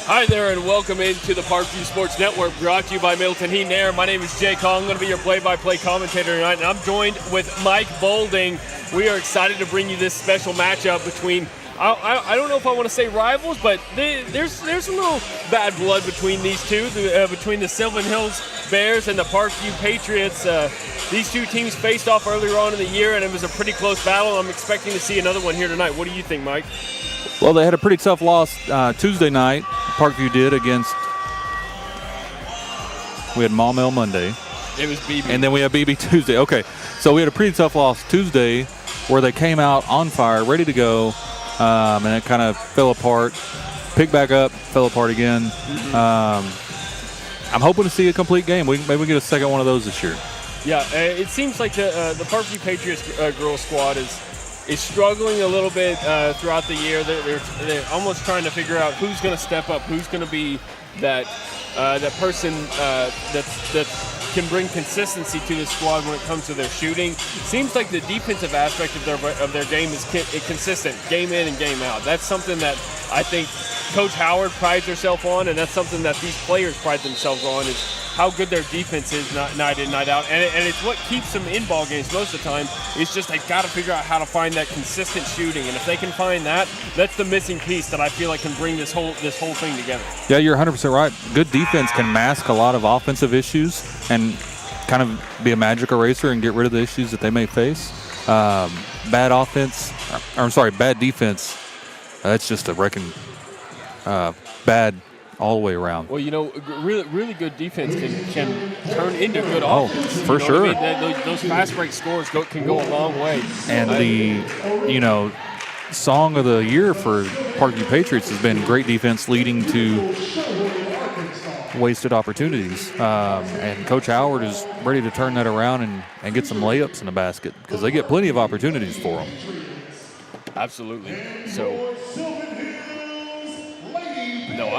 Hi there, and welcome into the Parkview Sports Network, brought to you by Milton Heat and Air. My name is Jay Kong. I'm going to be your play-by-play commentator tonight, and I'm joined with Mike Bolding. We are excited to bring you this special matchup between, I don't know if I want to say rivals, but there's a little bad blood between these two, between the Sylvan Hills Bears and the Parkview Patriots. These two teams faced off earlier on in the year, and it was a pretty close battle. I'm expecting to see another one here tonight. What do you think, Mike? Well, they had a pretty tough loss Tuesday night. Parkview did against. We had Maumelle Monday. It was BB. And then we had BB Tuesday. Okay, so we had a pretty tough loss Tuesday where they came out on fire, ready to go, and it kind of fell apart. Picked back up, fell apart again. I'm hoping to see a complete game. Maybe we get a second one of those this year. Yeah, it seems like the Parkview Patriots girls squad is struggling a little bit throughout the year. They're almost trying to figure out who's going to step up, who's going to be that person that can bring consistency to the squad when it comes to their shooting. It seems like the defensive aspect of their game is consistent, game in and game out. That's something that I think Coach Howard prides herself on, and that's something that these players pride themselves on, is how good their defense is night in, night out. And it's what keeps them in ball games most of the time. It's just they've got to figure out how to find that consistent shooting. And if they can find that, that's the missing piece that I feel like can bring this whole thing together. Yeah, you're 100% right. Good defense can mask a lot of offensive issues and kind of be a magic eraser and get rid of the issues that they may face. Bad defense, that's just a wrecking bad all the way around. Well, really good defense can turn into good offense. For sure. I mean? Those fast break scores can go a long way. And the song of the year for Parkview Patriots has been great defense leading to wasted opportunities. And Coach Howard is ready to turn that around and get some layups in the basket, because they get plenty of opportunities for them. Absolutely. So, no,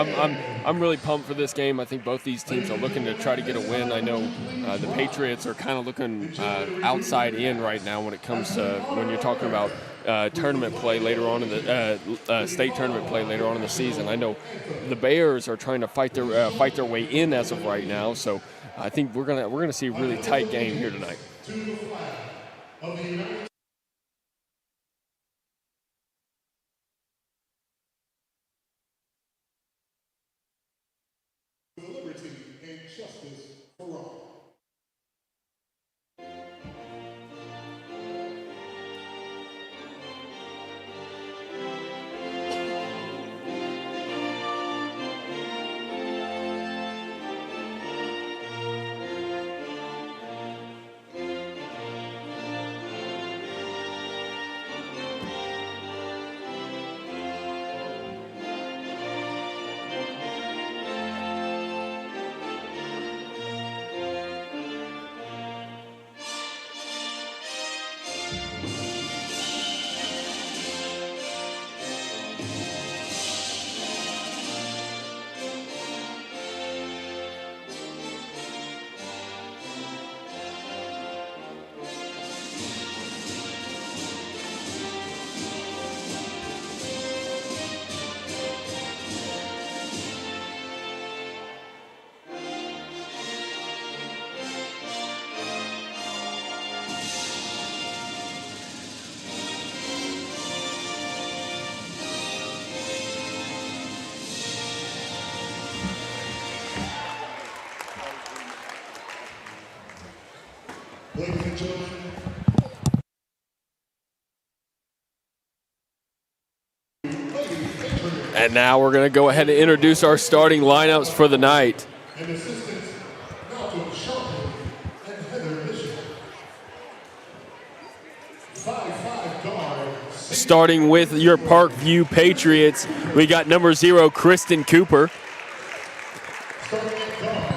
I'm really pumped for this game. I think both these teams are looking to try to get a win. I know the Patriots are kind of looking outside in right now when it comes to when you're talking about tournament play later on in the state tournament play later on in the season. I know the Bears are trying to fight their way in as of right now. So I think we're gonna see a really tight game here tonight. Liberty and justice for all. Ladies and gentlemen. And now we're going to go ahead and introduce our starting lineups for the night. And assistants, Malcolm Sharpen and Heather Bishop. 5'5" guard. Starting with your Parkview Patriots, we got number 0, Kristen Cooper. Starting at guard.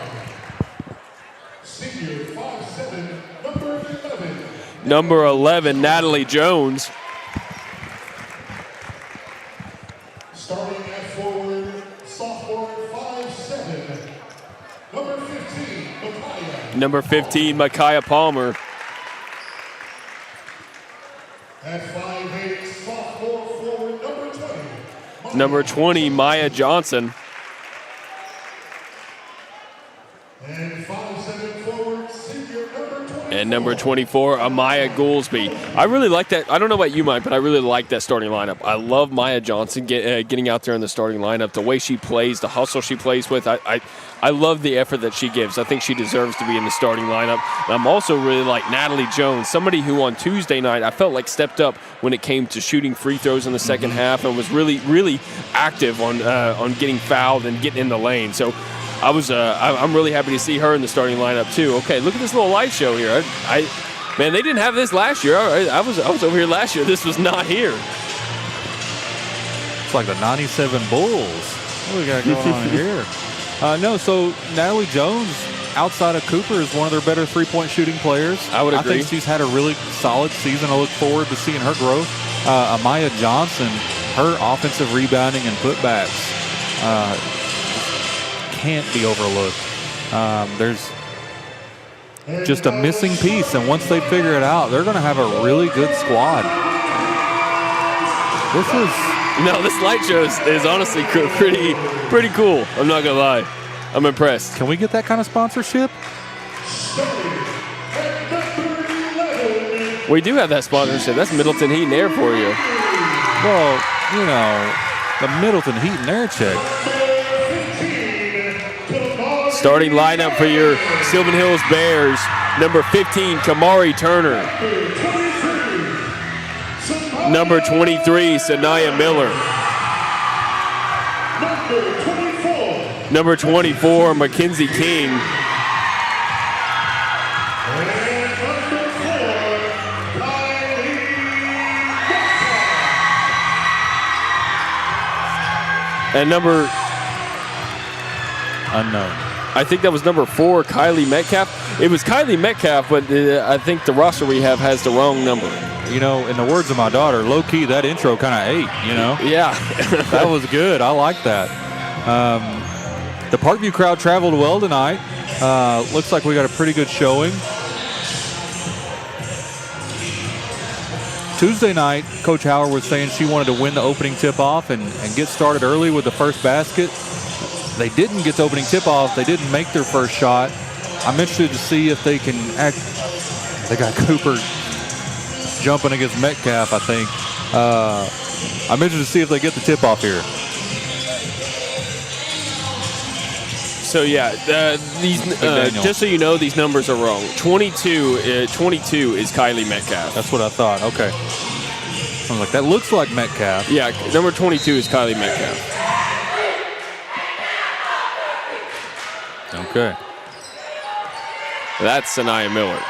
Senior 5'7", number 11. Number 11, Natalie Jones. Starting at forward, sophomore 5'7", number 15, Micaiah. Number 15, Micaiah Palmer. At 5'8", sophomore forward, number 20. Number 20, Maya Johnson. And 5'7" forward, senior number 24. And number 24, Amaya Goolsby. I really like that. I don't know about you, Mike, but I really like that starting lineup. I love Maya Johnson getting out there in the starting lineup, the way she plays, the hustle she plays with. I love the effort that she gives. I think she deserves to be in the starting lineup. And I'm also really like Natalie Jones, somebody who on Tuesday night I felt like stepped up when it came to shooting free throws in the second half and was really, really active on getting fouled and getting in the lane. So I'm really happy to see her in the starting lineup too. Okay, look at this little light show here. Man, they didn't have this last year. I was over here last year. This was not here. It's like the 97 Bulls. What do we got going on here? So Natalie Jones, outside of Cooper, is one of their better three-point shooting players. I would agree. I think she's had a really solid season. I look forward to seeing her growth. Amaya Johnson, her offensive rebounding and putbacks can't be overlooked. There's just a missing piece, and once they figure it out, they're going to have a really good squad. This light show is honestly pretty cool. I'm not gonna lie, I'm impressed. Can we get that kind of sponsorship? We do have that sponsorship. That's Middleton Heat and Air for you. Well, the Middleton Heat and Air check. Starting lineup for your Sylvan Hills Bears. Number 15, Kamari Turner. Number 23, Sanaya Miller. Number 24, Mackenzie King. And number unknown. I think that was number 4, Kylie Metcalf. It was Kylie Metcalf, but I think the roster we have has the wrong number. In the words of my daughter, low-key, that intro kind of ate, Yeah. That was good. I like that. The Parkview crowd traveled well tonight. Looks like we got a pretty good showing. Tuesday night, Coach Howard was saying she wanted to win the opening tip-off and get started early with the first basket. They didn't get the opening tip-off. They didn't make their first shot. I'm interested to see if they can act. They got Cooper jumping against Metcalf, I think. I'm interested to see if they get the tip-off here. So, just so you know, these numbers are wrong. 22 is Kylie Metcalf. That's what I thought. Okay. I was like, that looks like Metcalf. Yeah, number 22 is Kylie Metcalf. Okay. That's Sanaya Miller.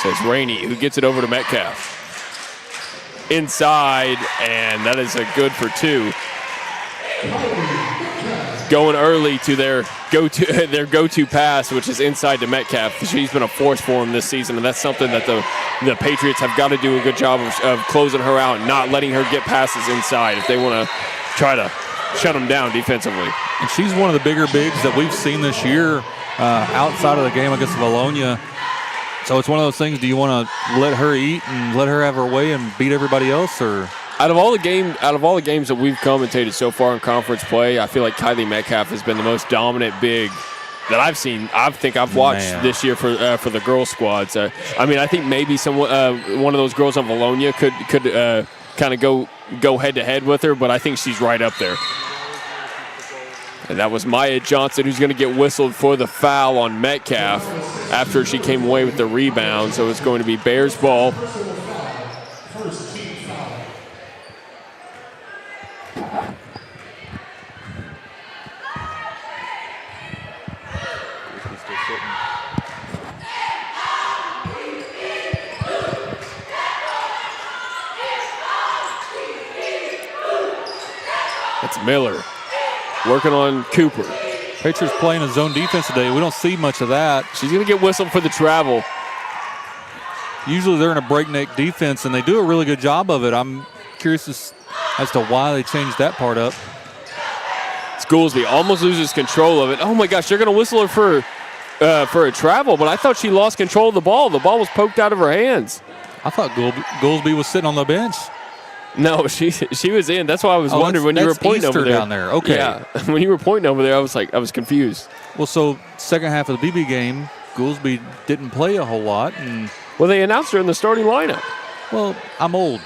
So it's Rainey who gets it over to Metcalf. Inside, and that is a good for 2. Going early to their go-to pass, which is inside to Metcalf. She's been a force for him this season, and that's something that the Patriots have got to do a good job of closing her out and not letting her get passes inside if they want to try to shut them down defensively. And she's one of the bigger bigs that we've seen this year outside of the game against Bologna. So it's one of those things, do you want to let her eat and let her have her way and beat everybody else, or? Out of all the games that we've commentated so far in conference play, I feel like Kylie Metcalf has been the most dominant big that I've seen. I think I've watched this year for the girls squad. So, I think maybe one of those girls on Bologna could kind of go head to head with her, but I think she's right up there. And that was Maya Johnson, who's going to get whistled for the foul on Metcalf after she came away with the rebound. So it's going to be Bears ball. That's Miller working on Cooper. Patriots playing a zone defense today. We don't see much of that. She's going to get whistled for the travel. Usually they're in a breakneck defense, and they do a really good job of it. I'm curious as to why they changed that part up. Goolsby almost loses control of it. Oh, my gosh, they're going to whistle her for a travel, but I thought she lost control of the ball. The ball was poked out of her hands. I thought Goolsby was sitting on the bench. No, she was in. That's why I was wondering when you were pointing Easter over there. down there. Okay. Yeah, when you were pointing over there, I was confused. Well, so second half of the BB game, Goolsby didn't play a whole lot, and Well, they announced her in the starting lineup. well, I'm old.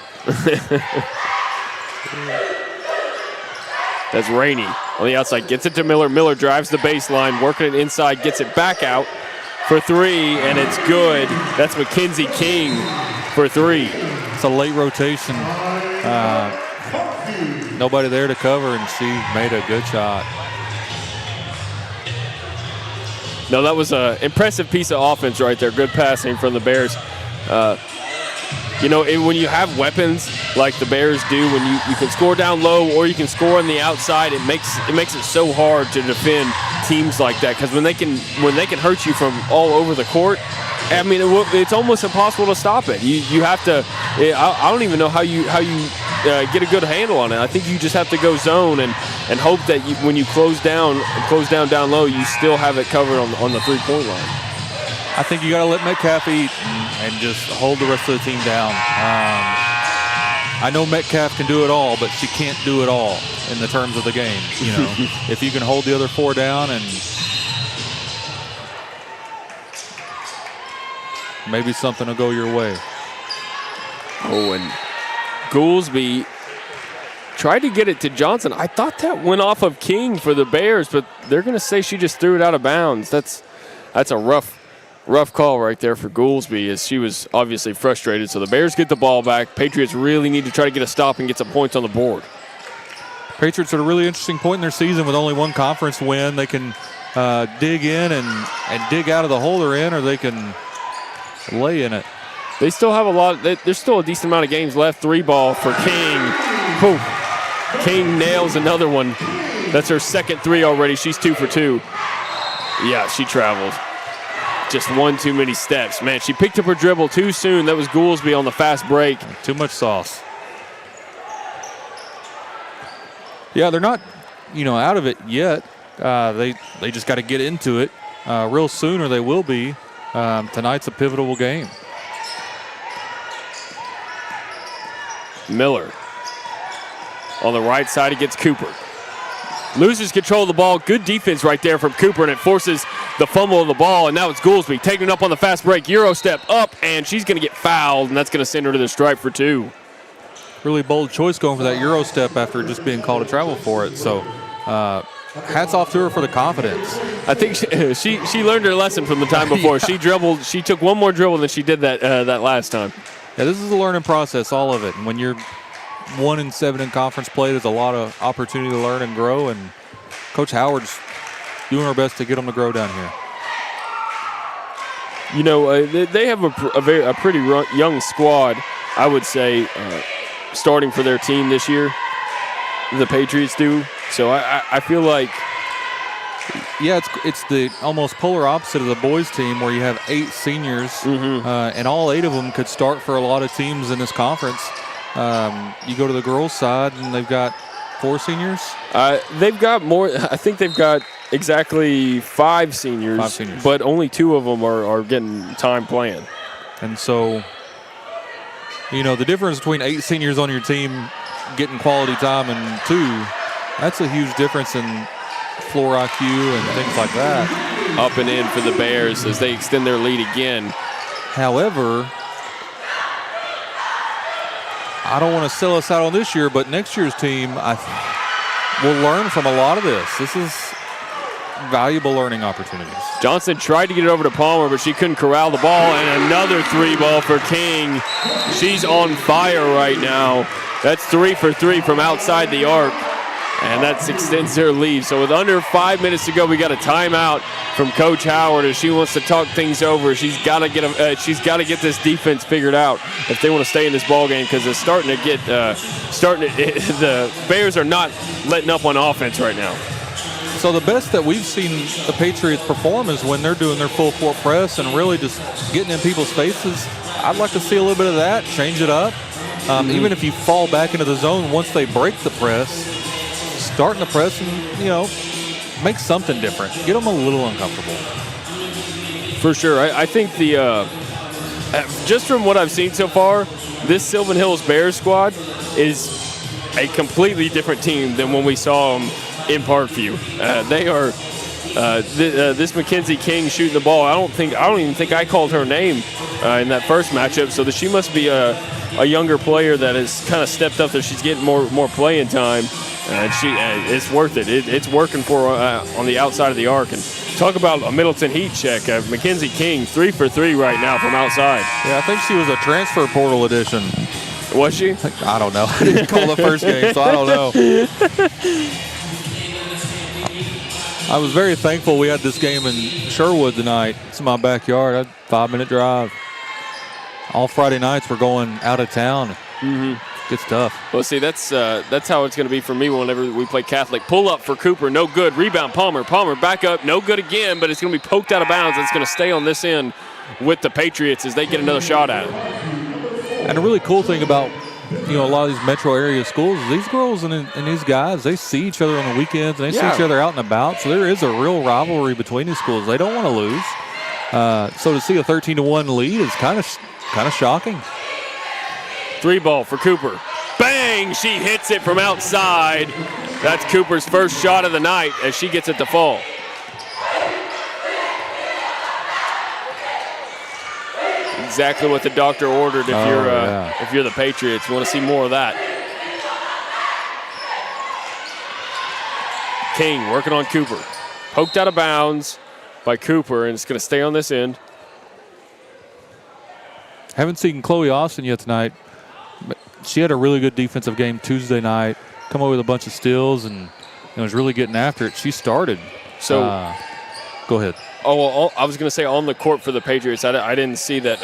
That's Rainey on the outside. Gets it to Miller. Miller drives the baseline, working it inside, gets it back out for three, and it's good. That's Mackenzie King for three. It's a late rotation. Nobody there to cover, and she made a good shot. No, that was an impressive piece of offense right there. Good passing from the Bears. When you have weapons like the Bears do, when you can score down low or you can score on the outside, it makes it so hard to defend teams like that. Because when they can hurt you from all over the court, I mean, it's almost impossible to stop it. You have to. I don't even know how you get a good handle on it. I think you just have to go zone and hope that when you close down low, you still have it covered on the 3-point line. I think you got to let Metcalf eat and just hold the rest of the team down. I know Metcalf can do it all, but she can't do it all in the terms of the game. If you can hold the other four down, and maybe something will go your way. Oh, and Goolsby tried to get it to Johnson. I thought that went off of King for the Bears, but they're going to say she just threw it out of bounds. That's a rough call right there for Goolsby, as she was obviously frustrated. So the Bears get the ball back. Patriots really need to try to get a stop and get some points on the board. Patriots are at a really interesting point in their season with only one conference win. They can dig in and dig out of the hole they're in, or they can lay in it. They still have a lot. There's still a decent amount of games left. 3-ball for King. Whew. King nails another one. That's her second 3 already. She's 2 for 2. Yeah, she traveled. Just one too many steps. Man, she picked up her dribble too soon. That was Goolsby on the fast break. Too much sauce. Yeah, they're not, out of it yet. They just got to get into it real soon, or they will be. Tonight's a pivotal game. Miller on the right side against Cooper. Loses control of the ball. Good defense right there from Cooper, and it forces the fumble of the ball. And now it's Goolsby taking it up on the fast break. Euro step up, and she's going to get fouled, and that's going to send her to the stripe for 2. Really bold choice going for that Euro step after just being called to travel for it. So hats off to her for the confidence. I think she learned her lesson from the time before. Yeah. She took one more dribble than she did that last time. Yeah, this is a learning process, all of it. And when you're 1-7 in conference play, there's a lot of opportunity to learn and grow, and Coach Howard's doing her best to get them to grow down here. They have a pretty young squad, I would say, starting for their team this year. The Patriots do. So I feel like, yeah, it's the almost polar opposite of the boys team, where you have 8 seniors, and all 8 of them could start for a lot of teams in this conference. You go to the girls' side, and they've got 4 seniors. They've got more. I think they've got exactly 5 seniors. 5 seniors, but only 2 of them are getting time playing. And so, the difference between 8 seniors on your team getting quality time and 2, that's a huge difference in floor IQ and things like that. Up and in for the Bears as they extend their lead again. However, I don't want to sell us out on this year, but next year's team will learn from a lot of this. This is valuable learning opportunities. Johnson tried to get it over to Palmer, but she couldn't corral the ball, and another 3-ball for King. She's on fire right now. That's 3 for 3 from outside the arc, and that extends their lead. So with under 5 minutes to go, we got a timeout from Coach Howard as she wants to talk things over. She's got to get this defense figured out if they want to stay in this ball game, because it's starting to get the Bears are not letting up on offense right now. So the best that we've seen the Patriots perform is when they're doing their full court press and really just getting in people's faces. I'd like to see a little bit of that, change it up. Even if you fall back into the zone once they break the press, starting the press and, make something different. Get them a little uncomfortable. For sure. I think just from what I've seen so far, this Sylvan Hills Bears squad, is a completely different team than when we saw them in Parkview. They are this Mackenzie King shooting the ball. I don't even think I called her name in that first matchup. So she must be a younger player that has kind of stepped up there. She's getting more playing time, and it's worth it. It's working for her on the outside of the arc. And talk about a Middleton heat check. Mackenzie King 3 for 3 right now from outside. Yeah, I think she was a transfer portal edition. Was she? I don't know. I didn't call the first game, so I don't know. I was very thankful we had this game in Sherwood tonight. It's in my backyard. I had a 5-minute drive. All Friday nights we're going out of town. Mm-hmm. Gets tough. Well, see, that's how it's going to be for me whenever we play Catholic. Pull up for Cooper, no good. Rebound, Palmer. Palmer back up, no good again, but it's going to be poked out of bounds. It's going to stay on this end with the Patriots as they get another shot at it. And a really cool thing about, a lot of these metro area schools is these girls and these guys, they see each other on the weekends and they see each other out and about. So there is a real rivalry between these schools. They don't want to lose. So to see a 13-1 lead is kind of shocking. 3 ball for Cooper. Bang! She hits it from outside. That's Cooper's first shot of the night as she gets it to fall. Exactly what the doctor ordered if you're the Patriots. You want to see more of that. King working on Cooper. Poked out of bounds by Cooper, and it's going to stay on this end. Haven't seen Chloe Austin yet tonight. But she had a really good defensive game Tuesday night. Come away with a bunch of steals and was really getting after it. She started. So, go ahead. Oh, well, I was going to say on the court for the Patriots, I didn't see that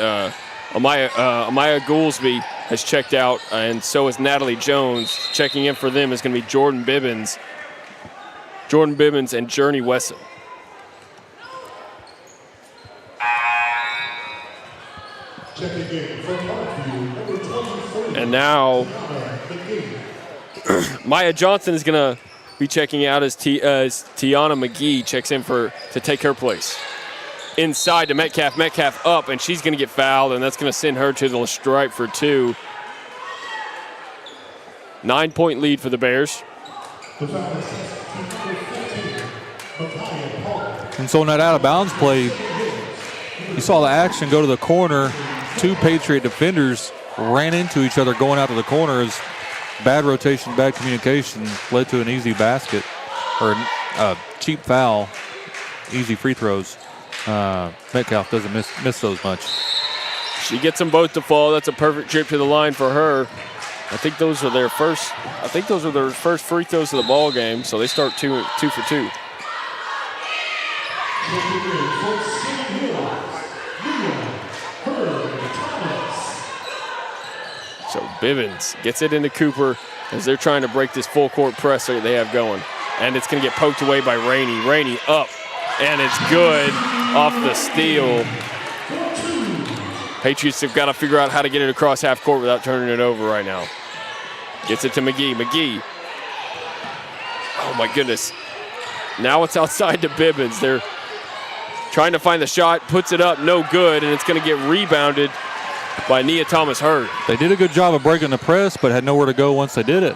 Amaya Goolsby has checked out, and so is Natalie Jones. Checking in for them is going to be Jordan Bibbins and Journey Wesson. And now Maya Johnson is going to be checking out as Tiana McGee checks in to take her place. Inside to Metcalf. Metcalf up, and she's going to get fouled, and that's going to send her to the stripe for 2. 9-point lead for the Bears. And so in that out-of-bounds play, you saw the action go to the corner. 2 Patriot defenders ran into each other going out to the corners. Bad rotation, bad communication led to an easy basket or a cheap foul, easy free throws. Metcalf doesn't miss those much. She gets them both to fall. That's a perfect trip to the line for her. I think those are their first free throws of the ball game. So they start 2 for 2. So Bibbins gets it into Cooper as they're trying to break this full court press that they have going. And it's going to get poked away by Rainey. Rainey up, and it's good off the steal. Patriots have got to figure out how to get it across half court without turning it over right now. Gets it to McGee. McGee. Oh, my goodness. Now it's outside to Bibbins. They're trying to find the shot, puts it up, no good, and it's going to get rebounded by Nia Thomas Hurd. They did a good job of breaking the press, but had nowhere to go once they did it.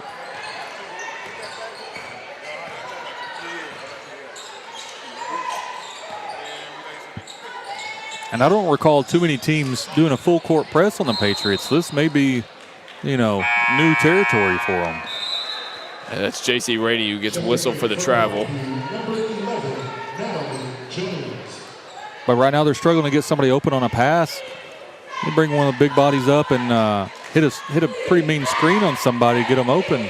And I don't recall too many teams doing a full court press on the Patriots. This may be, new territory for them. And that's J.C. Rainey who gets whistled for the travel. But right now they're struggling to get somebody open on a pass. They bring one of the big bodies up and hit a pretty mean screen on somebody, get them open.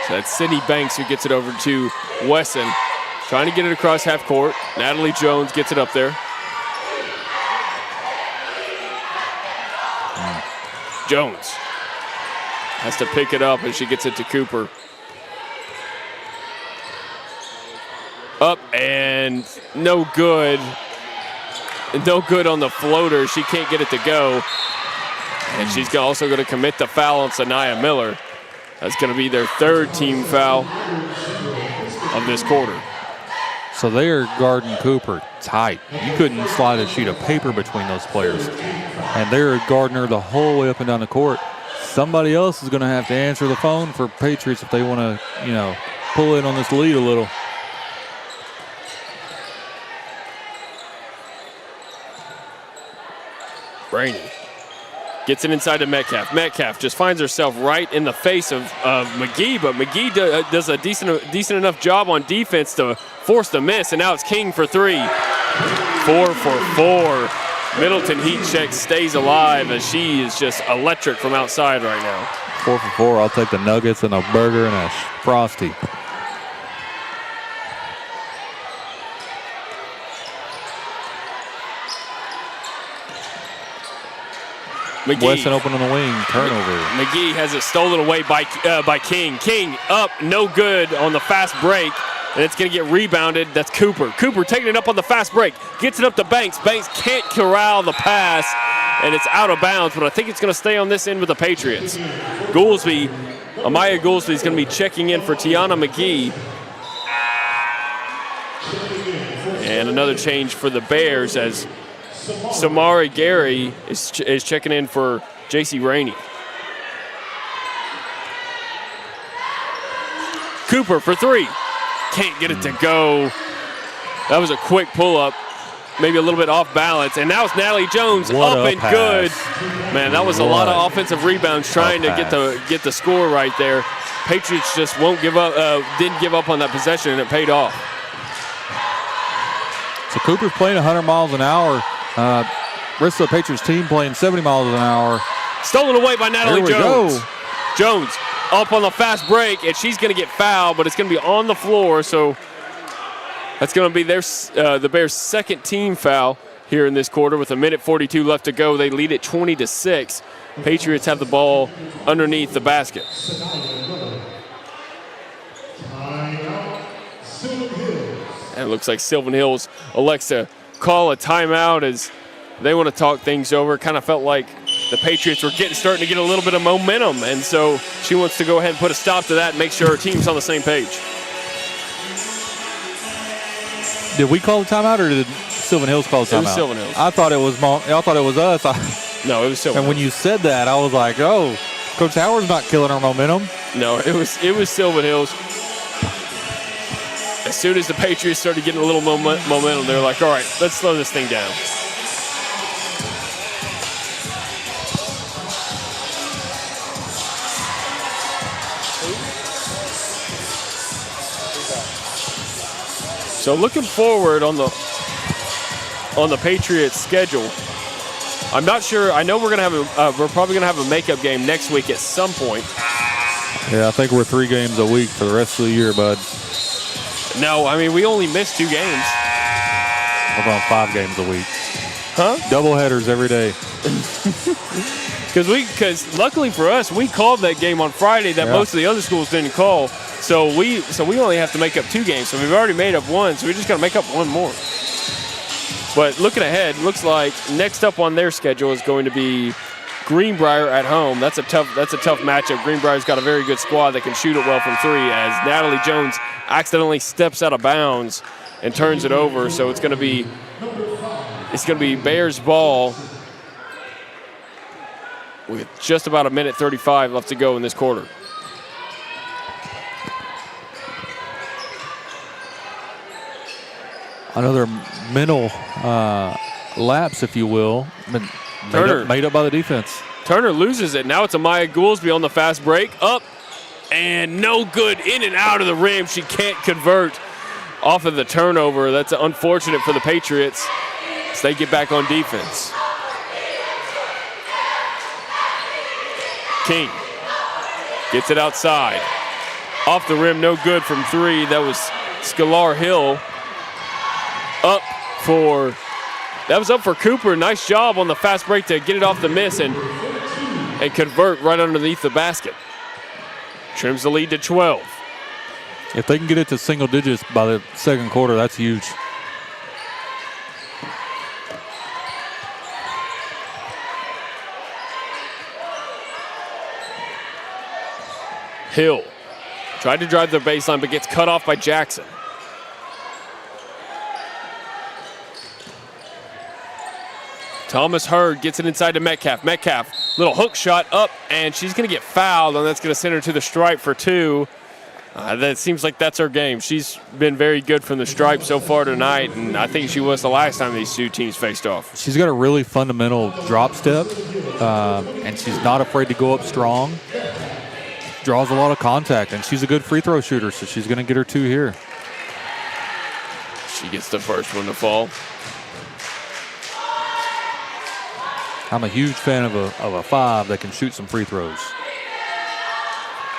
So that's Sydney Banks who gets it over to Wesson. Trying to get it across half court. Natalie Jones gets it up there. Jones has to pick it up, and she gets it to Cooper. Up and no good. No good on the floater. She can't get it to go. And she's also going to commit the foul on Sanaya Miller. That's going to be their 3rd team foul of this quarter. So they are guarding Cooper tight. You couldn't slide a sheet of paper between those players. And they're guarding her the whole way up and down the court. somebody else is going to have to answer the phone for Patriots if they want to, pull in on this lead a little. Rainey gets it inside to Metcalf. Metcalf just finds herself right in the face of McGee, but McGee does a decent enough job on defense to force the miss, and now it's King for 3. 4 for 4. Middleton heat check stays alive as she is just electric from outside right now. 4 for 4. I'll take the nuggets and a burger and a Frosty. McGee. Weston open on the wing, turnover. McGee has it stolen away by King. King up, no good on the fast break, and it's going to get rebounded. That's Cooper. Cooper taking it up on the fast break, gets it up to Banks. Banks can't corral the pass, and it's out of bounds, but I think it's going to stay on this end with the Patriots. Amaya Goolsby is going to be checking in for Tiana McGee. And another change for the Bears as Samari Gary is checking in for J.C. Rainey. Cooper for 3. Can't get it to go. That was a quick pull-up, maybe a little bit off balance. And now it's Natalie Jones What up a and pass. good. Man, that was a lot of offensive rebounds trying to get the score right there. Patriots just won't give up. Didn't give up on that possession, and it paid off. So Cooper's playing 100 miles an hour. Rest of the Patriots team playing 70 miles an hour. Stolen away by Natalie Here we Jones. go. Jones up on the fast break, and she's going to get fouled, but it's going to be on the floor. So that's going to be the Bears' second team foul here in this quarter with 1:42 left to go. They lead it 20-6. Patriots have the ball underneath the basket. And it looks like Sylvan Hills elects to call a timeout as they want to talk things over. Kind of felt like the Patriots were starting to get a little bit of momentum, and so she wants to go ahead and put a stop to that and make sure her team's on the same page. Did we call the timeout or did Sylvan Hills call the timeout? It was Sylvan Hills. I thought it was us. No, it was Sylvan. And when you said that, I was like, oh, Coach Howard's not killing our momentum. No, it was Sylvan Hills. As soon as the Patriots started getting a little momentum, they're like, all right, let's slow this thing down. So looking forward on the Patriots schedule, I'm not sure. I know we're probably gonna have a makeup game next week at some point. Yeah, I think we're 3 games a week for the rest of the year, bud. No, I mean we only missed 2 games. We're on 5 games a week. Huh? Double headers every day. Because luckily for us, we called that game on Friday that most of the other schools didn't call. So we only have to make up 2 games. So we've already made up 1. So we just got to make up 1 more. But looking ahead, looks like next up on their schedule is going to be Greenbrier at home. That's a tough matchup. Greenbrier's got a very good squad that can shoot it well from 3. As Natalie Jones accidentally steps out of bounds and turns it over. So it's going to be Bears ball with just about 1:35 left to go in this quarter. Another mental lapse, if you will, made up by the defense. Turner loses it. Now it's Amaya Goolsby on the fast break. Up and no good. In and out of the rim. She can't convert off of the turnover. That's unfortunate for the Patriots as they get back on defense. King gets it outside. Off the rim, no good from 3. That was Scalar Hill. That was up for Cooper. Nice job on the fast break to get it off the miss and convert right underneath the basket. Trims the lead to 12. If they can get it to single digits by the second quarter, that's huge. Hill tried to drive the baseline but gets cut off by Jackson. Thomas Hurd gets it inside to Metcalf. Metcalf Little hook shot up, and she's going to get fouled, and that's going to send her to the stripe for 2. That seems like that's her game. She's been very good from the stripe so far tonight, and I think she was the last time these two teams faced off. She's got a really fundamental drop step, and she's not afraid to go up strong. Draws a lot of contact, and she's a good free throw shooter, so she's going to get her 2 here. She gets the first one to fall. I'm a huge fan of a 5 that can shoot some free throws.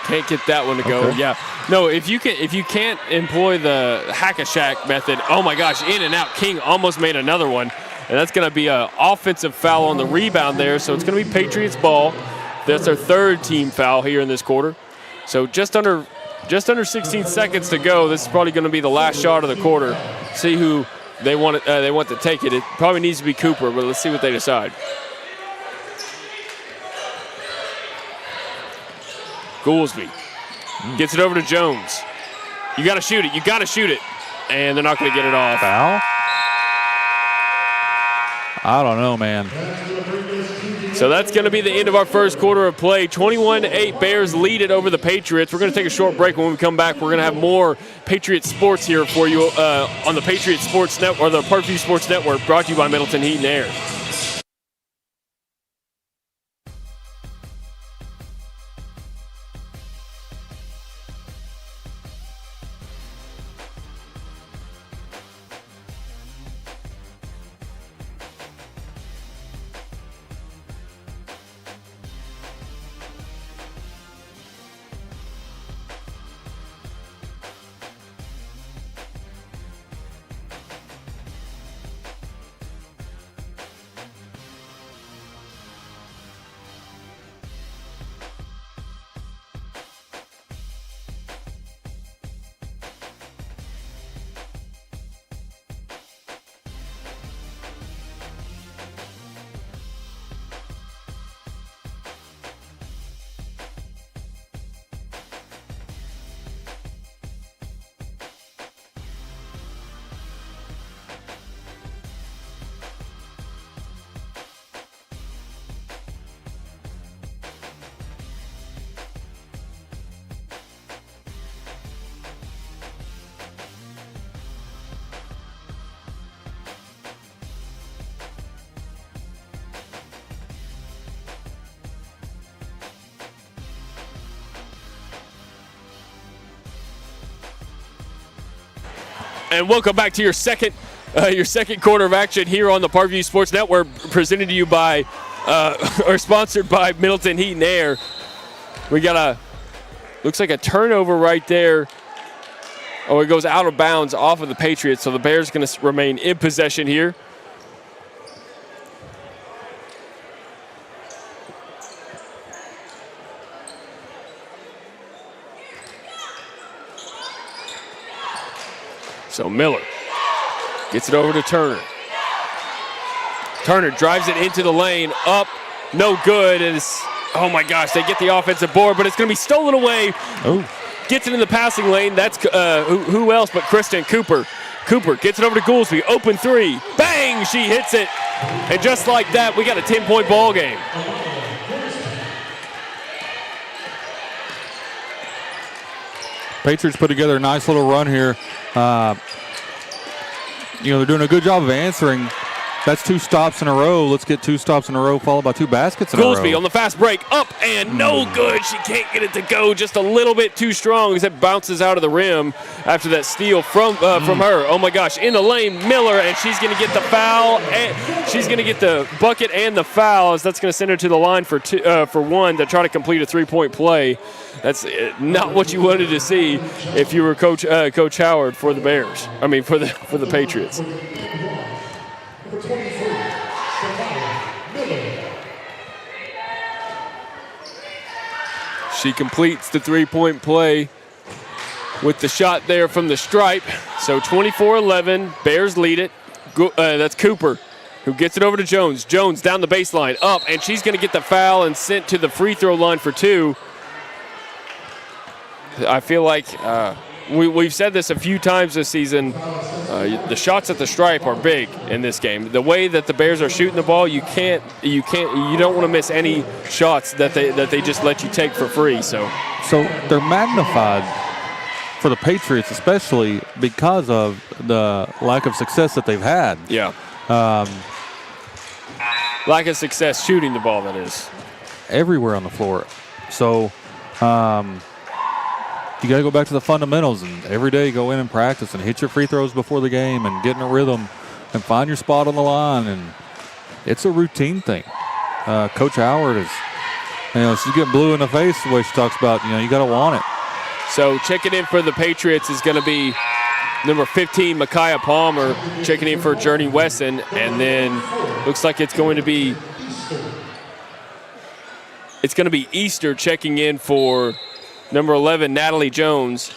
Can't get that one to go. Okay. Yeah. No, if you can't employ the hack-a-shack method, oh my gosh, in and out. King almost made another one. And that's going to be an offensive foul on the rebound there. So it's going to be Patriots ball. That's their 3rd team foul here in this quarter. So just under 16 seconds to go. This is probably going to be the last shot of the quarter. See who they want to take it. It probably needs to be Cooper, but let's see what they decide. Goolsby gets it over to Jones. You got to shoot it. You got to shoot it. And they're not going to get it off. Foul? I don't know, man. So that's going to be the end of our first quarter of play. 21-8, Bears lead it over the Patriots. We're going to take a short break. When we come back, we're going to have more Patriots sports here for you on the Patriots Sports Network, or the Parkview Sports Network, brought to you by Middleton Heat and Air. And welcome back to your second quarter of action here on the Parkview Sports Network, presented to you by, or sponsored by Middleton Heat and Air. We got looks like a turnover right there. Oh, it goes out of bounds off of the Patriots, so the Bears going to remain in possession here. So Miller gets it over to Turner. Turner drives it into the lane, up, no good. Oh my gosh, they get the offensive board, but it's going to be stolen away. Oh. Gets it in the passing lane. That's who else but Kristen Cooper. Cooper gets it over to Goolsby. Open 3. Bang! She hits it. And just like that, we got a 10-point ball game. Patriots put together a nice little run here. They're doing a good job of answering. That's 2 stops in a row. Let's get 2 stops in a row, followed by 2 baskets in a row. Goolsby on the fast break, up and no good. She can't get it to go, just a little bit too strong as it bounces out of the rim after that steal from her. Oh my gosh, in the lane, Miller, and she's going to get the foul. And she's going to get the bucket and the foul, as that's going to send her to the line for 1 to try to complete a 3-point play. That's not what you wanted to see if you were Coach Howard for the Bears. I mean, for the Patriots. She completes the 3-point play with the shot there from the stripe. So 24-11, Bears lead it. That's Cooper, who gets it over to Jones. Jones down the baseline, up, and she's going to get the foul and sent to the free throw line for 2. I feel like we've said this a few times this season. The shots at the stripe are big in this game. The way that the Bears are shooting the ball, you don't want to miss any shots that they just let you take for free. So they're magnified for the Patriots, especially because of the lack of success that they've had. Yeah. Lack of success shooting the ball, that is. Everywhere on the floor. So you got to go back to the fundamentals and every day go in and practice and hit your free throws before the game and get in a rhythm and find your spot on the line. And it's a routine thing. Coach Howard is, she's getting blue in the face the way she talks about, you got to want it. So checking in for the Patriots is going to be number 15, Micaiah Palmer, checking in for Journey Wesson. And then looks like it's going to be Easter checking in for number 11, Natalie Jones.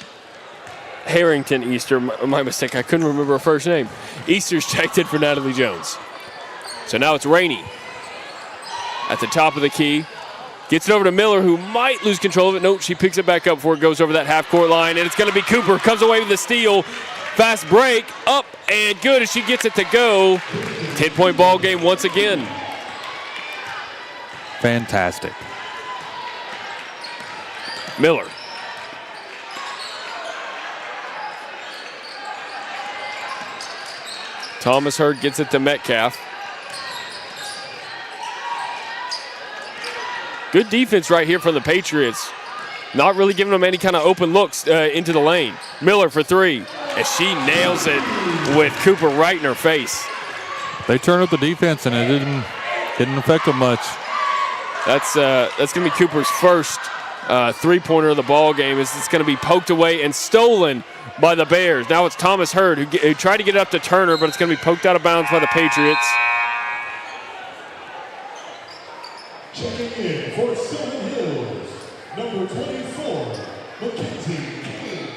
Harrington Easter, my mistake. I couldn't remember her first name. Easter's checked in for Natalie Jones. So now it's Rainey at the top of the key. Gets it over to Miller, who might lose control of it. Nope, she picks it back up before it goes over that half-court line, and it's going to be Cooper. Comes away with the steal. Fast break, up and good as she gets it to go. 10-point ball game once again. Fantastic. Miller. Thomas Hurd gets it to Metcalf. Good defense right here from the Patriots. Not really giving them any kind of open looks into the lane. Miller for three, as she nails it with Cooper right in her face. They turned up the defense, and it didn't affect them much. That's going to be Cooper's first three-pointer of the ball game. It's going to be poked away and stolen by the Bears. Now it's Thomas Hurd who tried to get it up to Turner, but it's going to be poked out of bounds by the Patriots. Checking in for Sylvan Hills, number 24, Mackenzie King.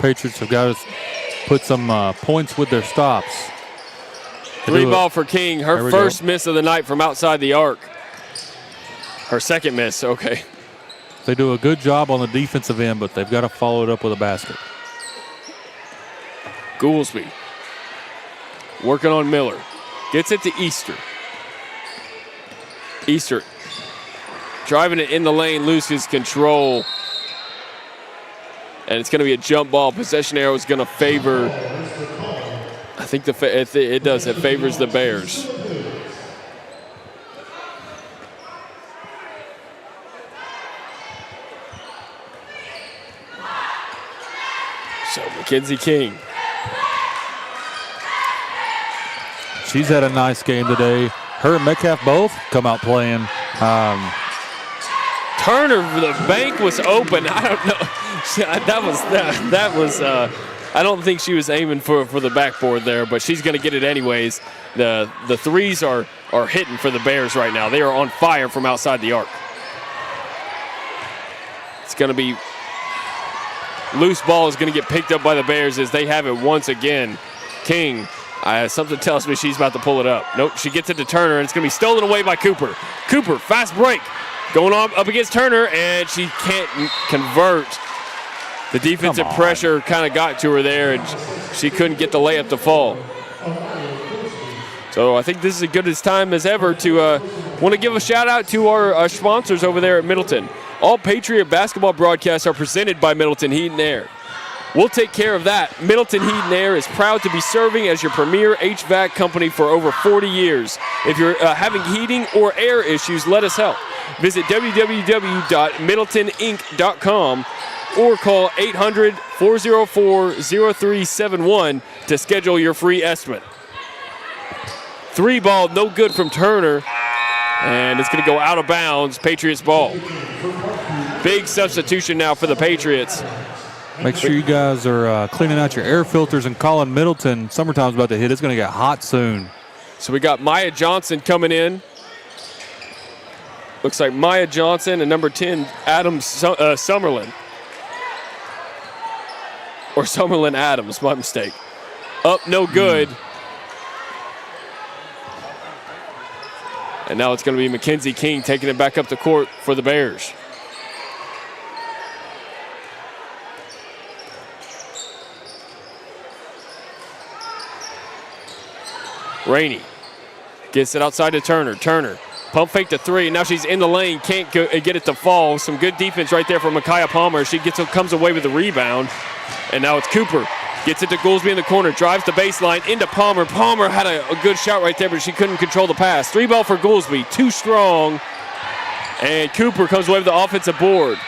Patriots have got to put some points with their stops. Three ball for King. Her first miss of the night from outside the arc. Her second miss, okay. They do a good job on the defensive end, but they've got to follow it up with a basket. Goolsby working on Miller. Gets it to Easter. Easter driving it in the lane, loses control. And it's going to be a jump ball. Possession arrow is going to favor, I think it does. It favors the Bears. So Mackenzie King. She's had a nice game today. Her and Metcalf both come out playing. Turner, the bank was open. I don't know. That was. I don't think she was aiming for the backboard there, but she's going to get it anyways. The threes are hitting for the Bears right now. They are on fire from outside the arc. It's going to be loose ball is going to get picked up by the Bears as they have it once again. King. Something tells me she's about to pull it up. Nope, she gets it to Turner, and it's going to be stolen away by Cooper. Cooper, fast break, going on up against Turner, and she can't convert. The defensive pressure kind of got to her there, and she couldn't get the layup to fall. So I think this is as good a time as ever to want to give a shout-out to our sponsors over there at Middleton. All Patriot basketball broadcasts are presented by Middleton Heat and Air. We'll take care of that. Middleton Heat and Air is proud to be serving as your premier HVAC company for over 40 years. If you're having heating or air issues, let us help. Visit www.middletoninc.com or call 800-404-0371 to schedule your free estimate. Three ball, no good from Turner, and it's going to go out of bounds. Patriots ball. Big substitution now for the Patriots. Make sure you guys are cleaning out your air filters and calling Middleton. Summertime's about to hit. It's going to get hot soon. So we got Maya Johnson coming in. Looks like Maya Johnson and number 10, Adam Summerlin. Or Summerlin Adams, my mistake. Up, no good. And now it's going to be Mackenzie King taking it back up the court for the Bears. Rainey gets it outside to Turner. Turner, pump fake to three. Now she's in the lane, can't get it to fall. Some good defense right there from Micaiah Palmer. She comes away with the rebound. And now it's Cooper. Gets it to Goolsby in the corner, drives the baseline into Palmer. Palmer had a good shot right there, but she couldn't control the pass. 3-ball for Goolsby, too strong. And Cooper comes away with the offensive board.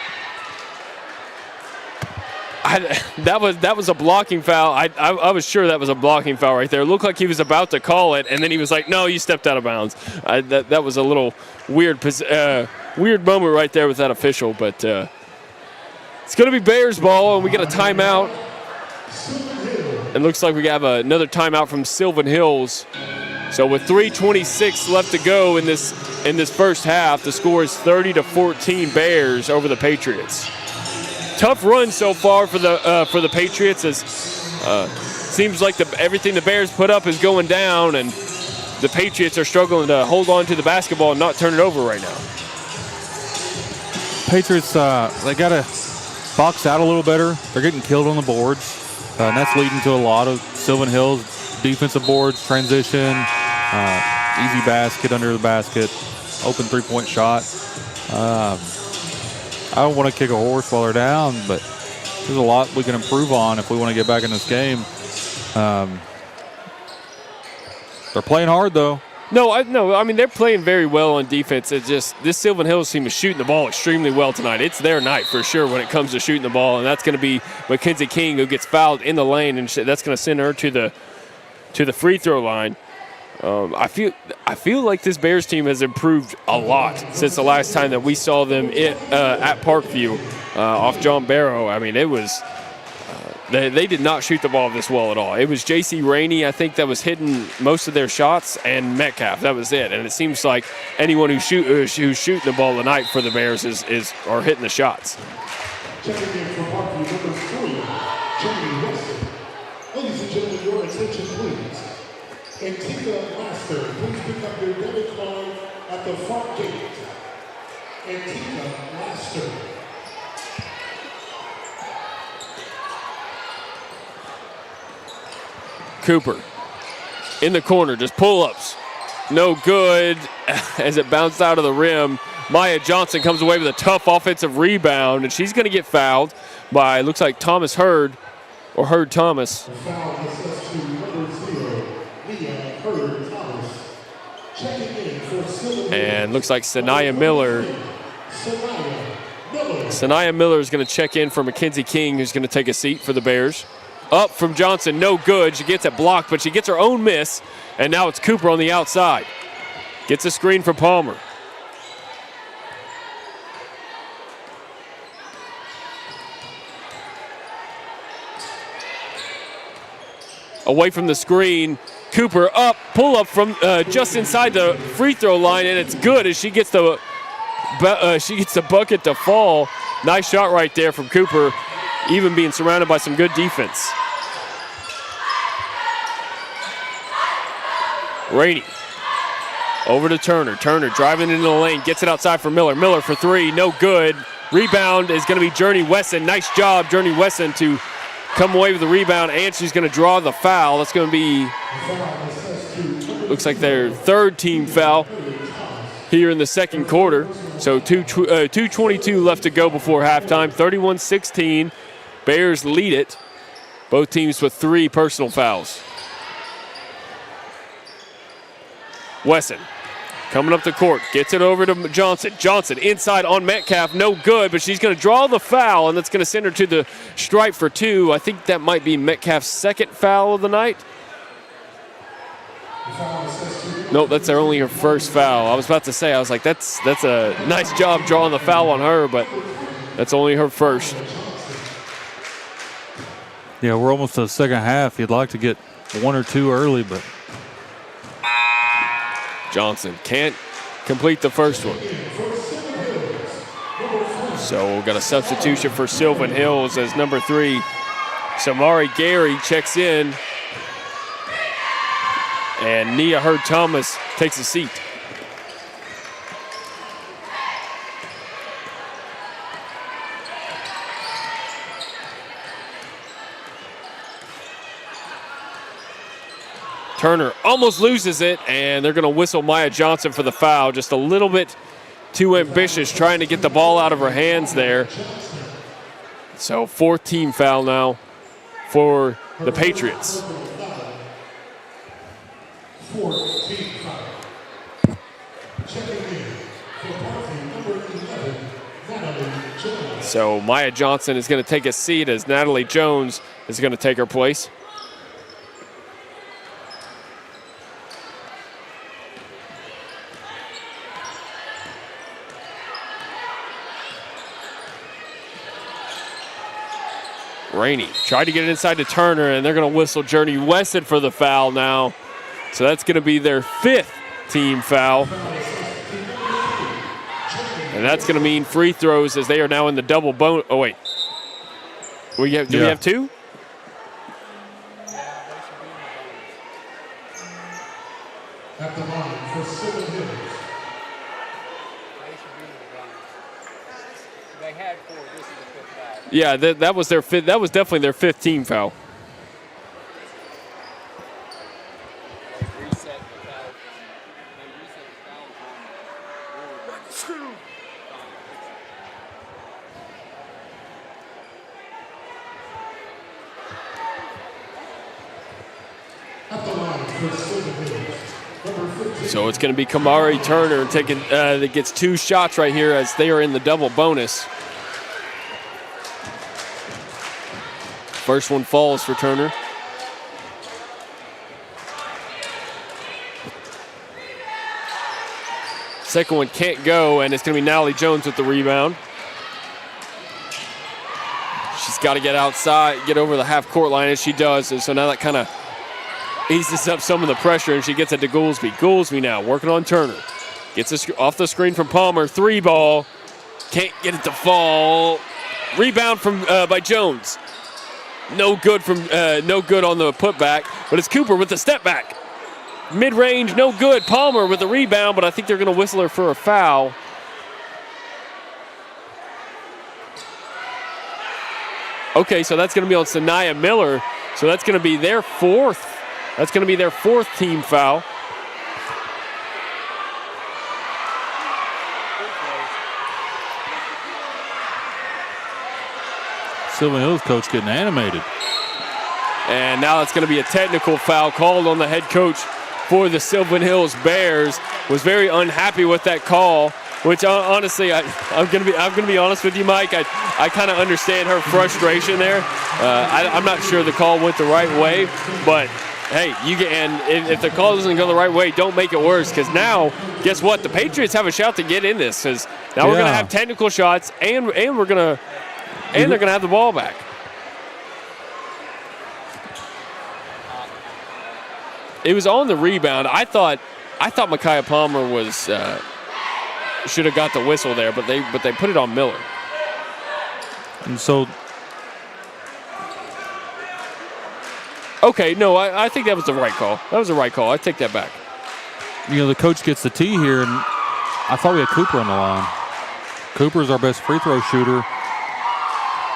That was a blocking foul. I was sure that was a blocking foul right there. It looked like he was about to call it, and then he was like, no, you stepped out of bounds. That was a little weird moment right there with that official, but it's going to be Bears ball, and we get a timeout. It looks like we have another timeout from Sylvan Hills. So with 3:26 left to go in this first half, the score is 30-14 Bears over the Patriots. Tough run so far for the Patriots. As seems like everything the Bears put up is going down, and the Patriots are struggling to hold on to the basketball and not turn it over right now. Patriots, they got to box out a little better. They're getting killed on the boards, and that's leading to a lot of Sylvan Hills defensive boards, transition, easy basket under the basket, open three-point shot. I don't want to kick a horse while they're down, but there's a lot we can improve on if we want to get back in this game. They're playing hard, though. No, I mean, they're playing very well on defense. It's just this Sylvan Hills team is shooting the ball extremely well tonight. It's their night for sure when it comes to shooting the ball, and that's going to be Mackenzie King who gets fouled in the lane, and that's going to send her to the free throw line. I feel like this Bears team has improved a lot since the last time that we saw them at Parkview off John Barrow. I mean, it was they did not shoot the ball this well at all. It was J.C. Rainey, I think, that was hitting most of their shots, and Metcalf. That was it. And it seems like anyone who's shooting the ball tonight for the Bears are hitting the shots. Checking in from Parkview, number 3, Jamie Wilson. Ladies and gentlemen, your attention, please. Antigua Master, please pick up your debit card at the front gate. Antigua Master. Cooper in the corner, just pull-ups. No good as it bounced out of the rim. Maya Johnson comes away with a tough offensive rebound, and she's going to get fouled by, looks like Thomas Hurd, or Hurd Thomas. The foul is to number 0, Leah Hurd Thomas. Checking in for Sylvan. And looks like Sanaya Miller. Sanaya Miller is going to check in for Mackenzie King, who's going to take a seat for the Bears. Up from Johnson, no good. She gets it blocked, but she gets her own miss, and now it's Cooper on the outside. Gets a screen for Palmer. Away from the screen, Cooper up, pull up from just inside the free throw line, and it's good as she gets the bucket to fall. Nice shot right there from Cooper, even being surrounded by some good defense. Rainey over to Turner. Turner driving into the lane, gets it outside for Miller. Miller for three, no good. Rebound is going to be Journey Wesson. Nice job, Journey Wesson, to come away with the rebound, and she's going to draw the foul. That's going to be, looks like their third team foul here in the second quarter. So 2:22 left to go before halftime. 31-16. Bears lead it. Both teams with 3 personal fouls. Wesson coming up the court, gets it over to Johnson. Johnson inside on Metcalf, no good, but she's going to draw the foul, and that's going to send her to the stripe for 2. I think that might be Metcalf's second foul of the night. Nope, that's only her first foul. I was about to say, I was like, that's a nice job drawing the foul on her, but that's only her first. Yeah, we're almost to the second half. You'd like to get 1 or 2 early, but Johnson can't complete the first one. So we've got a substitution for Sylvan Hills as number 3, Samari Gary, checks in. And Nia Hurd Thomas takes a seat. Turner almost loses it, and they're going to whistle Maya Johnson for the foul. Just a little bit too ambitious, trying to get the ball out of her hands there. So 4th team foul now for the Patriots. 4th team foul. Checking in for Parkview, number 11, Natalie Jones. So Maya Johnson is going to take a seat as Natalie Jones is going to take her place. Rainey tried to get it inside to Turner, and they're going to whistle Journey Weston for the foul now. So that's going to be their 5th team foul. And that's going to mean free throws as they are now in the double bonus. Oh, wait. Do we have 2? At the line for Sylvan Hills. They had 4. This is the 5th foul. Yeah, that was their 5th. That was definitely their 5th team foul. They reset the foul. They reset the foul on. At the line for Sylvan Hills. Number 15. So it's going to be Kamari Turner taking that gets 2 shots right here as they are in the double bonus. First one falls for Turner. Second one can't go, and it's going to be Natalie Jones with the rebound. She's got to get outside, get over the half-court line, as she does, and so now that kind of eases up some of the pressure, and she gets it to Goolsby. Goolsby now working on Turner. Gets it off the screen from Palmer. 3 ball. Can't get it to fall. Rebound from by Jones. No good on the putback, but it's Cooper with the step back. Mid-range, no good. Palmer with the rebound, but I think they're going to whistle her for a foul. Okay, so that's going to be on Sanaya Miller. So that's going to be their 4th. That's going to be their 4th team foul. Sylvan Hills coach getting animated. And now it's going to be a technical foul called on the head coach for the Sylvan Hills Bears. Was very unhappy with that call, which honestly, I'm going to be honest with you, Mike. I kind of understand her frustration there. I'm not sure the call went the right way, but hey, if the call doesn't go the right way, don't make it worse. Because now, guess what? The Patriots have a shot to get in this. Because now we're going to have technical shots, and they're going to have the ball back. It was on the rebound. I thought Micaiah Palmer was should have got the whistle there, but they put it on Miller. And so, okay, no, I think that was the right call. That was the right call. I take that back. the coach gets the tee here, and I thought we had Cooper on the line. Cooper's our best free throw shooter.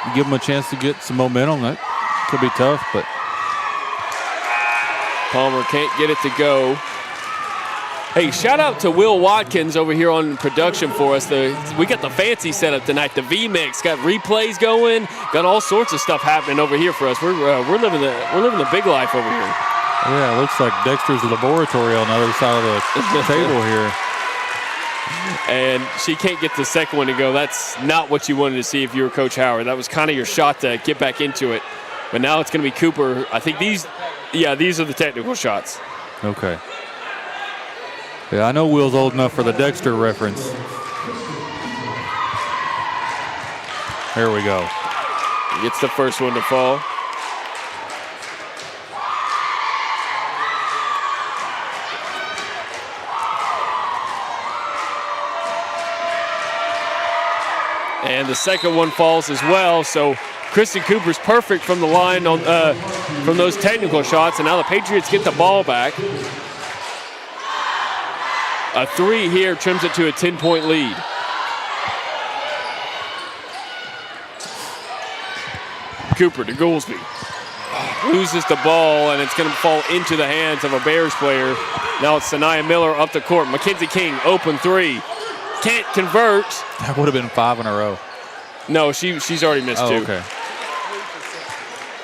You give him a chance to get some momentum. That could be tough, but Palmer can't get it to go. Hey, shout out to Will Watkins over here on production for us. We got the fancy setup tonight. The V-Mix got replays going, got all sorts of stuff happening over here for us. We're living the big life over here. yeah, it looks like Dexter's laboratory on the other side of the table here. And she can't get the second one to go. That's not what you wanted to see if you were Coach Howard. That was kind of your shot to get back into it. But now it's going to be Cooper. I think these are the technical shots. Okay. Yeah, I know Will's old enough for the Dexter reference. There we go. He gets the first one to fall. And the second one falls as well. So Kristen Cooper's perfect from the line on from those technical shots. And now the Patriots get the ball back. A 3 here trims it to a 10-point lead. Cooper to Goolsby. loses the ball, and it's going to fall into the hands of a Bears player. Now it's Sanaya Miller up the court. Mackenzie King, open three. Can't convert. That would have been 5 in a row. No, she's already missed two. Okay.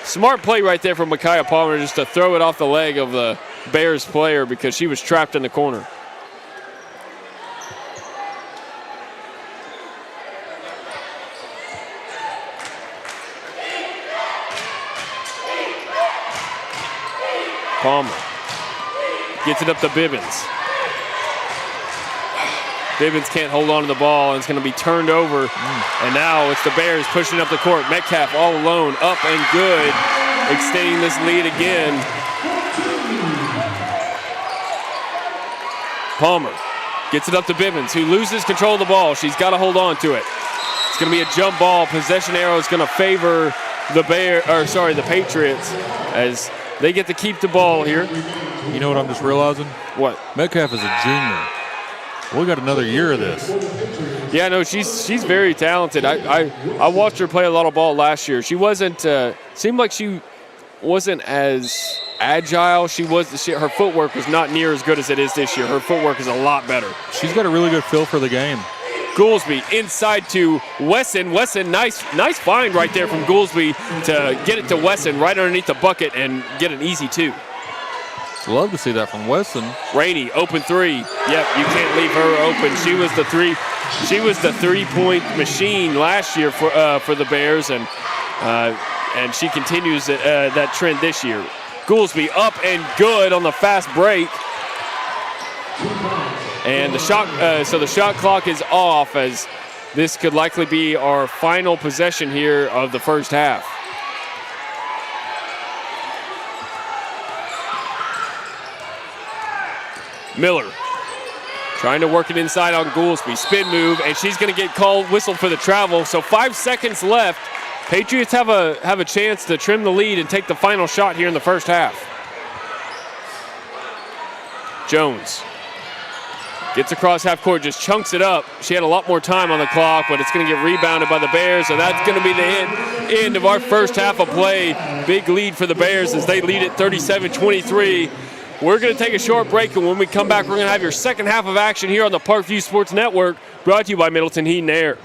Smart play right there from Micaiah Palmer just to throw it off the leg of the Bears player because she was trapped in the corner. Palmer gets it up to Bibbins. Bibbins can't hold on to the ball, and it's going to be turned over. And now it's the Bears pushing up the court. Metcalf all alone, up and good, extending this lead again. Palmer gets it up to Bibbins, who loses control of the ball. She's got to hold on to it. It's going to be a jump ball. Possession arrow is going to favor the Patriots as they get to keep the ball here. You know what I'm just realizing? What? Metcalf is a junior. We got another year of this. Yeah, no, she's very talented. I watched her play a lot of ball last year. She wasn't seemed like she wasn't as agile. Her footwork was not near as good as it is this year. Her footwork is a lot better. She's got a really good feel for the game. Goolsby inside to Wesson. Wesson, nice find right there from Goolsby to get it to Wesson right underneath the bucket and get an easy two. Love to see that from Wesson. Rainey, open three. Yep, you can't leave her open. She was the 3-point machine last year for the Bears, and she continues that trend this year. Goolsby up and good on the fast break. And the shot clock is off as this could likely be our final possession here of the first half. Miller trying to work it inside on Goolsby. Spin move, and she's going to get whistled for the travel. So 5 seconds left. Patriots have a chance to trim the lead and take the final shot here in the first half. Jones gets across half court, just chunks it up. She had a lot more time on the clock, but it's going to get rebounded by the Bears, and that's going to be the end of our first half of play. Big lead for the Bears as they lead it 37-23. We're going to take a short break, and when we come back, we're going to have your second half of action here on the Parkview Sports Network, brought to you by Middleton Heat and Air.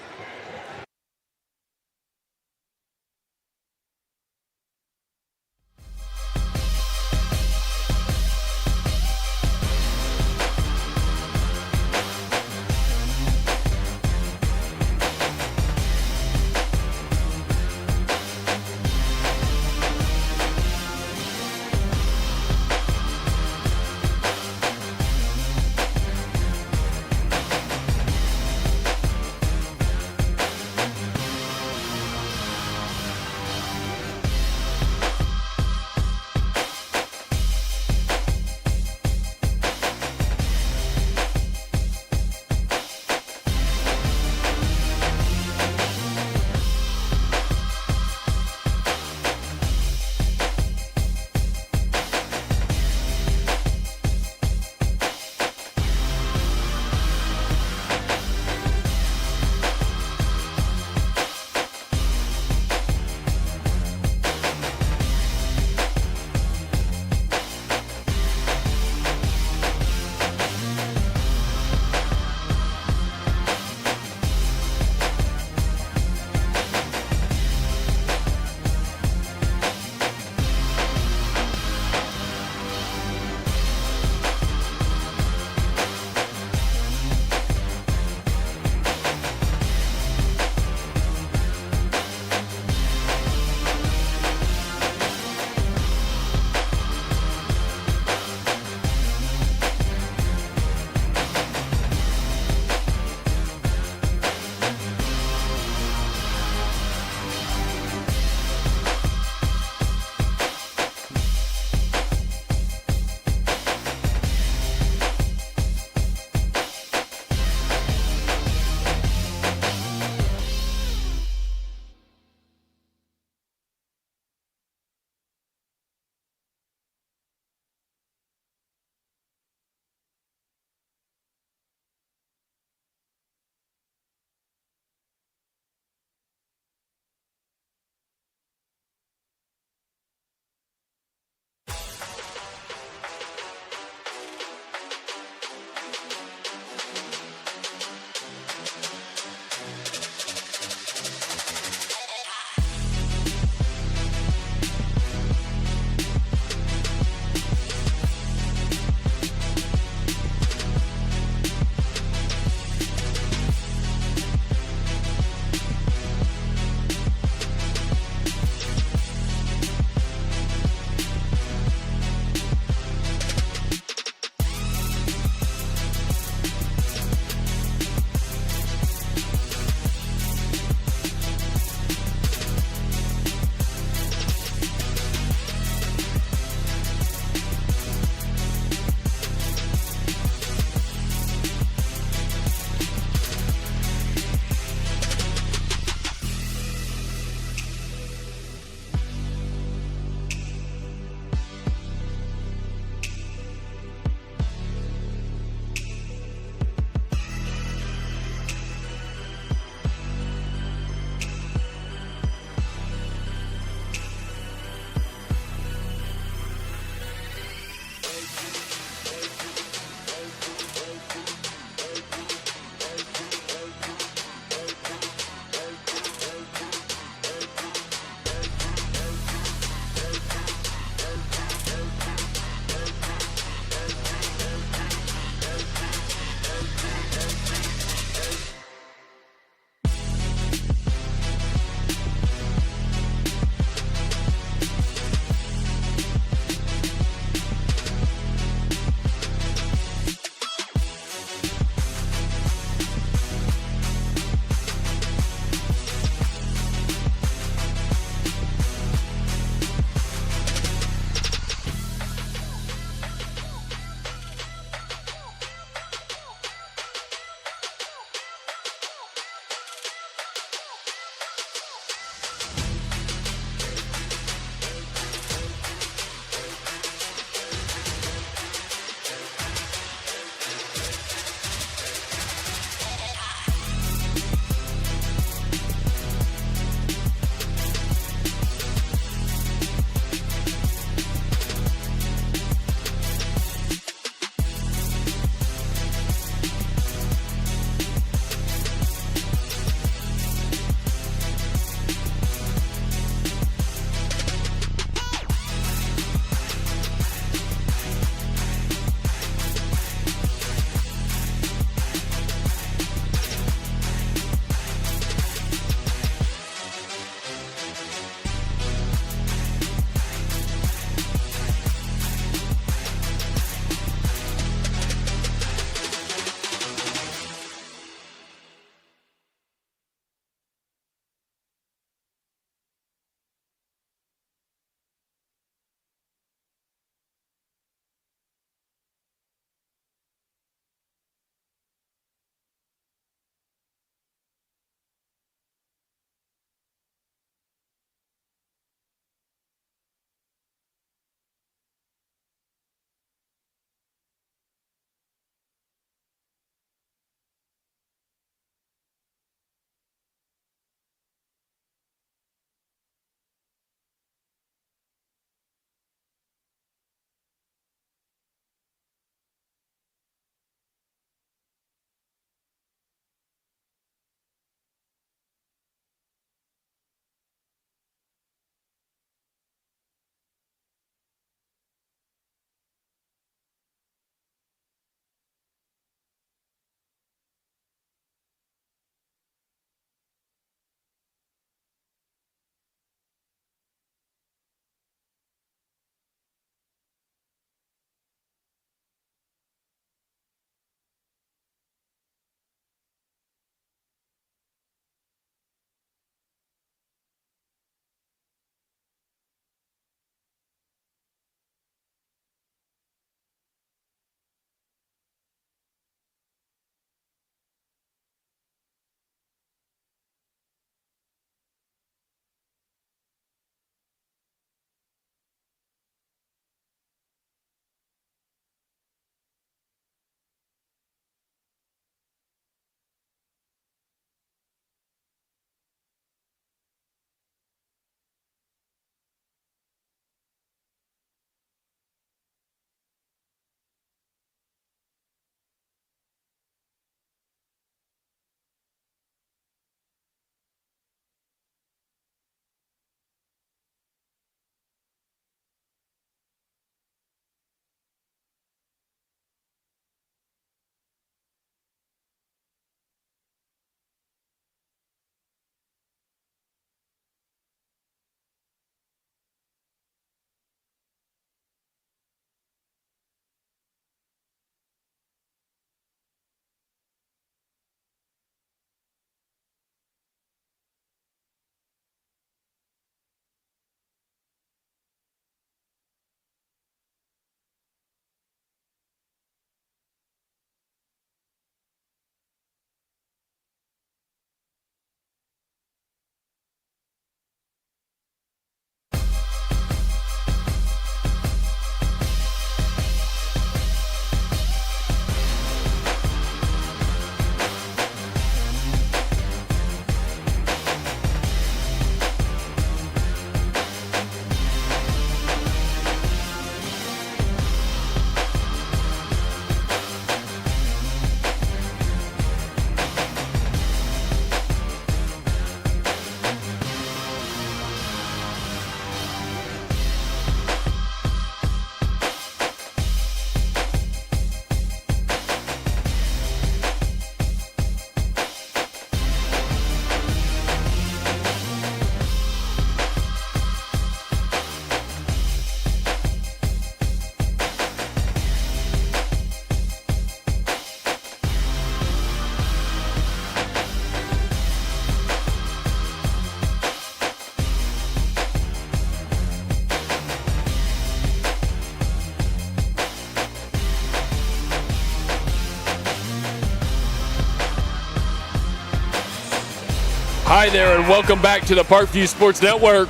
Hi there, and welcome back to the Parkview Sports Network,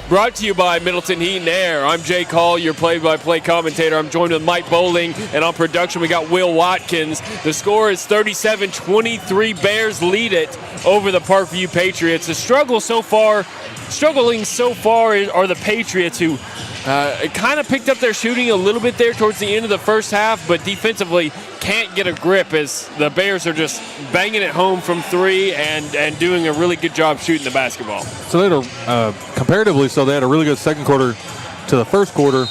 brought to you by Middleton Heat and Air. I'm Jay Call, your play-by-play commentator. I'm joined with Mike Bowling, and on production we got Will Watkins. The score is 37-23. Bears lead it over the Parkview Patriots. The struggling so far are the Patriots, who kind of picked up their shooting a little bit there towards the end of the first half, but defensively can't get a grip as the Bears are just banging it home from three and doing a really good job shooting the basketball. So they had comparatively, they had a really good second quarter to the first quarter,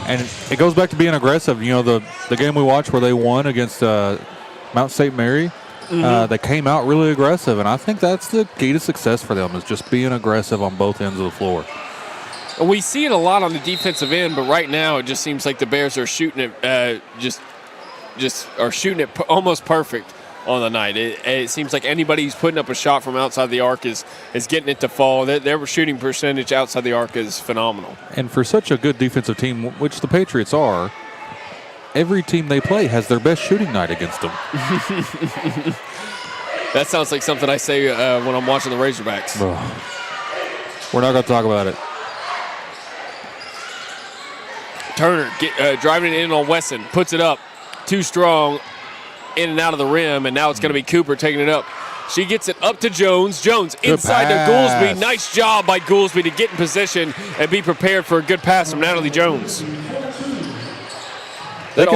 and it goes back to being aggressive. You know, the game we watched where they won against Mount St. Mary, they came out really aggressive, and I think that's the key to success for them, is just being aggressive on both ends of the floor. We see it a lot on the defensive end, but right now it just seems like the Bears are shooting it almost perfect on the night. It seems like anybody who's putting up a shot from outside the arc is getting it to fall. Their shooting percentage outside the arc is phenomenal. And for such a good defensive team, which the Patriots are, every team they play has their best shooting night against them. That sounds like something I say when I'm watching the Razorbacks. We're not going to talk about it. Turner driving it in on Wesson, puts it up, too strong, in and out of the rim, and now it's going to be Cooper taking it up. She gets it up to Jones. Jones inside to Goolsby. Nice job by Goolsby to get in position and be prepared for a good pass from Natalie Jones. That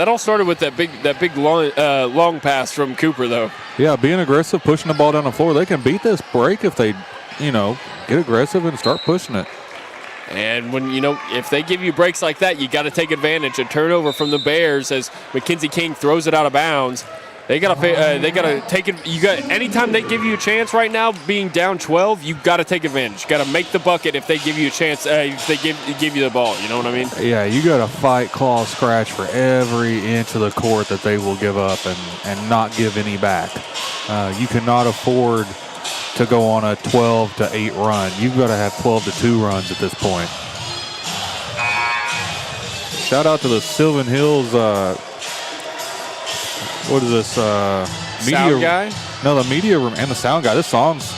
all started with that big long pass from Cooper, though. Yeah, being aggressive, pushing the ball down the floor. They can beat this break if they, get aggressive and start pushing it. And when if they give you breaks like that, you got to take advantage. A turnover from the Bears as Mackenzie King throws it out of bounds. They got to take it. Anytime they give you a chance right now, being down 12, you got to take advantage. You got to make the bucket if they give you a chance. If they give you the ball, you know what I mean? Yeah, you got to fight, claw, scratch for every inch of the court that they will give up and not give any back. You cannot afford to go on a 12-8 run. You've got to have 12-2 runs at this point. Shout out to the Sylvan Hills. What is this? Media sound guy? No, the media room and the sound guy. This song is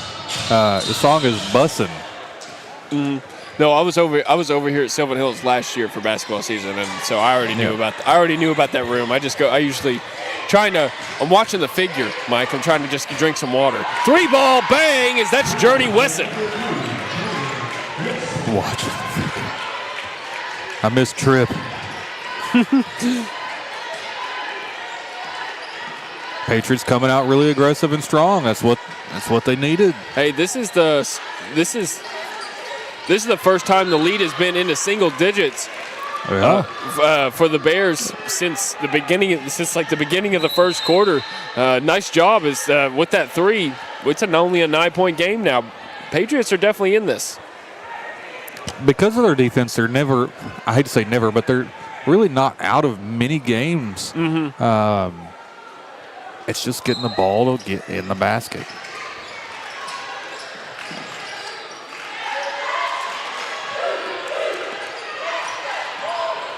bussin'. No, I was over here at Sylvan Hills last year for basketball season, and so I already knew about that room. I'm watching the figure, Mike. I'm trying to just drink some water. 3-ball, bang, that's Journey Wesson. Watch it. I missed Trip. Patriots coming out really aggressive and strong. That's what they needed. Hey, this is the first time the lead has been into single digits. For the Bears since the beginning of the first quarter. Nice job with that three. It's only a 9-point game now. Patriots are definitely in this. Because of their defense, they're never, I hate to say never, but they're really not out of many games. It's just getting the ball to get in the basket.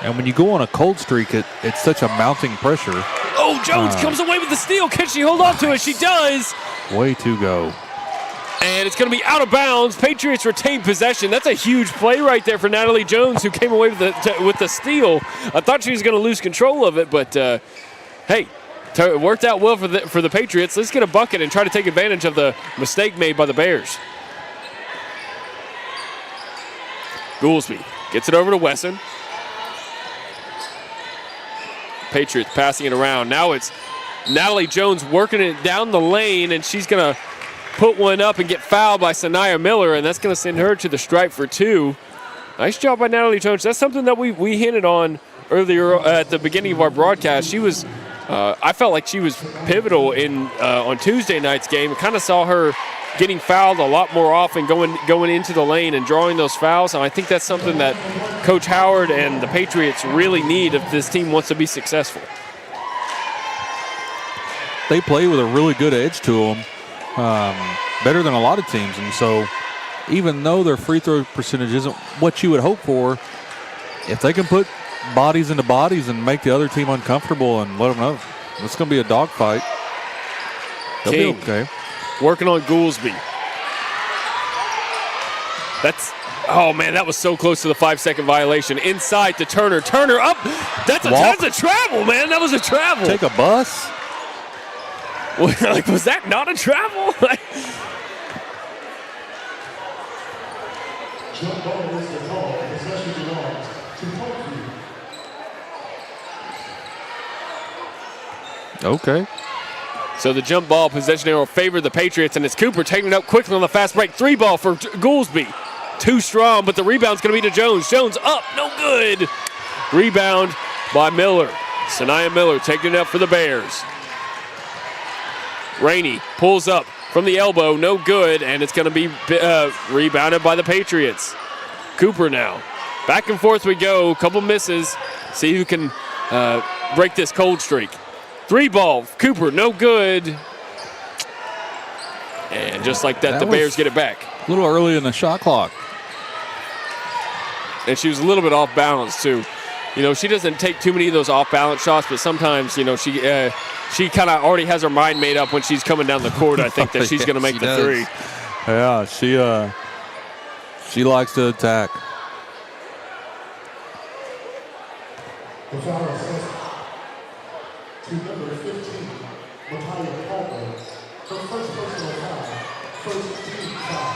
And when you go on a cold streak, it's such a mounting pressure. Oh, Jones comes away with the steal. Can she hold on to it? She does. Way to go. And it's going to be out of bounds. Patriots retain possession. That's a huge play right there for Natalie Jones, who came away with the steal. I thought she was going to lose control of it, but hey, it worked out well for the Patriots. Let's get a bucket and try to take advantage of the mistake made by the Bears. Goolsby gets it over to Wesson. Patriots passing it around. Now it's Natalie Jones working it down the lane, and she's going to put one up and get fouled by Sanaya Miller, and that's going to send her to the stripe for 2. Nice job by Natalie Jones. That's something that we hinted on earlier at the beginning of our broadcast. She was, I felt like she was pivotal on Tuesday night's game. I kind of saw her getting fouled a lot more often, going into the lane and drawing those fouls, and I think that's something that Coach Howard and the Patriots really need if this team wants to be successful. They play with a really good edge to them, better than a lot of teams, and so even though their free throw percentage isn't what you would hope for, if they can put bodies into bodies and make the other team uncomfortable and let them know it's going to be a dogfight, they'll be okay. Working on Goolsby. Oh, man, that was so close to the 5-second violation. Inside to Turner. Turner up. That's a travel, man. That was a travel. Take a bus? Like, was that not a travel? Jump ball is the call. Possession belongs to Parkview. Okay. So the jump ball possession arrow favored the Patriots, and it's Cooper taking it up quickly on the fast break. 3 ball for Goolsby. Too strong, but the rebound's going to be to Jones. Jones up, no good. Rebound by Miller. Sanaya Miller taking it up for the Bears. Rainey pulls up from the elbow, no good, and it's going to be rebounded by the Patriots. Cooper now. Back and forth we go, couple misses. See who can break this cold streak. 3 ball, Cooper, no good. And just like that the Bears get it back. A little early in the shot clock. And she was a little bit off balance, too. You know, she doesn't take too many of those off-balance shots, but sometimes, you know, she kind of already has her mind made up when she's coming down the court, I think, that she's going to make the 3. Yeah, she likes to attack. The foul assist to number 15, Micaiah Palmer. Her first personal foul, first team foul.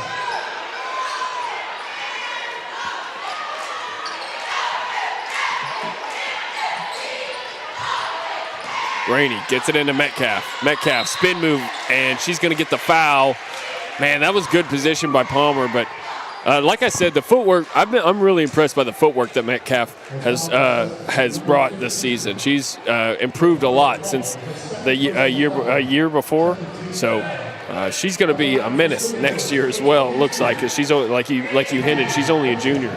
Rainey gets it into Metcalf. Metcalf, spin move, and she's going to get the foul. Man, that was good position by Palmer, but like I said, the footwork, I'm really impressed by the footwork that Metcalf has brought this season. She's improved a lot since the year before, so she's going to be a menace next year as well, it looks like, because she's only, like you hinted, she's only a junior.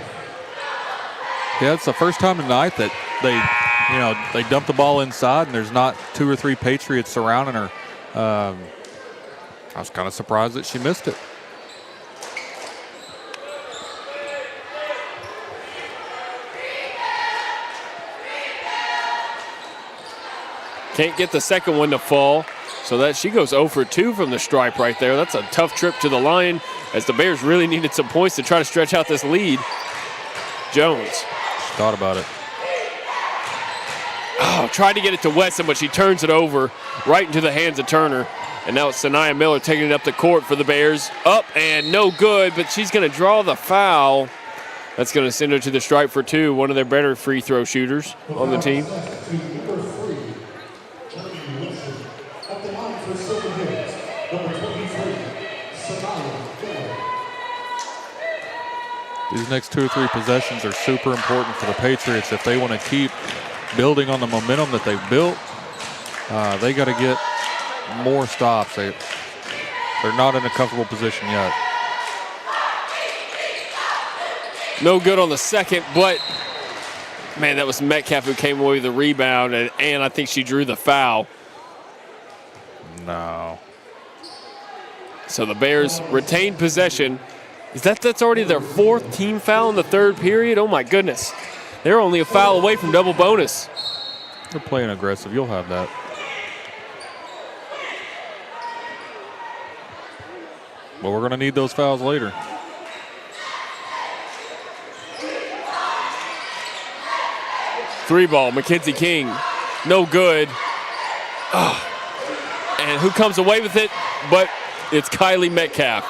Yeah, it's the first time tonight that they dump the ball inside and there's not 2 or 3 Patriots surrounding her. I was kind of surprised that she missed it. Can't get the second one to fall, so that she goes 0 for 2 from the stripe right there. That's a tough trip to the line as the Bears really needed some points to try to stretch out this lead. Jones. She thought about it. Oh, tried to get it to Wesson, but she turns it over right into the hands of Turner. And now it's Sanaya Miller taking it up the court for the Bears. Up and no good, but she's going to draw the foul. That's going to send her to the stripe for 2, one of their better free throw shooters on the team. These next 2 or 3 possessions are super important for the Patriots if they want to keep building on the momentum that they've built. They got to get more stops. They're not in a comfortable position yet. No good on the second, but man, that was Metcalf who came away with the rebound, and I think she drew the foul. No. So the Bears retain possession. That's already their 4th team foul in the 3rd period? Oh my goodness. They're only a foul away from double bonus. They're playing aggressive. You'll have that. But we're going to need those fouls later. Three ball, Mackenzie King. No good. Oh. And who comes away with it? But it's Kylie Metcalf.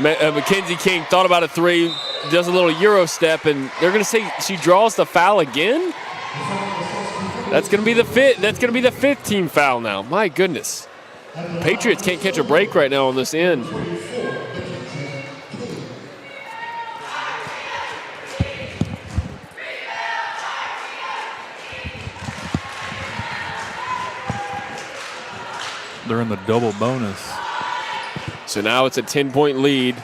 Mackenzie King thought about a 3, does a little Euro step, and they're going to say she draws the foul again? That's going to be the 5th. That's going to be the 5th team foul now. My goodness. Patriots can't catch a break right now on this end. They're in the double bonus. So now it's a 10-point lead.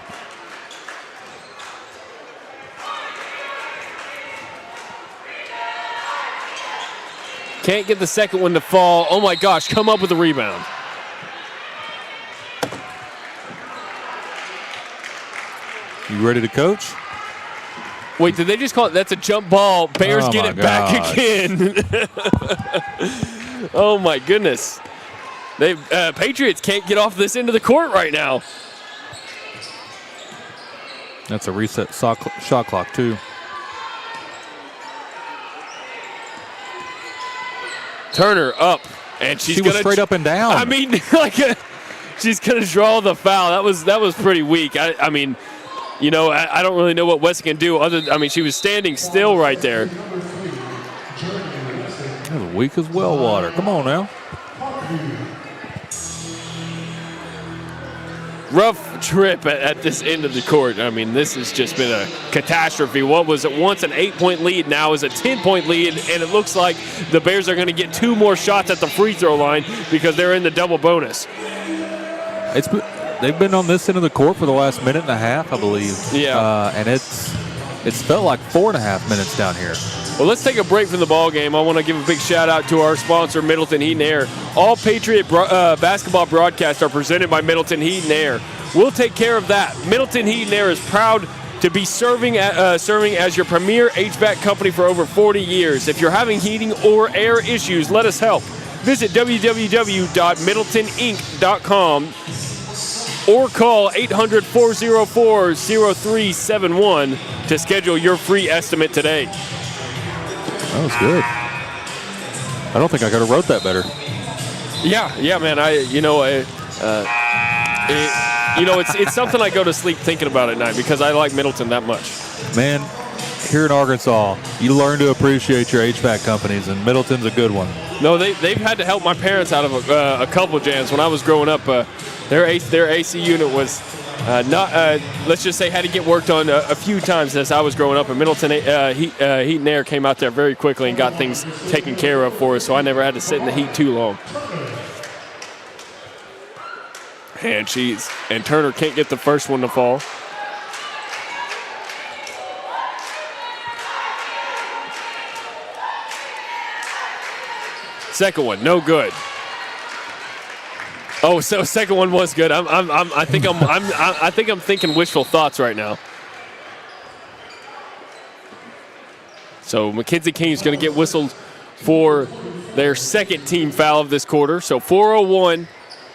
Can't get the second one to fall. Oh my gosh, come up with a rebound. You ready to coach? Wait, did they just call it? That's a jump ball. Bears get it back again. Oh my goodness. Patriots can't get off this end of the court right now. That's a reset shot clock, too. Turner up, and She was straight up and down. I mean, she's going to draw the foul. That was pretty weak. I mean, you know, I don't really know what West can do. She was standing still right there. That was weak as well water. Come on now. Rough trip at this end of the court. I mean, this has just been a catastrophe. What was once an 8-point lead now is a 10-point lead, and it looks like the Bears are going to get 2 more shots at the free throw line because they're in the double bonus. They've been on this end of the court for the last minute and a half, I believe. Yeah. And it's felt like 4.5 minutes down here. Well, let's take a break from the ball game. I want to give a big shout out to our sponsor, Middleton Heat and Air. All Patriot basketball broadcasts are presented by Middleton Heat and Air. We'll take care of that. Middleton Heat and Air is proud to be serving as your premier HVAC company for over 40 years. If you're having heating or air issues, let us help. Visit www.middletoninc.com or call 800-404-0371 to schedule your free estimate today. That was good. I don't think I could have wrote that better. Yeah, man. It's something I go to sleep thinking about at night because I like Middleton that much. Man, here in Arkansas, you learn to appreciate your HVAC companies, and Middleton's a good one. No, they've had to help my parents out of a couple jams when I was growing up. Their AC unit was let's just say, had to get worked on a few times as I was growing up. And Middleton Heat and Air came out there very quickly and got things taken care of for us, so I never had to sit in the heat too long. And Turner can't get the first one to fall. Second one, no good. Oh, so second one was good. I think I'm thinking wishful thoughts right now. So Mackenzie King's going to get whistled for their second team foul of this quarter. So 4:01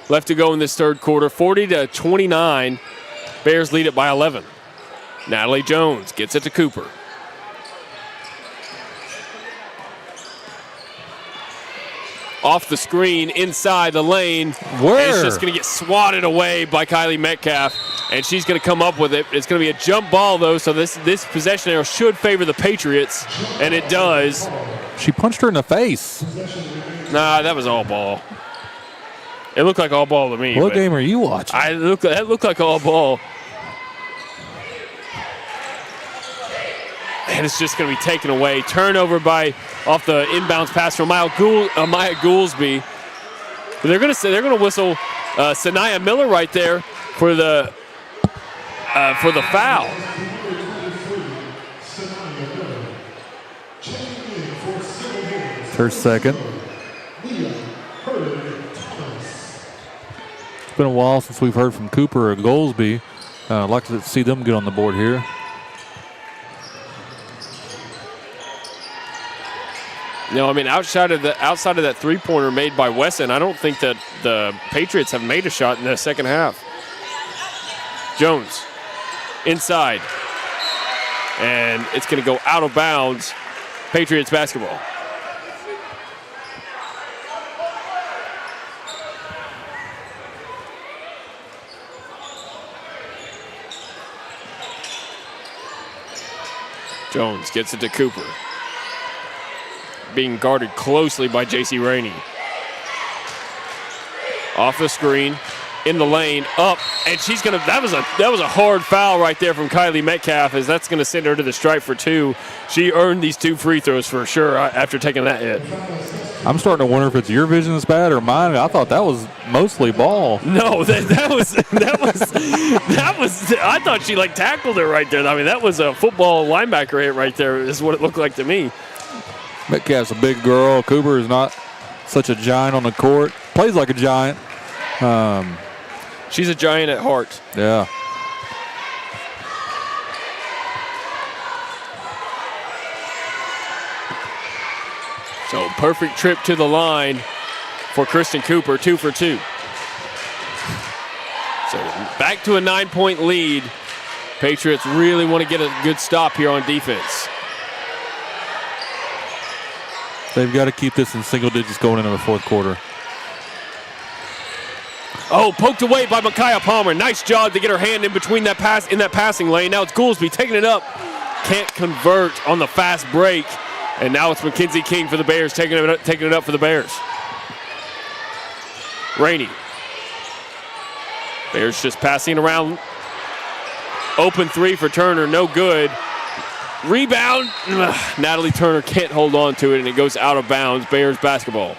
left to go in this third quarter. 40-29. Bears lead it by 11. Natalie Jones gets it to Cooper. Off the screen, inside the lane. Where? And it's just going to get swatted away by Kylie Metcalf, and she's going to come up with it. It's going to be a jump ball, though, so this possession arrow should favor the Patriots, and it does. She punched her in the face. Nah, that was all ball. It looked like all ball to me. What game are you watching? That looked like all ball. And it's just going to be taken away. Turnover off the inbounds pass from Maya Goolsby. They're going to whistle Sanaya Miller right there for the foul. It's her second. It's been a while since we've heard from Cooper or Goolsby. I'd like to see them get on the board here. No, I mean, outside of that three-pointer made by Wesson, I don't think that the Patriots have made a shot in the second half. Jones, inside. And it's going to go out of bounds. Patriots basketball. Jones gets it to Cooper. Being guarded closely by J.C. Rainey. Off the screen, in the lane, up, and she's gonna. That was a hard foul right there from Kylie Metcalf, as that's gonna send her to the stripe for two. She earned these 2 free throws for sure after taking that hit. I'm starting to wonder if it's your vision that's bad or mine. I thought that was mostly ball. No, that was. I thought she tackled her right there. I mean, that was a football linebacker hit right there. Is what it looked like to me. Metcalf's a big girl. Cooper is not such a giant on the court. Plays like a giant. She's a giant at heart. Yeah. So perfect trip to the line for Kristen Cooper, 2 for 2. So back to a 9-point lead Patriots really want to get a good stop here on defense. They've got to keep this in single digits going into the fourth quarter. Oh, poked away by Micaiah Palmer. Nice job to get her hand in between that passing lane. Now it's Goolsby taking it up. Can't convert on the fast break. And now it's Mackenzie King for the Bears, taking it up for the Bears. Rainey. Bears just passing around. Open three for Turner, no good. Rebound. Natalie Turner can't hold on to it, and it goes out of bounds. Bears basketball.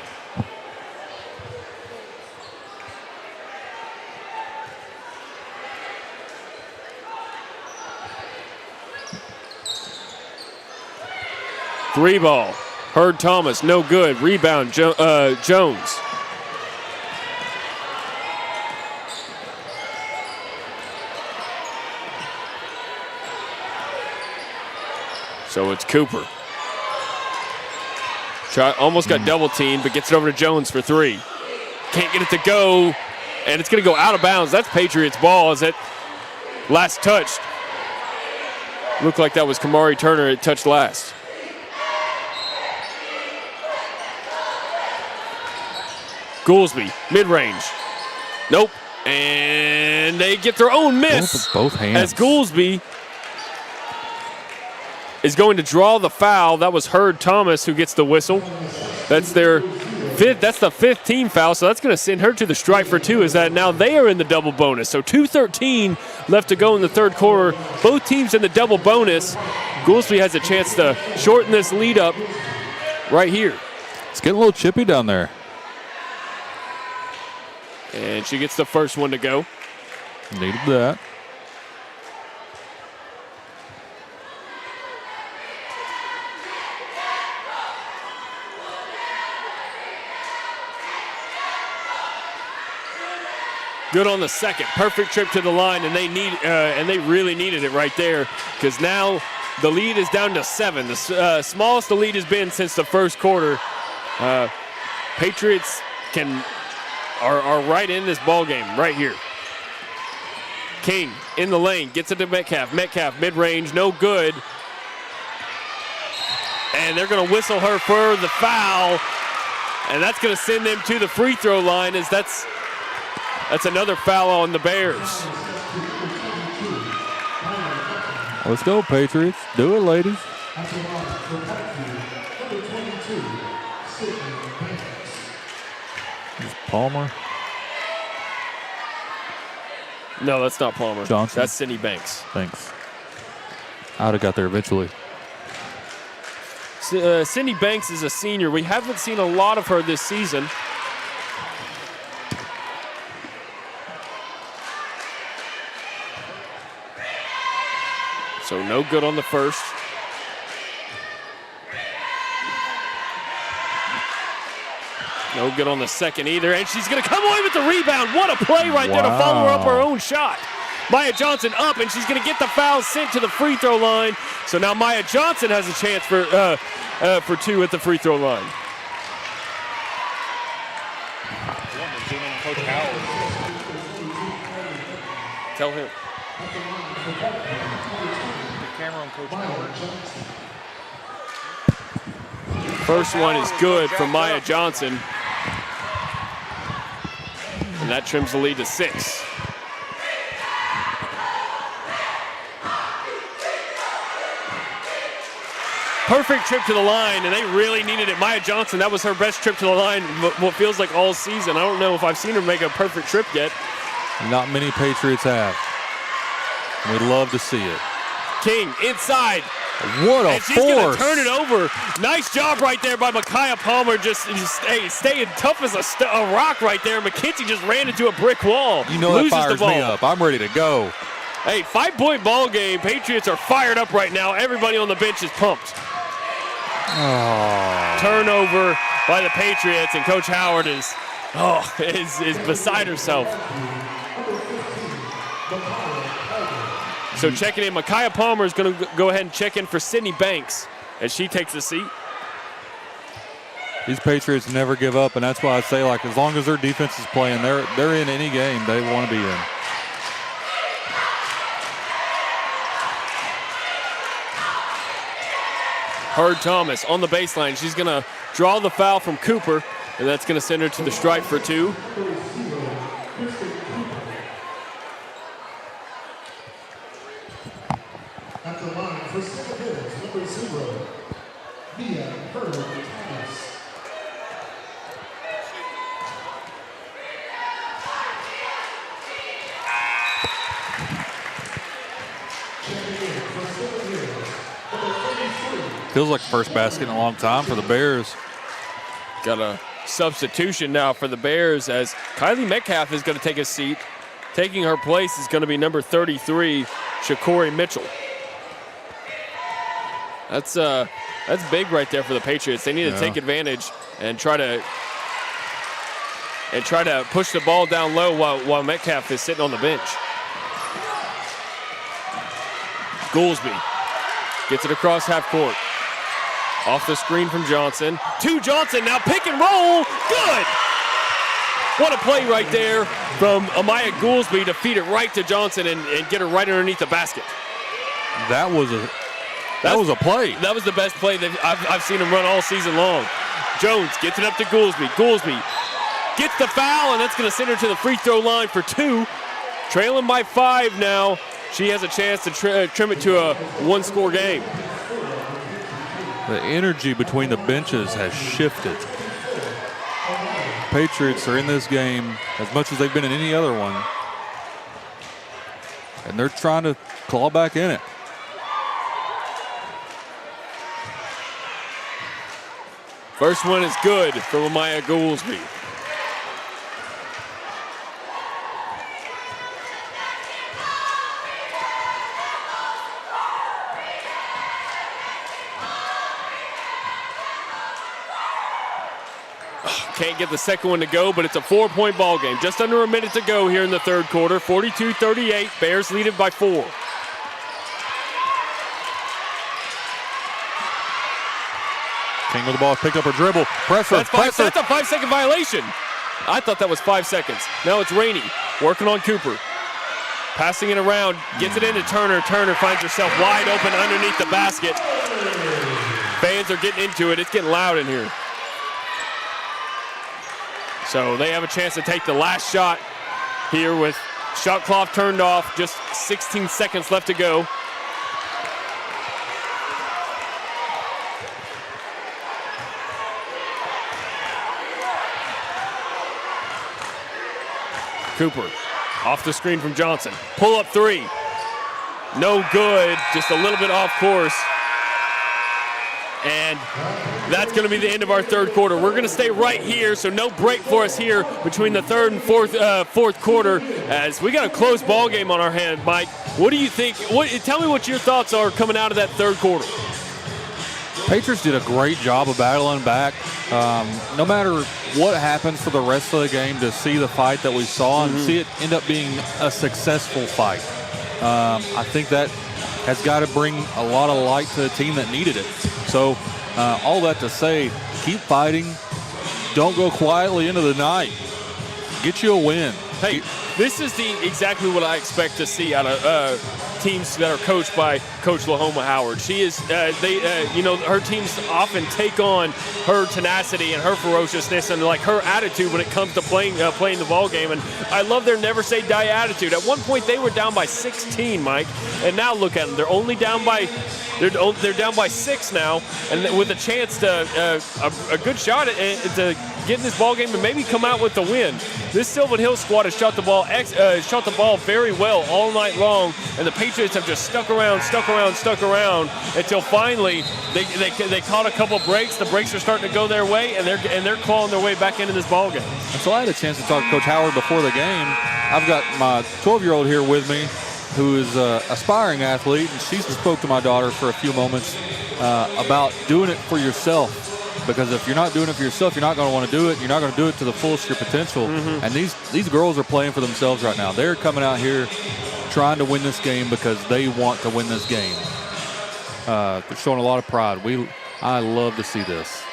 Three ball. Hurd Thomas, no good. Rebound, Jones. So it's Cooper. Shot almost got double teamed, but gets it over to Jones for three. Can't get it to go, and it's going to go out of bounds. That's Patriots ball as it last touched. Looked like that was Kamari Turner. It touched last. Goolsby, mid-range. Nope. And they get their own miss. Both hands. As Goolsby is going to draw the foul. That was Hurd Thomas who gets the whistle. That's their fifth. That's the fifth team foul, so that's going to send her to the stripe for two. Is that now they are in the double bonus. So 2:13 left to go in the third quarter. Both teams in the double bonus. Goolsby has a chance to shorten this lead up right here. It's getting a little chippy down there. And she gets the first one to go. Needed that. Good on the second. Perfect trip to the line, and they really needed it right there because now the lead is down to 7. The smallest the lead has been since the first quarter. Patriots are right in this ball game right here. King in the lane, gets it to Metcalf. Metcalf mid-range, no good. And they're going to whistle her for the foul, and that's going to send them to the free throw line as that's another foul on the Bears. Let's go, Patriots. Do it, ladies. Palmer. No, that's not Palmer. Johnson. That's Sydney Banks. Thanks. I would have got there eventually. Sydney Banks is a senior. We haven't seen a lot of her this season. So no good on the first. No good on the second either. And she's going to come away with the rebound. What a play right there to follow her up her own shot. Maya Johnson up, and she's going to get the foul sent to the free throw line. So now Maya Johnson has a chance for two at the free throw line. Coach Howard. Tell him. The camera on Coach Howard. First one is good from Maya Johnson. And that trims the lead to 6. Perfect trip to the line, and they really needed it. Maya Johnson, that was her best trip to the line, what feels like all season. I don't know if I've seen her make a perfect trip yet. Not many Patriots have. We'd love to see it. King inside. What a and she's going force. to turn it over. Nice job right there by Micaiah Palmer, just staying tough as a rock right there. McKenzie just ran into a brick wall. You know that fires me up. I'm ready to go. Hey, 5-point ball game. Patriots are fired up right now. Everybody on the bench is pumped. Oh. Turnover by the Patriots, and Coach Howard is beside herself. So checking in, Micaiah Palmer is going to go ahead and check in for Sydney Banks as she takes a seat. These Patriots never give up, and that's why I say, like, as long as their defense is playing, they're in any game they want to be in. Hurd Thomas on the baseline. She's going to draw the foul from Cooper, and that's going to send her to the stripe for 2. At the line for Sylvan, number 0, via Hurd Thomas. Feels like the first basket in a long time for the Bears. Got a substitution now for the Bears as Kylie Metcalf is going to take a seat. Taking her place is going to be number 33, Shakori Mitchell. That's big right there for the Patriots. They need to take advantage and try to push the ball down low while Metcalf is sitting on the bench. Goolsby gets it across half court. Off the screen from Johnson. To Johnson, now pick and roll. Good! What a play right there from Amaya Goolsby to feed it right to Johnson and get her right underneath the basket. That was a play. That was the best play that I've seen him run all season long. Jones gets it up to Goolsby. Goolsby gets the foul, and that's going to send her to the free throw line for 2. Trailing by 5 now. She has a chance to trim it to a 1-score game. The energy between the benches has shifted. Patriots are in this game as much as they've been in any other one, and they're trying to claw back in it. First one is good for Amaya Goolsby. Can't get the second one to go, but it's a 4-point ball game. Just under a minute to go here in the third quarter. 42-38, Bears lead it by 4. King with the ball, picked up her dribble. Pressure. That's a 5-second violation. I thought that was 5 seconds. Now it's Rainey working on Cooper. Passing it around, gets it into Turner. Turner finds herself wide open underneath the basket. Fans are getting into it. It's getting loud in here. So they have a chance to take the last shot here with shot clock turned off. Just 16 seconds left to go. Cooper off the screen from Johnson. Pull up 3. No good, just a little bit off course. And that's going to be the end of our third quarter. We're going to stay right here, so no break for us here between the third and fourth quarter, as we got a close ball game on our hand. Mike, what do you think? Tell me what your thoughts are coming out of that third quarter. Patriots did a great job of battling back. No matter what happens for the rest of the game, to see the fight that we saw and see it end up being a successful fight, I think that has got to bring a lot of light to the team that needed it. So all that to say, keep fighting. Don't go quietly into the night. Get you a win. Hey, this is exactly what I expect to see out of teams that are coached by Coach Lahoma Howard. She is, her teams often take on her tenacity and her ferociousness and like her attitude when it comes to playing the ball game. And I love their never say die attitude. At one point they were down by 16, Mike, and now look at them. They're only down by. They're down by 6 now, and with a chance to a good shot to get in this ball game and maybe come out with the win. This Sylvan Hill squad has shot the ball very well all night long, and the Patriots have just stuck around until finally they caught a couple breaks. The breaks are starting to go their way, and they're clawing their way back into this ball game. So I had a chance to talk to Coach Howard before the game. I've got my 12-year-old here with me, who is an aspiring athlete, and she spoke to my daughter for a few moments about doing it for yourself. Because if you're not doing it for yourself, you're not going to want to do it. You're not going to do it to the fullest of your potential. And these girls are playing for themselves right now. They're coming out here trying to win this game because they want to win this game. They're showing a lot of pride. I love to see this.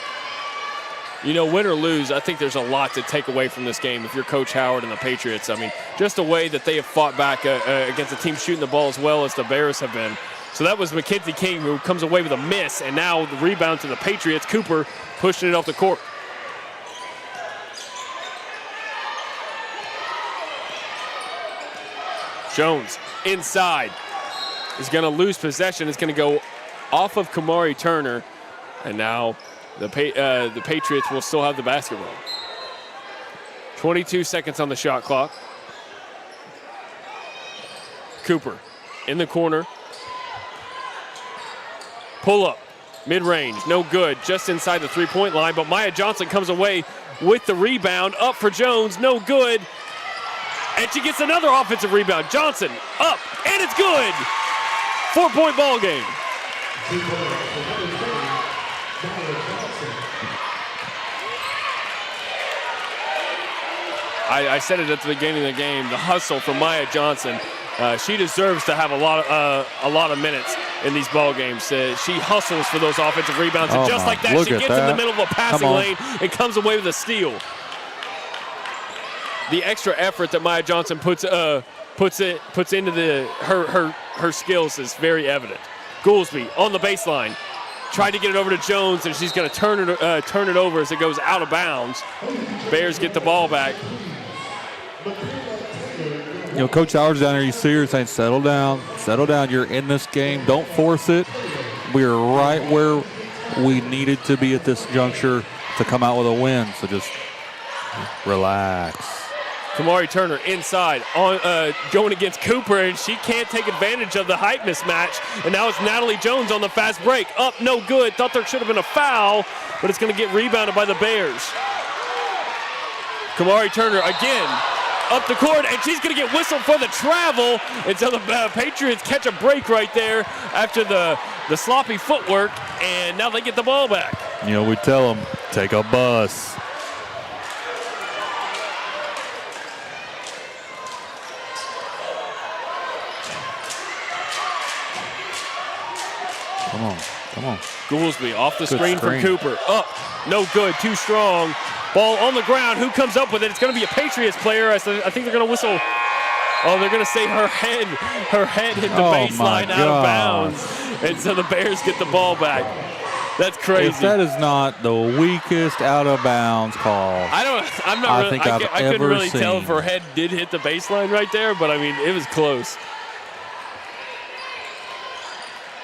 You know, win or lose, I think there's a lot to take away from this game if you're Coach Howard and the Patriots. I mean, just the way that they have fought back against a team shooting the ball as well as the Bears have been. So that was Mackenzie King, who comes away with a miss, and now the rebound to the Patriots. Cooper pushing it off the court. Jones inside is going to lose possession. It's going to go off of Kamari Turner, and now the Patriots will still have the basketball. 22 seconds on the shot clock. Cooper in the corner. Pull up, mid-range, no good, just inside the three-point line, but Maya Johnson comes away with the rebound, up for Jones, no good, and she gets another offensive rebound. Johnson, up, and it's good! 4-point ball game. I said it at the beginning of the game, the hustle from Maya Johnson. She deserves to have a lot of minutes in these ball games. She hustles for those offensive rebounds, and just like that, she gets in the middle of a passing lane and comes away with a steal. The extra effort that Maya Johnson puts into her skills is very evident. Goolsby on the baseline, tried to get it over to Jones, and she's going to turn it over as it goes out of bounds. Bears get the ball back. You know, Coach Howard's down there, you see her saying, settle down, you're in this game, don't force it. We're right where we needed to be at this juncture to come out with a win, so just relax. Kamari Turner inside, going against Cooper, and she can't take advantage of the height mismatch, and now it's Natalie Jones on the fast break. Up, no good, thought there should have been a foul, but it's going to get rebounded by the Bears. Kamari Turner again. Up the court, and she's going to get whistled for the travel until the Patriots catch a break right there after the sloppy footwork, and now they get the ball back. You know, we tell them, take a bus. Come on. Goolsby off the screen from Cooper. Up, no good, too strong. Ball on the ground. Who comes up with it? It's going to be a Patriots player. I think they're going to whistle. Oh, they're going to say her head hit the baseline out of bounds. And so the Bears get the ball back. That's crazy. If that is not the weakest out of bounds call, I couldn't really tell if her head did hit the baseline right there, but I mean, it was close.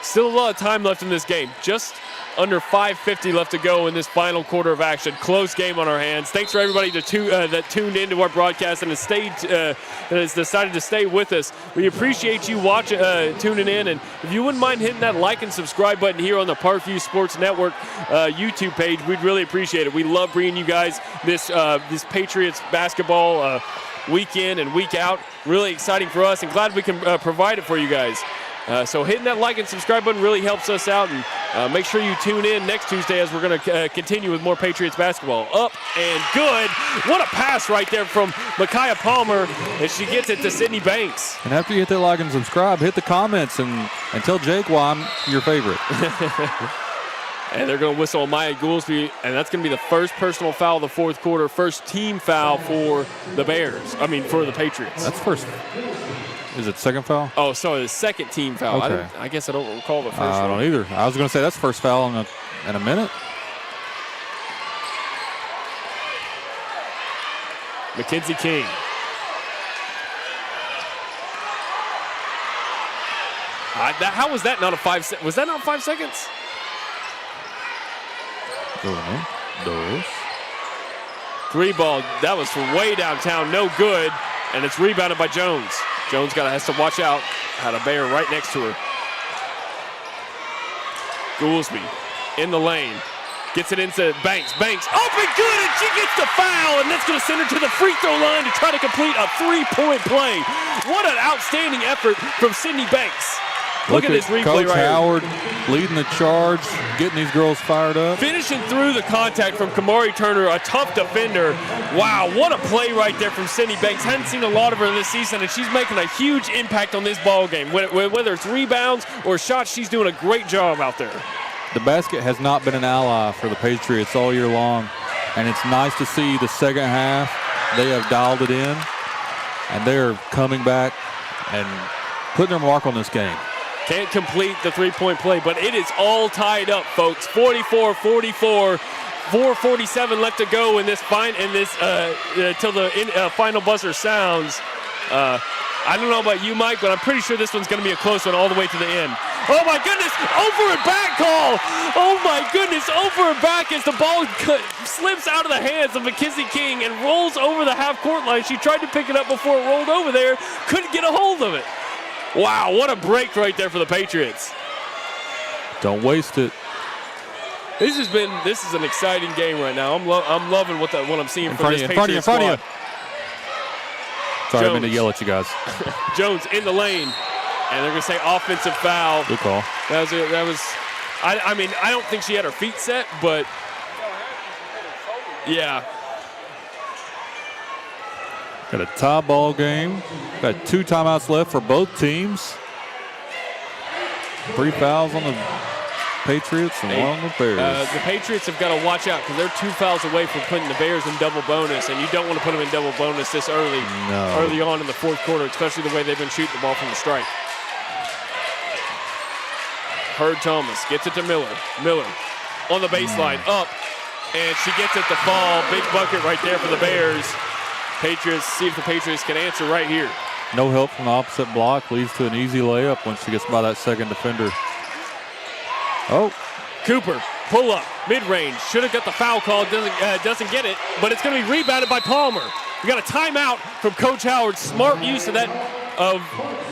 Still a lot of time left in this game. Just under 5:50 left to go in this final quarter of action. Close game on our hands. Thanks for everybody that tuned into our broadcast and has decided to stay with us. We appreciate you watching, tuning in, and if you wouldn't mind hitting that like and subscribe button here on the Parkview Sports Network YouTube page, we'd really appreciate it. We love bringing you guys this Patriots basketball week in and week out. Really exciting for us, and glad we can provide it for you guys. So hitting that like and subscribe button really helps us out, and make sure you tune in next Tuesday as we're going to continue with more Patriots basketball. Up and good. What a pass right there from Micaiah Palmer, and she gets it to Sydney Banks. And after you hit that like and subscribe, hit the comments and tell Jake why I'm your favorite. And they're going to whistle on Maya Goolsby, and that's going to be the first personal foul of the fourth quarter, first team foul for the for the Patriots. That's first. Is it second foul? Oh, sorry, the second team foul. Okay. I guess I don't recall the first one. I don't either. I was going to say that's first foul in a minute. Mackenzie King. How was that not a 5 seconds? Was that not 5 seconds? Three ball. That was from way downtown. No good. And it's rebounded by Jones. Jones has to watch out. Had a Bear right next to her. Goolsby in the lane. Gets it into Banks. Banks open good, and she gets the foul, and that's going to send her to the free throw line to try to complete a three-point play. What an outstanding effort from Sydney Banks. Look at this replay Coach right Howard leading the charge, getting these girls fired up. Finishing through the contact from Kamari Turner, a tough defender. Wow, what a play right there from Sydney Banks. Hadn't seen a lot of her this season, and she's making a huge impact on this ball game. Whether it's rebounds or shots, she's doing a great job out there. The basket has not been an ally for the Patriots all year long, and it's nice to see the second half. They have dialed it in, and they're coming back and putting their mark on this game. Can't complete the three-point play, but it is all tied up, folks. 44-44, 4:47 left to go in this till the final buzzer sounds. I don't know about you, Mike, but I'm pretty sure this one's going to be a close one all the way to the end. Oh, my goodness, over and back call. Oh, my goodness, over and back as the ball slips out of the hands of Mackenzie King and rolls over the half-court line. She tried to pick it up before it rolled over there, couldn't get a hold of it. Wow, what a break right there for the Patriots. Don't waste it. This is an exciting game right now. I'm loving what I'm seeing from this Patriots squad. In front of you. Sorry, I meant to yell at you guys. Jones in the lane, and they're going to say offensive foul. Good call. That was. I mean, I don't think she had her feet set, but yeah. Got a tie ball game. Got 2 timeouts left for both teams. 3 fouls on the Patriots and 1 on the Bears. The Patriots have got to watch out because they're 2 fouls away from putting the Bears in double bonus, and you don't want to put them in double bonus this early on in the fourth quarter, especially the way they've been shooting the ball from the stripe. Hurd Thomas gets it to Miller. Miller on the baseline, up, and she gets it to fall. Big bucket right there for the Bears. Patriots, see if the Patriots can answer right here. No help from the opposite block, leads to an easy layup once she gets by that second defender. Oh. Cooper, pull up, mid-range. Should have got the foul call, doesn't get it, but it's going to be rebounded by Palmer. We got a timeout from Coach Howard. Smart use of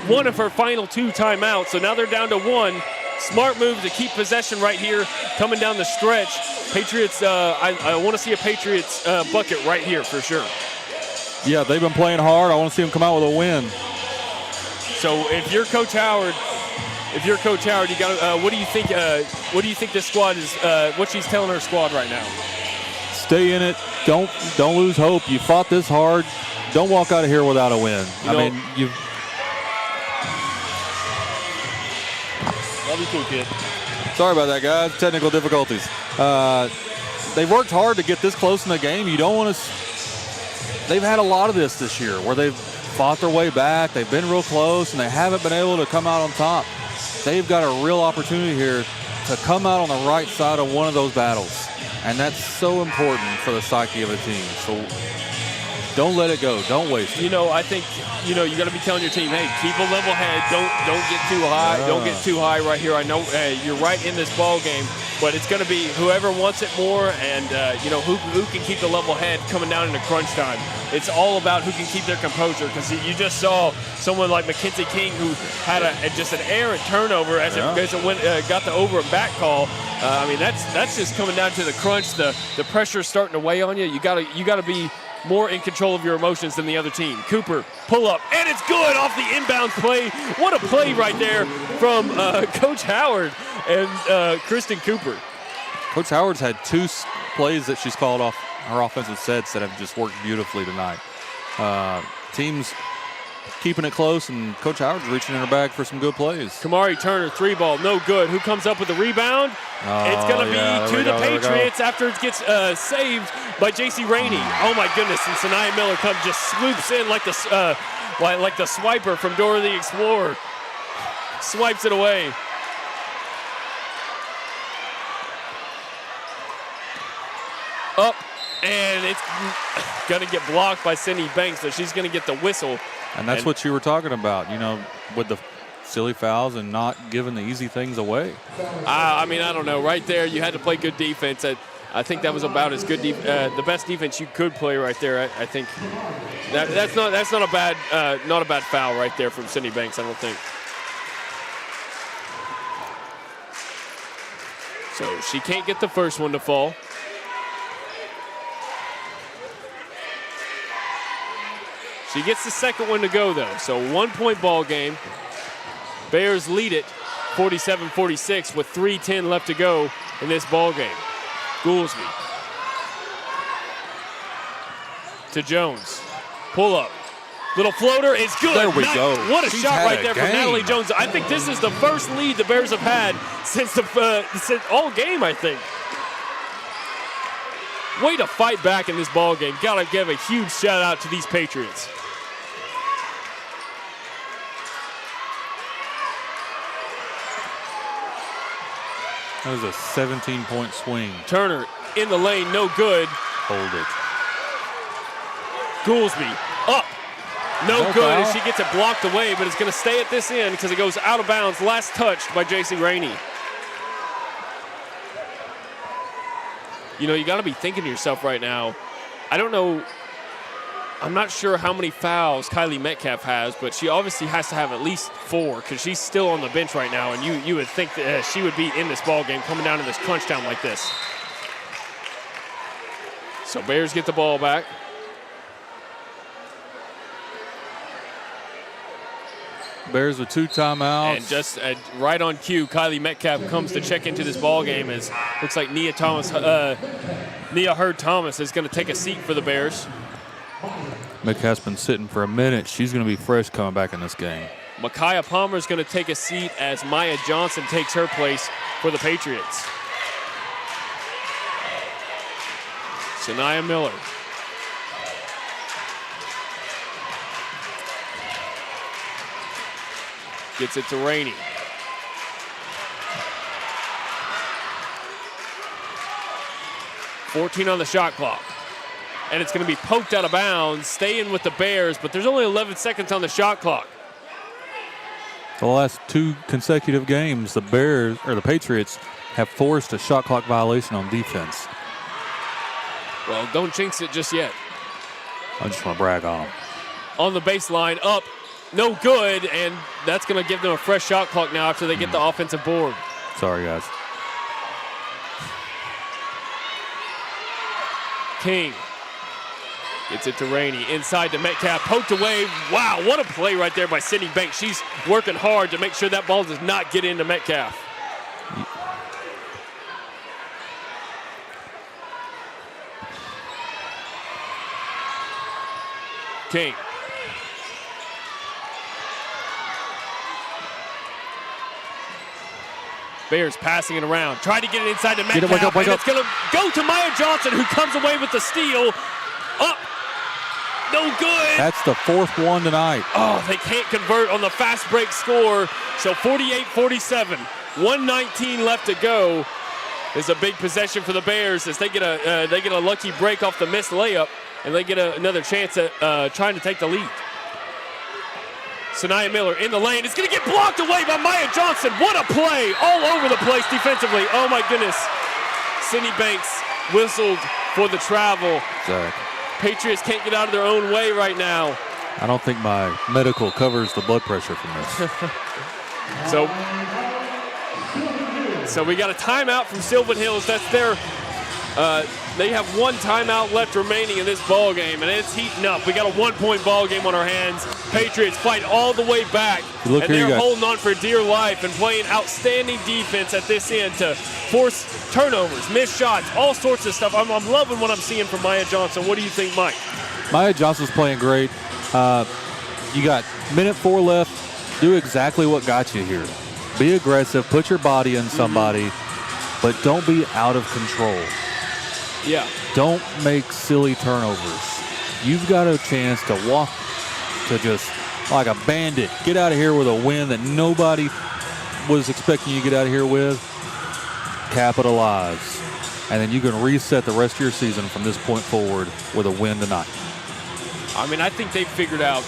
one of her final 2 timeouts. So now they're down to 1. Smart move to keep possession right here, coming down the stretch. Patriots, I want to see a Patriots bucket right here for sure. Yeah, they've been playing hard. I want to see them come out with a win. So if you're Coach Howard, you got. What do you think? What do you think this squad is? What she's telling her squad right now? Stay in it. Don't lose hope. You fought this hard. Don't walk out of here without a win. Love you too, kid. Sorry about that, guys. Technical difficulties. They've worked hard to get this close in the game. You don't want to. They've had a lot of this year where they've fought their way back. They've been real close, and they haven't been able to come out on top. They've got a real opportunity here to come out on the right side of one of those battles. And that's so important for the psyche of a team. So don't let it go. Don't waste it. I think, you got to be telling your team, hey, keep a level head. Don't get too high. Yeah. Don't get too high right here. I know you're right in this ball game, but it's going to be whoever wants it more and, who can keep the level head coming down into crunch time. It's all about who can keep their composure because you just saw someone like Mackenzie King who had just an errant turnover as it went, got the over and back call. That's just coming down to the crunch. The pressure's starting to weigh on you. You got to be more in control of your emotions than the other team. Cooper, pull up, and it's good off the inbound play. What a play right there from Coach Howard and Kristen Cooper. Coach Howard's had 2 plays that she's called off her offensive sets that have just worked beautifully tonight. Teams keeping it close, and Coach Howard's reaching in her bag for some good plays. Kamari Turner, 3-ball, no good. Who comes up with the rebound? It's going to be to the Patriots after it gets saved by J.C. Rainey. Oh, my goodness, and Sanaya Miller just swoops in like the swiper from Dora the Explorer. Swipes it away. Up, and it's going to get blocked by Cindy Banks, so she's going to get the whistle. And that's what you were talking about, with the silly fouls and not giving the easy things away. I don't know. Right there, you had to play good defense. I think that was about as good, the best defense you could play right there. I think that's not a bad foul right there from Cindy Banks. I don't think. So she can't get the first one to fall. She gets the second one to go, though. So 1-point ball game. Bears lead it 47-46 with 3:10 left to go in this ball game. Goolsby to Jones. Pull up. Little floater is good. There we go. What a She's shot right there game. from Natalie Jones. I think this is the first lead the Bears have had since all game, I think. Way to fight back in this ball game. Got to give a huge shout out to these Patriots. That was a 17-point swing. Turner in the lane, no good. Hold it. Goolsby up, no good. Foul. As she gets it blocked away, but it's going to stay at this end because it goes out of bounds. Last touched by J.C. Rainey. You know, you got to be thinking to yourself right now, I don't know, I'm not sure how many fouls Kylie Metcalf has, but she obviously has to have at least 4 because she's still on the bench right now, and you would think that she would be in this ball game coming down to this crunch time like this. So Bears get the ball back. Bears with 2 timeouts. And just right on cue, Kylie Metcalf comes to check into this ball game as looks like Nia Hurd-Thomas is going to take a seat for the Bears. Metcalf's been sitting for a minute. She's going to be fresh coming back in this game. Micaiah Palmer is going to take a seat as Maya Johnson takes her place for the Patriots. Sanaya Miller. Gets it to Rainey. $14 on the shot clock. And it's going to be poked out of bounds, staying with the Bears, but there's only 11 seconds on the shot clock. The last 2 consecutive games, the Patriots have forced a shot clock violation on defense. Well, don't jinx it just yet. I just want to brag on them. On the baseline, up, no good, and that's going to give them a fresh shot clock now after they get the offensive board. Sorry, guys. King gets it to Rainey. Inside to Metcalf, poked away. Wow, what a play right there by Sydney Banks. She's working hard to make sure that ball does not get into Metcalf. King. Bears passing it around. Tried to get it inside to Metcalf. Wake up. It's going to go to Maya Johnson, who comes away with the steal. Up. No good. That's the 4th one tonight. Oh, they can't convert on the fast break score. So 48-47. 1:19 left to go. Is a big possession for the Bears as they get a lucky break off the missed layup, and they get another chance at trying to take the lead. Sanaya Miller in the lane. It's going to get blocked away by Maya Johnson. What a play all over the place defensively. Oh, my goodness. Sydney Banks whistled for the travel. Zach, Patriots can't get out of their own way right now. I don't think my medical covers the blood pressure from this. So we got a timeout from Sylvan Hills. That's their they have 1 timeout left remaining in this ball game, and it's heating up. We got a 1-point ball game on our hands. Patriots fight all the way back, and they're holding on for dear life and playing outstanding defense at this end to force turnovers, missed shots, all sorts of stuff. I'm loving what I'm seeing from Maya Johnson. What do you think, Mike? Maya Johnson's playing great. You got minute 4 left. Do exactly what got you here. Be aggressive, put your body in somebody, but don't be out of control. Yeah. Don't make silly turnovers. You've got a chance to walk to just like a bandit. Get out of here with a win that nobody was expecting you to get out of here with. Capitalize. And then you can reset the rest of your season from this point forward with a win tonight. I mean, I think they've figured out,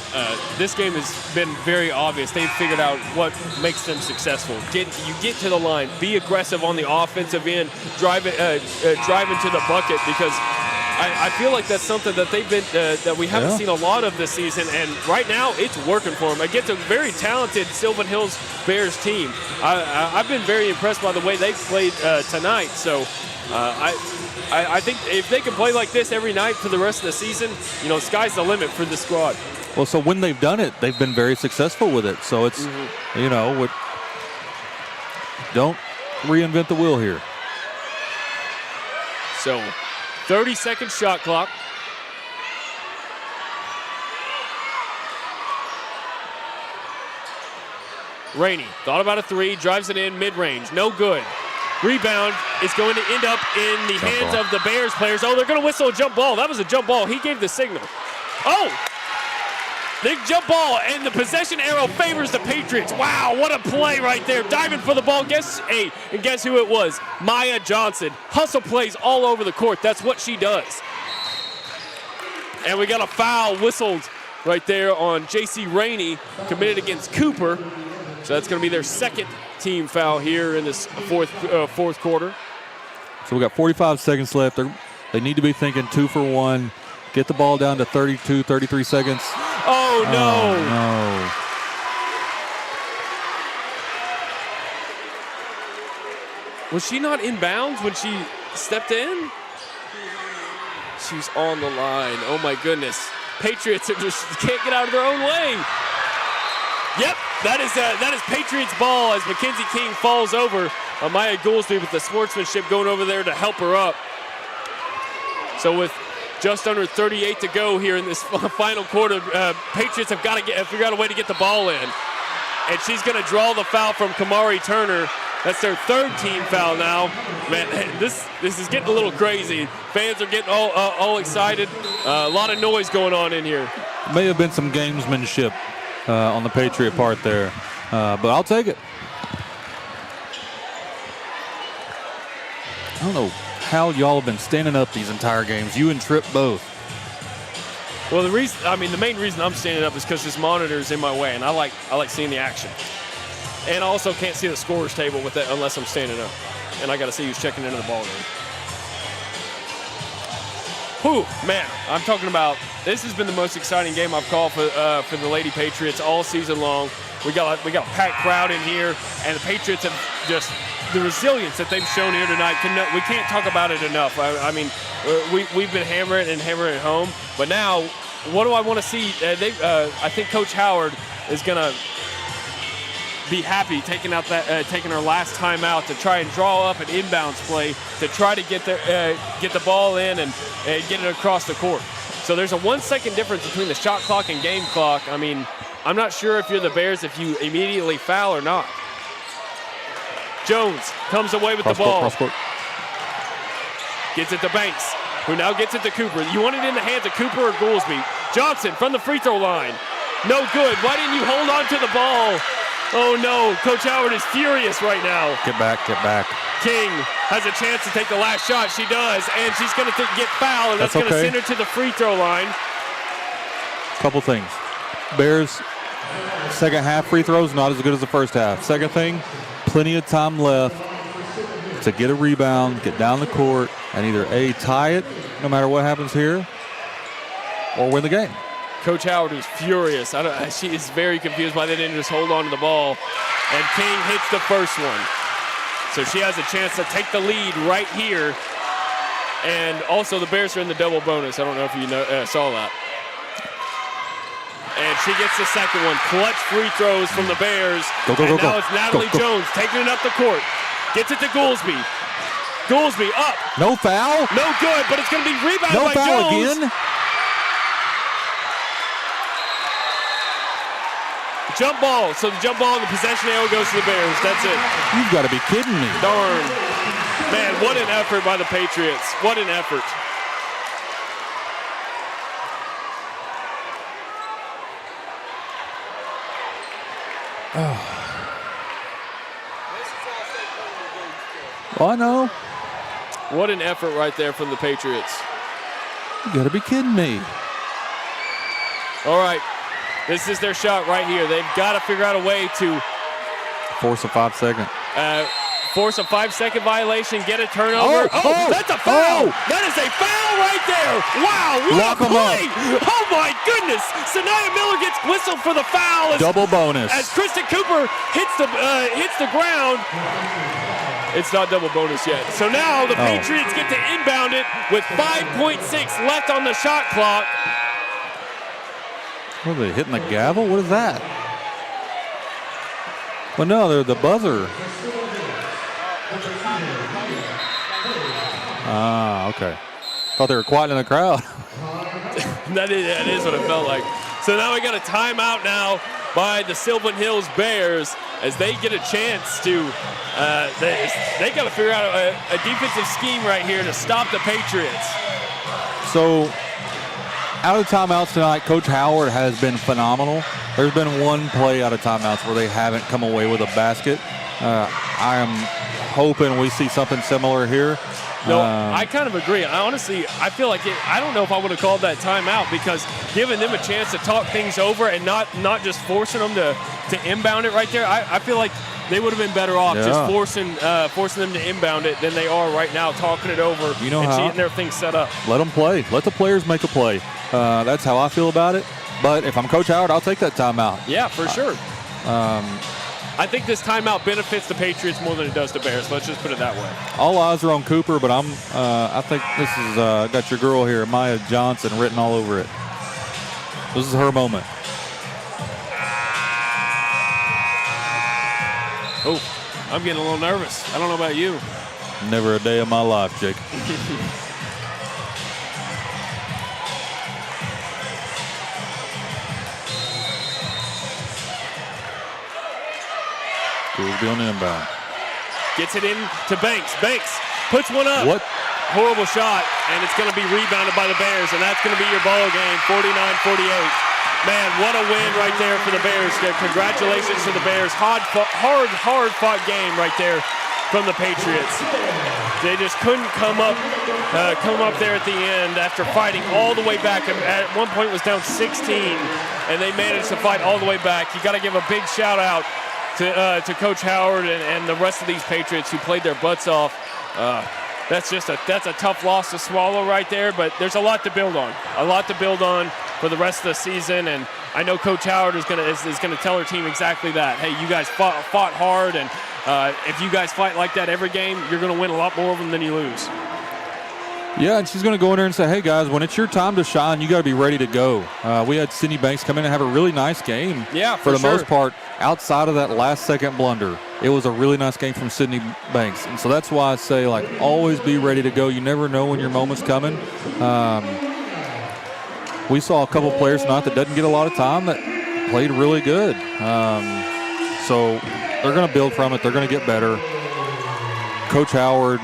this game has been very obvious. They've figured out what makes them successul. You get to the line, be aggressive on the offensive end, drive into the bucket, because I feel like that's something that they've been, that we haven't seen a lot of this season, and right now it's working for them. Against a very talented Sylvan Hills Bears team. I've been very impressed by the way they've played tonight, so I think if they can play like this every night for the rest of the season, you know, sky's the limit for the squad. Well, so when they've done it, they've been very successful with it. So it's, you know, don't reinvent the wheel here. So 30-second shot clock. Rainey thought about a 3, drives it in mid-range, no good. Rebound is going to end up in the hands of the Bears players. Oh, they're going to whistle a jump ball. That was a jump ball. He gave the signal. Oh! They jump ball, and the possession arrow favors the Patriots. Wow, what a play right there. Diving for the ball. Guess who it was? Maya Johnson. Hustle plays all over the court. That's what she does. And we got a foul whistled right there on J.C. Rainey, committed against Cooper. So that's going to be their second team foul here in this fourth quarter. So we got 45 seconds left. They need to be thinking 2 for 1. Get the ball down to 32, 33 seconds. Oh, no. Oh, no. Was she not in bounds when she stepped in? She's on the line. Oh, my goodness. Patriots just can't get out of their own way. Yep, that is Patriots ball as Mackenzie King falls over. Maya Goolsby with the sportsmanship going over there to help her up. So with just under 38 to go here in this final quarter, Patriots have got to figure out a way to get the ball in. And she's going to draw the foul from Kamari Turner. That's their third team foul now. Man, this is getting a little crazy. Fans are getting all excited. A lot of noise going on in here. May have been some gamesmanship on the Patriot part there, but I'll take it. I don't know how y'all have been standing up these entire games. You and Tripp both. Well, the main reason I'm standing up is because this monitor is in my way, and I like seeing the action. And I also can't see the scorer's table with it unless I'm standing up, and I got to see who's checking into the ball game. Whew, man, I'm talking about this has been the most exciting game I've called for the Lady Patriots all season long. We got a packed crowd in here, and the Patriots have just the resilience that they've shown here tonight. We can't talk about it enough. I mean, we've been hammering it home, but now what do I want to see? I think Coach Howard is gonna be happy taking our last time out to try and draw up an inbounds play to try to get the ball in and get it across the court. So there's a 1 second difference between the shot clock and game clock. I mean, I'm not sure if you're the Bears if you immediately foul or not. Jones comes away with the ball. Cross-court. Gets it to Banks, who now gets it to Cooper. You want it in the hands of Cooper or Goolsby. Johnson from the free throw line. No good. Why didn't you hold on to the ball? Oh, no. Coach Howard is furious right now. Get back. King has a chance to take the last shot. She does, and she's going to get fouled, and that's going to send her to the free throw line. Couple things. Bears, second half free throws, not as good as the first half. Second thing, plenty of time left to get a rebound, get down the court, and either A, tie it, no matter what happens here, or win the game. Coach Howard is furious. She is very confused why they didn't just hold on to the ball. And King hits the first one. So she has a chance to take the lead right here. And also the Bears are in the double bonus. I don't know if you saw that. And she gets the second one. Clutch free throws from the Bears. Go. Now it's Natalie Jones taking it up the court. Gets it to Goolsby. Goolsby up. No foul. No good, but it's going to be rebounded no by foul Jones. Again. Jump ball. So the jump ball and the possession arrow goes to the Bears. That's it. You've got to be kidding me. Darn. Man, what an effort by the Patriots. What an effort. Oh, I know. What an effort right there from the Patriots. You got to be kidding me. All right. This is their shot right here. They've got to figure out a way to force a 5 second. Force a 5 second violation, get a turnover. That's a foul. That is a foul right there. Wow, what a play. Oh my goodness. Sanaya Miller gets whistled for the foul. Double bonus. As Kristen Cooper hits the ground. It's not double bonus yet. So now the Patriots get to inbound it with 5.6 left on the shot clock. What are they hitting the gavel? What is that? Well, no, they're the buzzer. Ah, okay. Thought they were quiet in the crowd. that is what it felt like. So now we got a timeout now by the Sylvan Hills Bears as they get a chance to, they got to figure out a defensive scheme right here to stop the Patriots. So out of timeouts tonight, Coach Howard has been phenomenal. There's been one play out of timeouts where they haven't come away with a basket. I am hoping we see something similar here. No, I kind of agree. I feel like I don't know if I would have called that timeout, because giving them a chance to talk things over and not just forcing them to inbound it right there, I feel like they would have been better off just forcing them to inbound it than they are right now, talking it over and getting their things set up. Let them play. Let the players make a play. That's how I feel about it. But if I'm Coach Howard, I'll take that timeout. Yeah, for sure. I think this timeout benefits the Patriots more than it does the Bears. Let's just put it that way. All eyes are on Cooper, but I think this is got your girl here, Maya Johnson, written all over it. This is her moment. Oh, I'm getting a little nervous. I don't know about you. Never a day of my life, Jake. He'll be on the inbound. Gets it in to Banks. Banks puts one up. What? Horrible shot, and it's going to be rebounded by the Bears, and that's going to be your ball game, 49-48. Man, what a win right there for the Bears. Congratulations to the Bears. Hard-fought game right there from the Patriots. They just couldn't come up there at the end after fighting all the way back. At one point, it was down 16, and they managed to fight all the way back. You got to give a big shout-out to Coach Howard and the rest of these Patriots who played their butts off. That's a tough loss to swallow right there, but there's a lot to build on. A lot to build on for the rest of the season, and I know Coach Howard is gonna tell her team exactly that. Hey, you guys fought hard, and if you guys fight like that every game, you're gonna win a lot more of them than you lose. Yeah, and she's going to go in there and say, hey, guys, when it's your time to shine, you got to be ready to go. We had Sydney Banks come in and have a really nice game. Yeah, for the most part, outside of that last-second blunder. It was a really nice game from Sydney Banks. And so that's why I say, like, always be ready to go. You never know when your moment's coming. We saw a couple players tonight that doesn't get a lot of time that played really good. So they're going to build from it. They're going to get better. Coach Howard,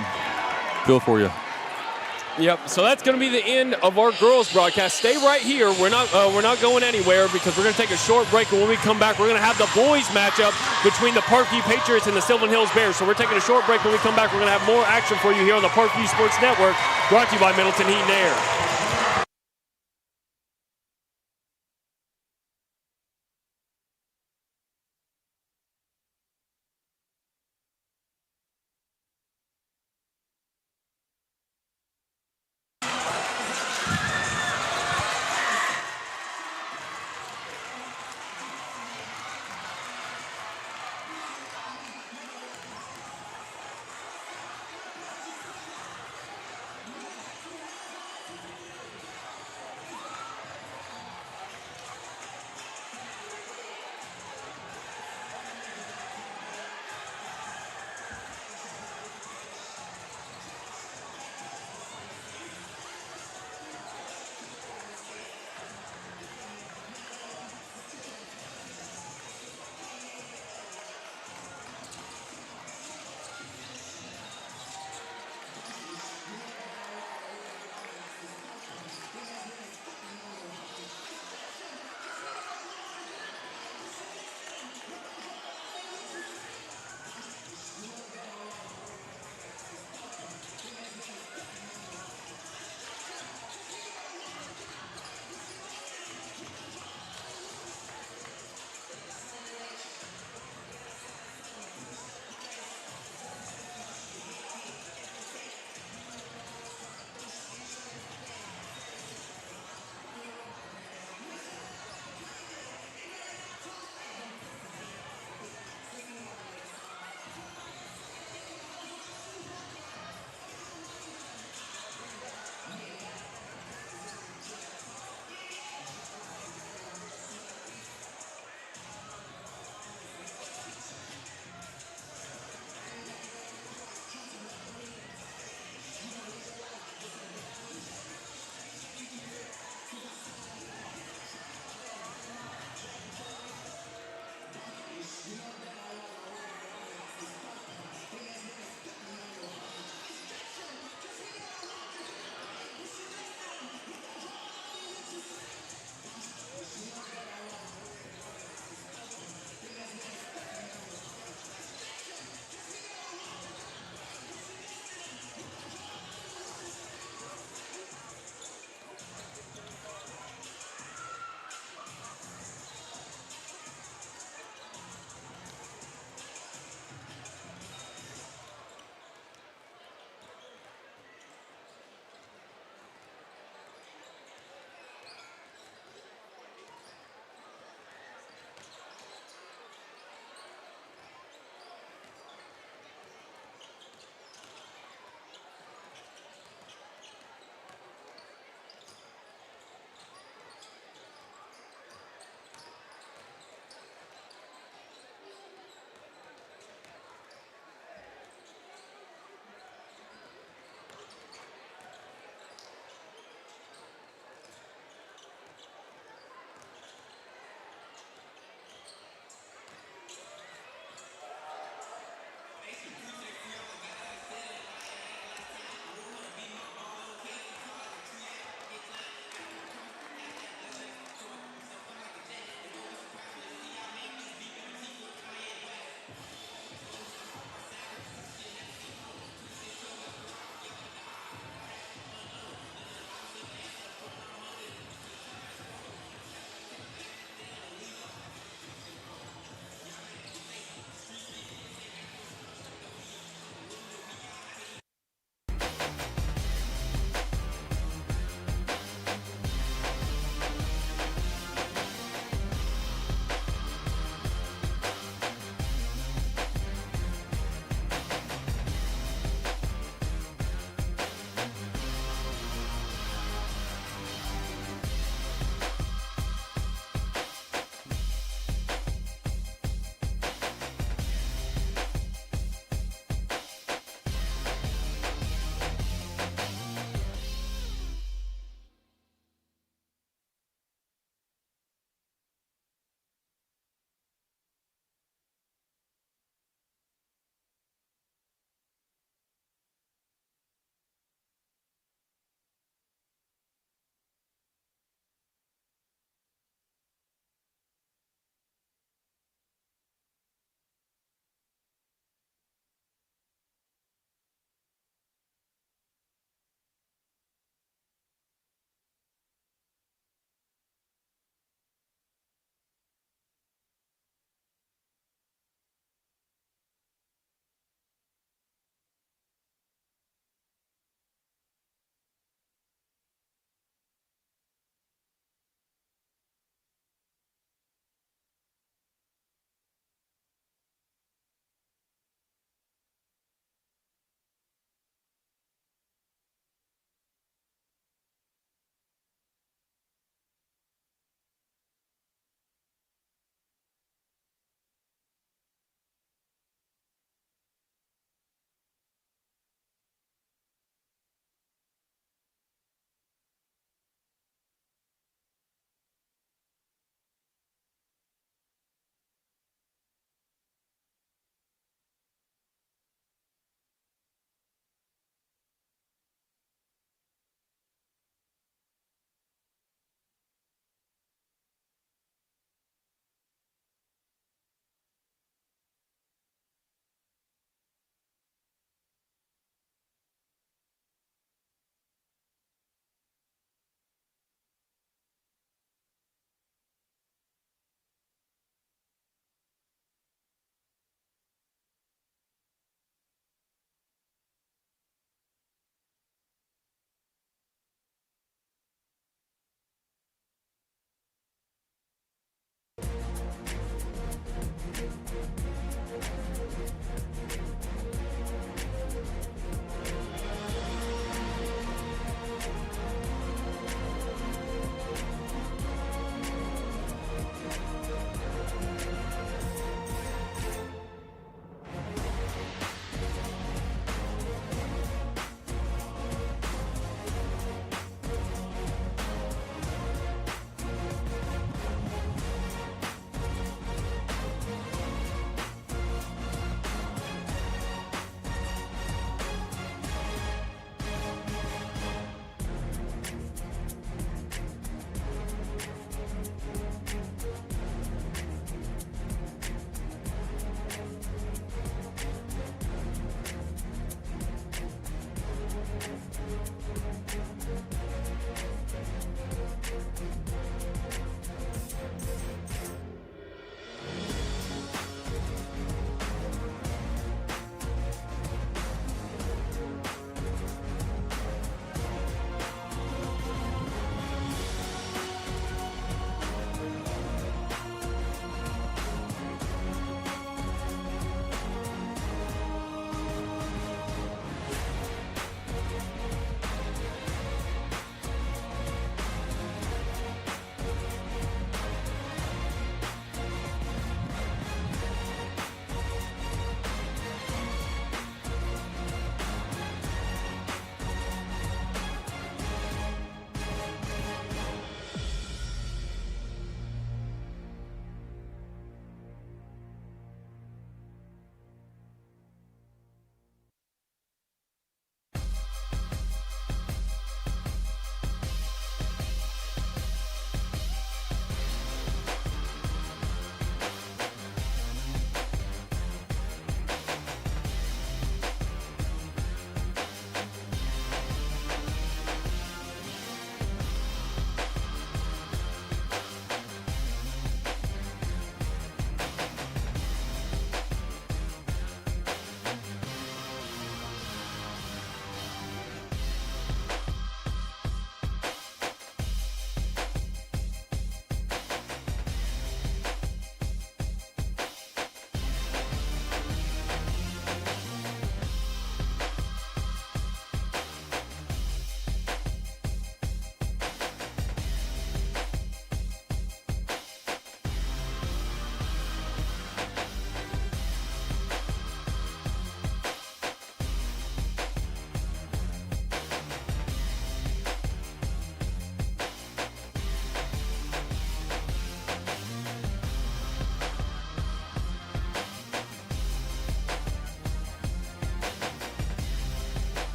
feel for you. Yep. So that's going to be the end of our girls broadcast. Stay right here. We're not going anywhere because we're going to take a short break. And when we come back, we're going to have the boys matchup between the Parkview Patriots and the Sylvan Hills Bears. So we're taking a short break. When we come back, we're going to have more action for you here on the Parkview Sports Network, brought to you by Middleton Heat and Air.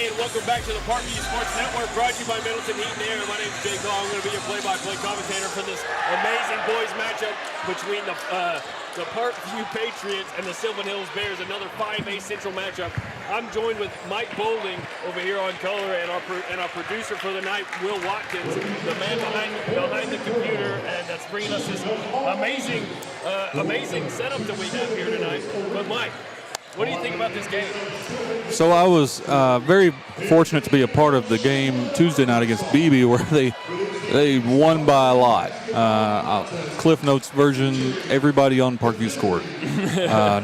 Hi, and welcome back to the Parkview Sports Network, brought to you by Middleton Heat and Air. My name is Jake Hall. I'm going to be your play-by-play commentator for this amazing boys matchup between the Parkview Patriots and the Sylvan Hills Bears, another 5A Central matchup. I'm joined with Mike Boulding over here on color, and our producer for the night, Will Watkins, the man behind the computer, and that's bringing us this amazing setup that we have here tonight. But Mike, what do you think about this game? So I was very fortunate to be a part of the game Tuesday night against BB, where they won by a lot. Cliff Notes version: everybody on Parkview scored.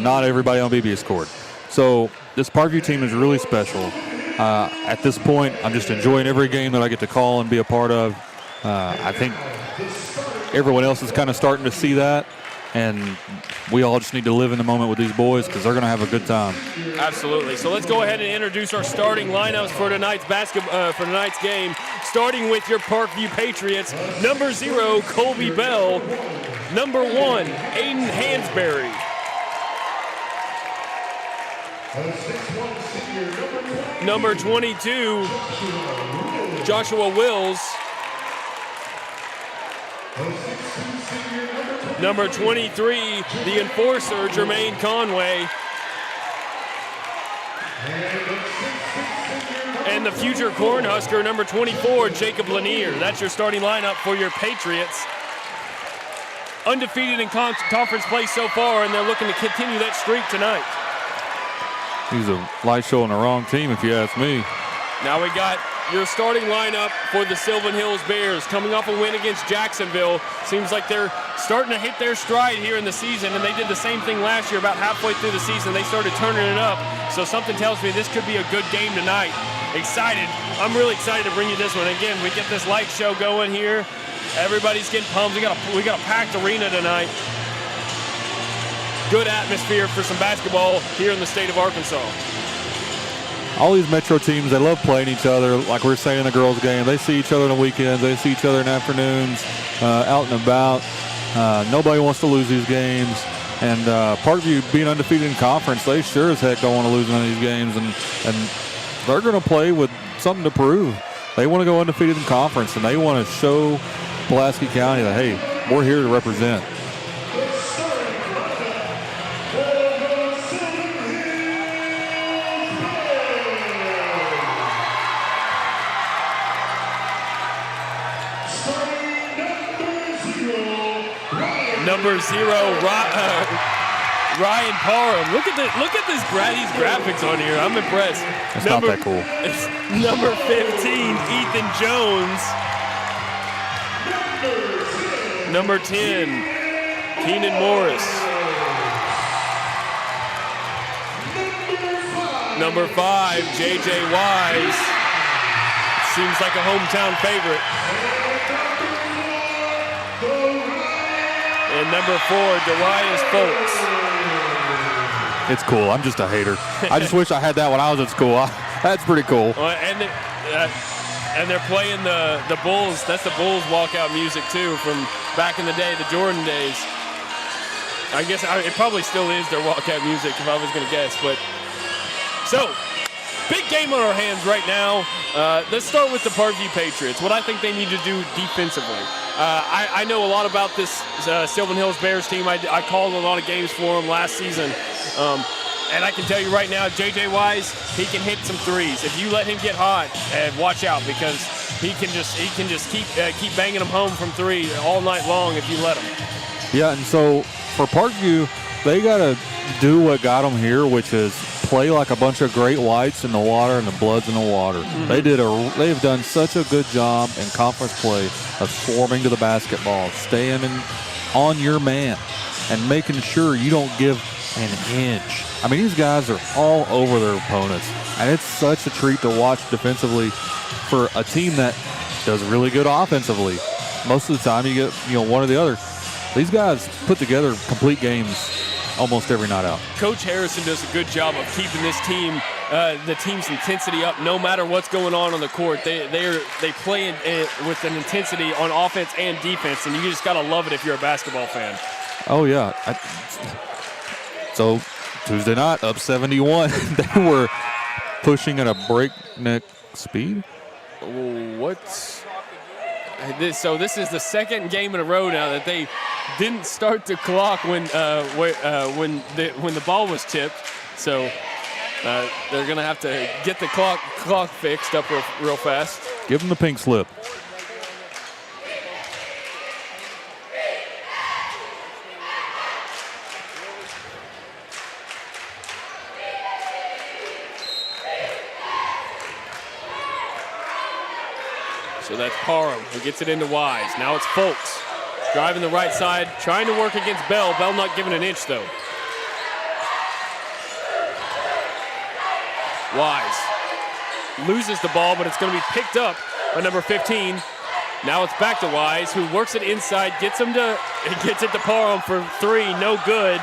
Not everybody on BB scored. So this Parkview team is really special. At this point, I'm just enjoying every game that I get to call and be a part of. I think everyone else is kind of starting to see that. And we all just need to live in the moment with these boys because they're going to have a good time. Absolutely. So let's go ahead and introduce our starting lineups for tonight's game. Starting with your Parkview Patriots, number 0, Colby Bell. Number 1, Aiden Hansberry. Number 22, Joshua Wills. Number 23, the enforcer, Jermaine Conway. And the future Cornhusker, number 24, Jacob Lanier. That's your starting lineup for your Patriots. Undefeated in conference play so far, and they're looking to continue that streak tonight. He's a light show on the wrong team, if you ask me. Now we got your starting lineup for the Sylvan Hills Bears, coming off a win against Jacksonville. Seems like they're starting to hit their stride here in the season, and they did the same thing last year. About halfway through the season, they started turning it up. So something tells me this could be a good game tonight. Excited. I'm really excited to bring you this one. Again, we get this light show going here. Everybody's getting pumped. We got a packed arena tonight. Good atmosphere for some basketball here in the state of Arkansas. All these Metro teams, they love playing each other. Like we were saying in the girls' game, they see each other on the weekends. They see each other in afternoons, out and about. Nobody wants to lose these games. And Parkview being undefeated in conference, they sure as heck don't want to lose one of these games. And they're going to play with something to prove. They want to go undefeated in conference, and they want to show Pulaski County that, hey, we're here to represent. Number 0, Ryan Parham. Look at these graphics on here. I'm impressed. It's not that cool. Number 15, Ethan Jones. Number 10, Keenan Morris. Number 5, J.J. Wise. Seems like a hometown favorite. And number 4, Darius Folks. It's cool. I'm just a hater. I just wish I had that when I was at school. That's pretty cool. And they're playing the Bulls. That's the Bulls walkout music, too, from back in the day, the Jordan days. I guess it probably still is their walkout music, if I was going to guess. But so, big game on our hands right now. Let's start with the Parkview Patriots. What I think they need to do defensively. I know a lot about this Sylvan Hills Bears team. I called a lot of games for them last season. And I can tell you right now, J.J. Wise, he can hit some threes. If you let him get hot, watch out, because he can just keep banging them home from 3 all night long if you let him. Yeah, and so for Parkview, they got to do what got them here, which is play like a bunch of great whites in the water and the bloods in the water. Mm-hmm. They've done such a good job in conference play of swarming to the basketball, staying on your man, and making sure you don't give an inch. I mean, these guys are all over their opponents, and it's such a treat to watch defensively for a team that does really good offensively. Most of the time, you get one or the other. These guys put together complete games almost every night out. Coach Harrison does a good job of keeping this team, the team's intensity up, no matter what's going on the court. They play with an intensity on offense and defense, and you just gotta love it if you're a basketball fan. Oh yeah. So Tuesday night, up 71. pushing at a breakneck speed. So this is the second game in a row now that they didn't start the clock when the ball was tipped. So they're gonna have to get the clock fixed up real fast. Give them the pink slip. So that's Parham who gets it into Wise. Now it's Folks driving the right side, trying to work against Bell. Bell not giving an inch though. Wise loses the ball, but it's going to be picked up by number 15. Now it's back to Wise, who works it inside, gets it to Parham for 3, no good.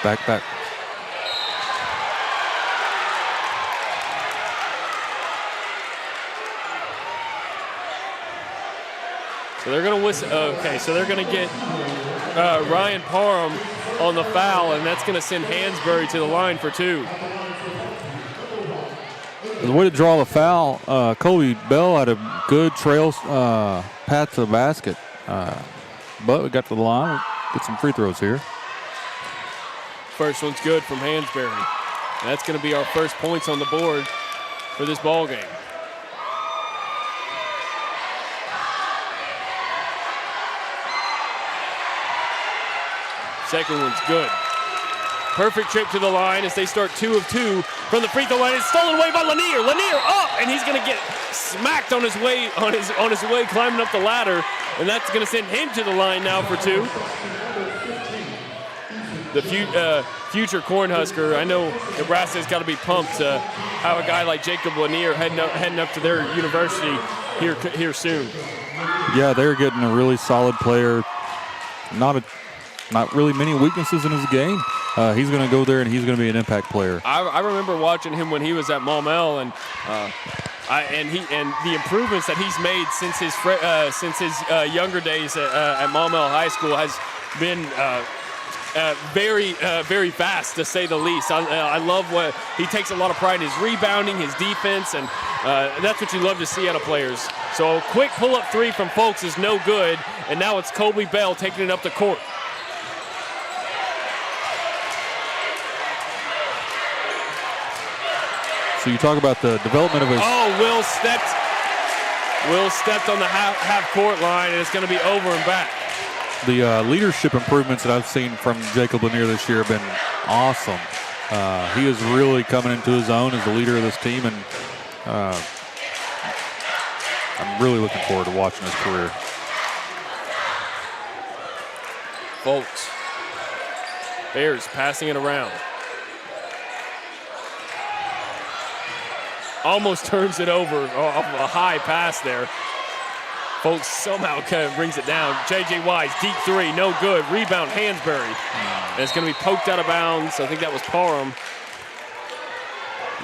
Back. So they're going to whistle. Okay, so they're going to get Ryan Parham on the foul, and that's going to send Hansberry to the line for 2. The way to draw the foul, Colby Bell had a good trail path to the basket, but we got to the line. Get some free throws here. First one's good from Hansberry. That's going to be our first points on the board for this ball game. Second one's good. Perfect trip to the line as they start 2 of 2 from the free throw line. It's stolen away by Lanier. Lanier up, and he's going to get smacked on his way climbing up the ladder, and that's going to send him to the line now for 2. The future Cornhusker. I know Nebraska's got to be pumped to have a guy like Jacob Lanier heading up to their university here soon. Yeah, they're getting a really solid player. Not really many weaknesses in his game. He's going to go there and he's going to be an impact player. I remember watching him when he was at Maumelle, and the improvements that he's made since his younger days at Maumelle High School has been very fast, to say the least. I love what he takes a lot of pride in his rebounding, his defense, and that's what you love to see out of players. So a quick pull-up 3 from Folks is no good, and now it's Colby Bell taking it up the court. So you talk about the development of his... Will stepped on the half-court line, and it's going to be over and back. The leadership improvements that I've seen from Jacob Lanier this year have been awesome. He is really coming into his own as the leader of this team, and I'm really looking forward to watching his career. Folks. Bears passing it around. Almost turns it over off a high pass there. Folks somehow kind of brings it down. J.J. Wise, deep 3, no good. Rebound, Hansberry. And it's going to be poked out of bounds. I think that was Parham.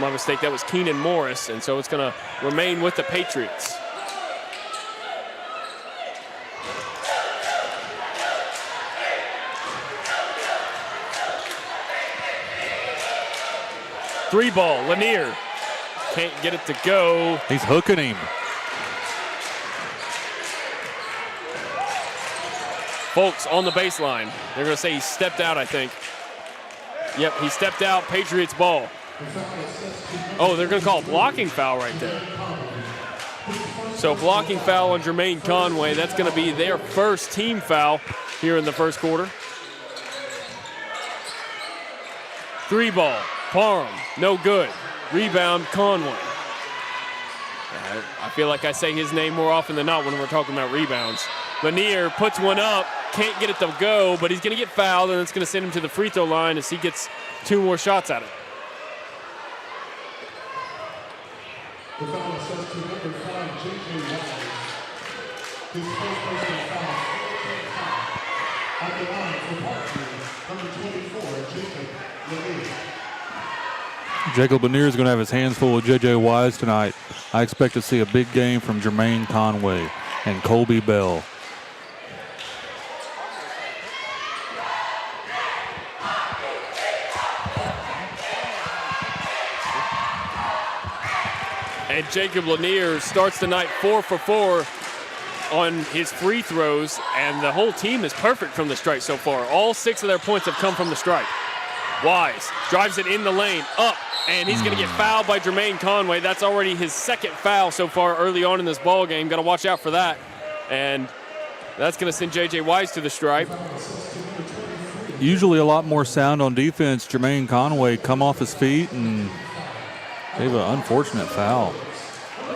My mistake, that was Keenan Morris. And so it's going to remain with the Patriots. Three ball, Lanier. Can't get it to go. He's hooking him. Folks on the baseline. They're going to say he stepped out, I think. Yep, he stepped out. Patriots ball. Oh, they're going to call a blocking foul right there. So blocking foul on Jermaine Conway. That's going to be their first team foul here in the first quarter. 3 ball. Parham, no good. Rebound, Conway. I feel like I say his name more often than not when we're talking about rebounds. Lanier puts one up, can't get it to go, but he's going to get fouled, and it's going to send him to the free throw line as he gets 2 more shots at it. The foul says to number 5, J.J. Wise. His first personal foul. At the line for Parkview, number 24, Jacob Lanier. Jacob Lanier is going to have his hands full with J.J. Wise tonight. I expect to see a big game from Jermaine Conway and Colby Bell. And Jacob Lanier starts the night 4 for 4 on his free throws, and the whole team is perfect from the stripe so far. All 6 of their points have come from the stripe. Wise drives it in the lane, up, and he's going to get fouled by Jermaine Conway. That's already his second foul so far early on in this ball game. Got to watch out for that. And that's going to send J.J. Wise to the stripe. Usually a lot more sound on defense. Jermaine Conway come off his feet and gave an unfortunate foul.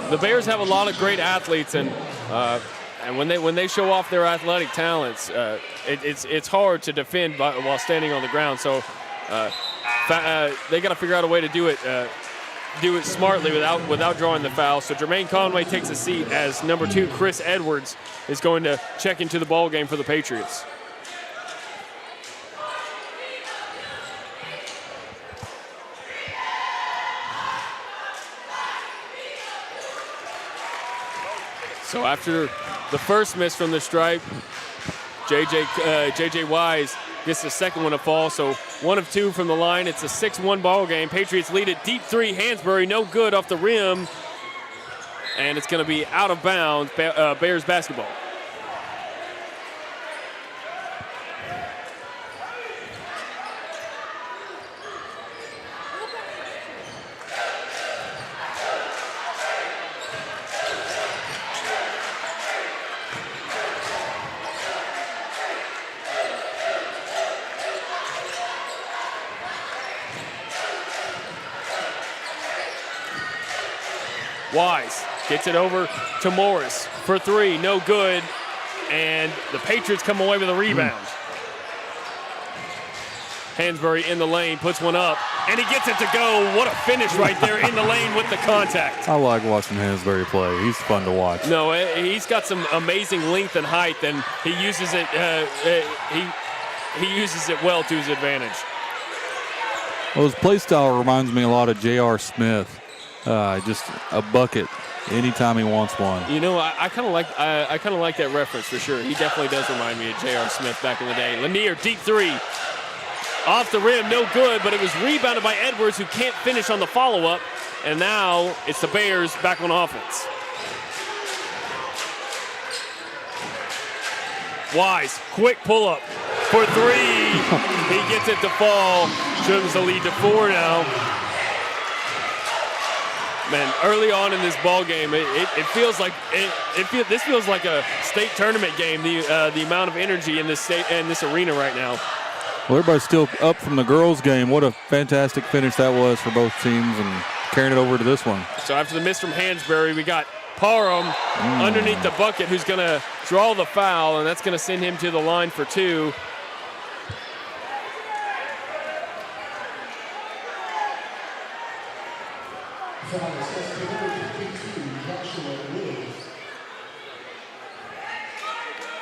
The Bears have a lot of great athletes, and when they show off their athletic talents, it's hard to defend while standing on the ground. So they got to figure out a way to do it smartly without drawing the foul. So Jermaine Conway takes a seat as number 2 Chris Edwards is going to check into the ball game for the Patriots. So after the first miss from the stripe, J.J. Wise gets the second one to fall. So 1 of 2 from the line. It's a 6-1 ball game. Patriots lead it. Deep 3, Hansberry, no good off the rim. And it's going to be out of bounds, Bears basketball. Wise gets it over to Morris for 3, no good, and the Patriots come away with a rebound. Hansberry in the lane, puts one up, and he gets it to go. What a finish right there in the lane with the contact. I like watching Hansberry play. He's fun to watch. No, he's got some amazing length and height, and he uses it. He uses it well to his advantage. Well, his play style reminds me a lot of J.R. Smith. Just a bucket anytime he wants one. You know, I kind of like that reference for sure. He definitely does remind me of J.R. Smith back in the day. Lanier, deep 3. Off the rim, no good, but it was rebounded by Edwards, who can't finish on the follow-up. And now it's the Bears back on offense. Wise, quick pull-up for 3. He gets it to fall. Trims the lead to 4 now. Man, early on in this ball game, it feels like this feels like a state tournament game. The amount of energy in this arena right now. Well, everybody's still up from the girls' game. What a fantastic finish that was for both teams, and carrying it over to this one. So after the miss from Hansberry, we got Parham underneath the bucket, who's going to draw the foul, and that's going to send him to the line for 2.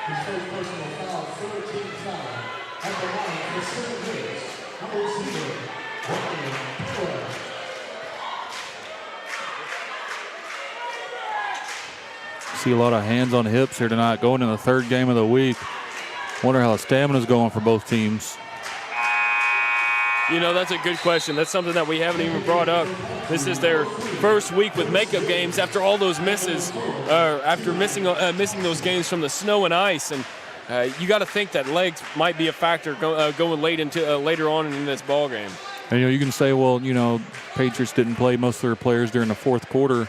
His first personal foul, 14 foul. At the line for 7 minutes. Number 0, Ryan. See a lot of hands on hips here tonight, going in the 3rd game of the week. Wonder how the stamina's going for both teams. You know, that's a good question. That's something that we haven't even brought up. This is their first week with makeup games after all those misses, after missing those games from the snow and ice. And you got to think that legs might be a factor going later on in this ball game. And, you can say, well, Patriots didn't play most of their players during the 4th quarter,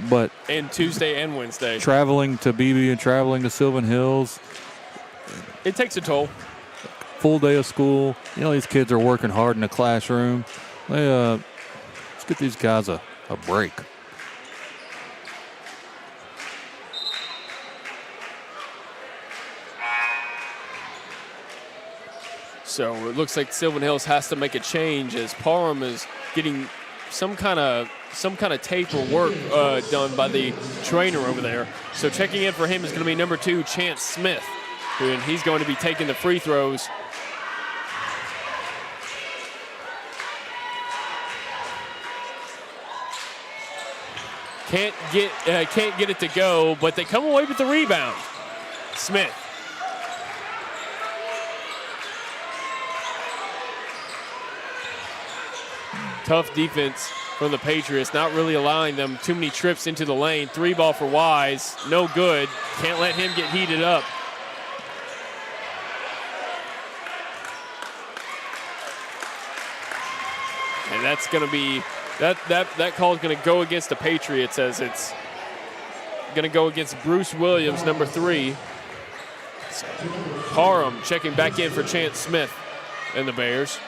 but and Tuesday and Wednesday, traveling to BB and traveling to Sylvan Hills, it takes a toll. Full day of school. These kids are working hard in the classroom. Let's get these guys a break. So it looks like Sylvan Hills has to make a change as Parham is getting some kind of tape or work done by the trainer over there. So checking in for him is going to be number 2, Chance Smith, and he's going to be taking the free throws. Can't get it to go, but they come away with the rebound. Smith. Tough defense from the Patriots, not really allowing them too many trips into the lane. 3 ball for Wise, no good. Can't let him get heated up. And that's going to be, that call is going to go against the Patriots, as it's going to go against Bruce Williams, number 3. Parham checking back in for Chance Smith and the Bears.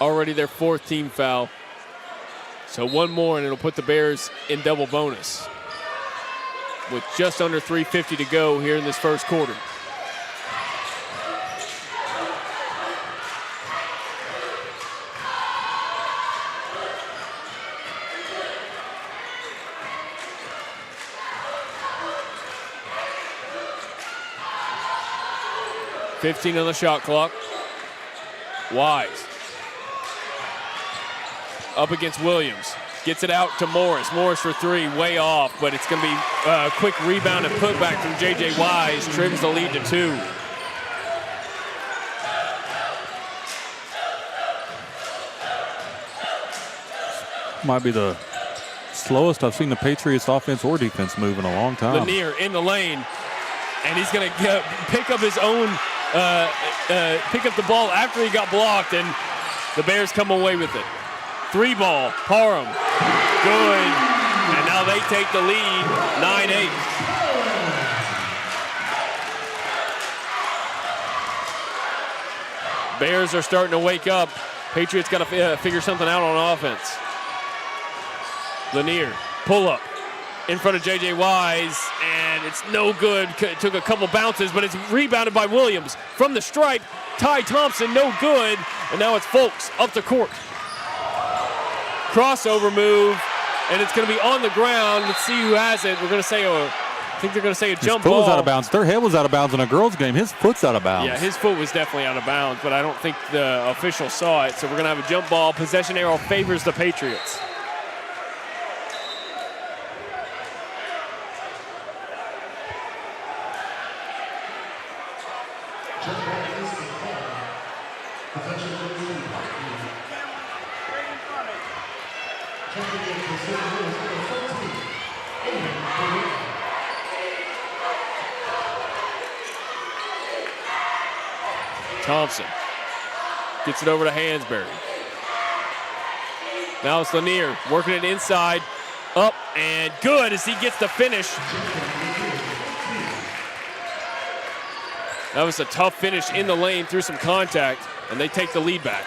Already their 4th team foul. So 1 more and it'll put the Bears in double bonus with just under 3:50 to go here in this first quarter. $15 on the shot clock. Wise. Up against Williams. Gets it out to Morris. Morris for 3, way off, but it's going to be a quick rebound and putback from J.J. Wise. Trims the lead to 2. Might be the slowest I've seen the Patriots offense or defense move in a long time. Lanier in the lane, and he's going to pick up his own, pick up the ball after he got blocked, and the Bears come away with it. 3 ball, Parham, good, and now they take the lead, 9-8. Bears are starting to wake up. Patriots got to figure something out on offense. Lanier, pull up in front of J.J. Wise, and it's no good. It took a couple bounces, but it's rebounded by Williams. From the stripe, Ty Thompson, no good, and now it's Folks up the court. Crossover move, and it's going to be on the ground. Let's see who has it. We're going to say I think they're going to say a jump ball. His foot was out of bounds. Their head was out of bounds in a girls' game. His foot's out of bounds. Yeah, his foot was definitely out of bounds, but I don't think the official saw it. So we're going to have a jump ball. Possession arrow favors the Patriots. Thompson gets it over to Hansberry. Now it's Lanier working it inside, up and good as he gets the finish. That was a tough finish in the lane through some contact, and they take the lead back.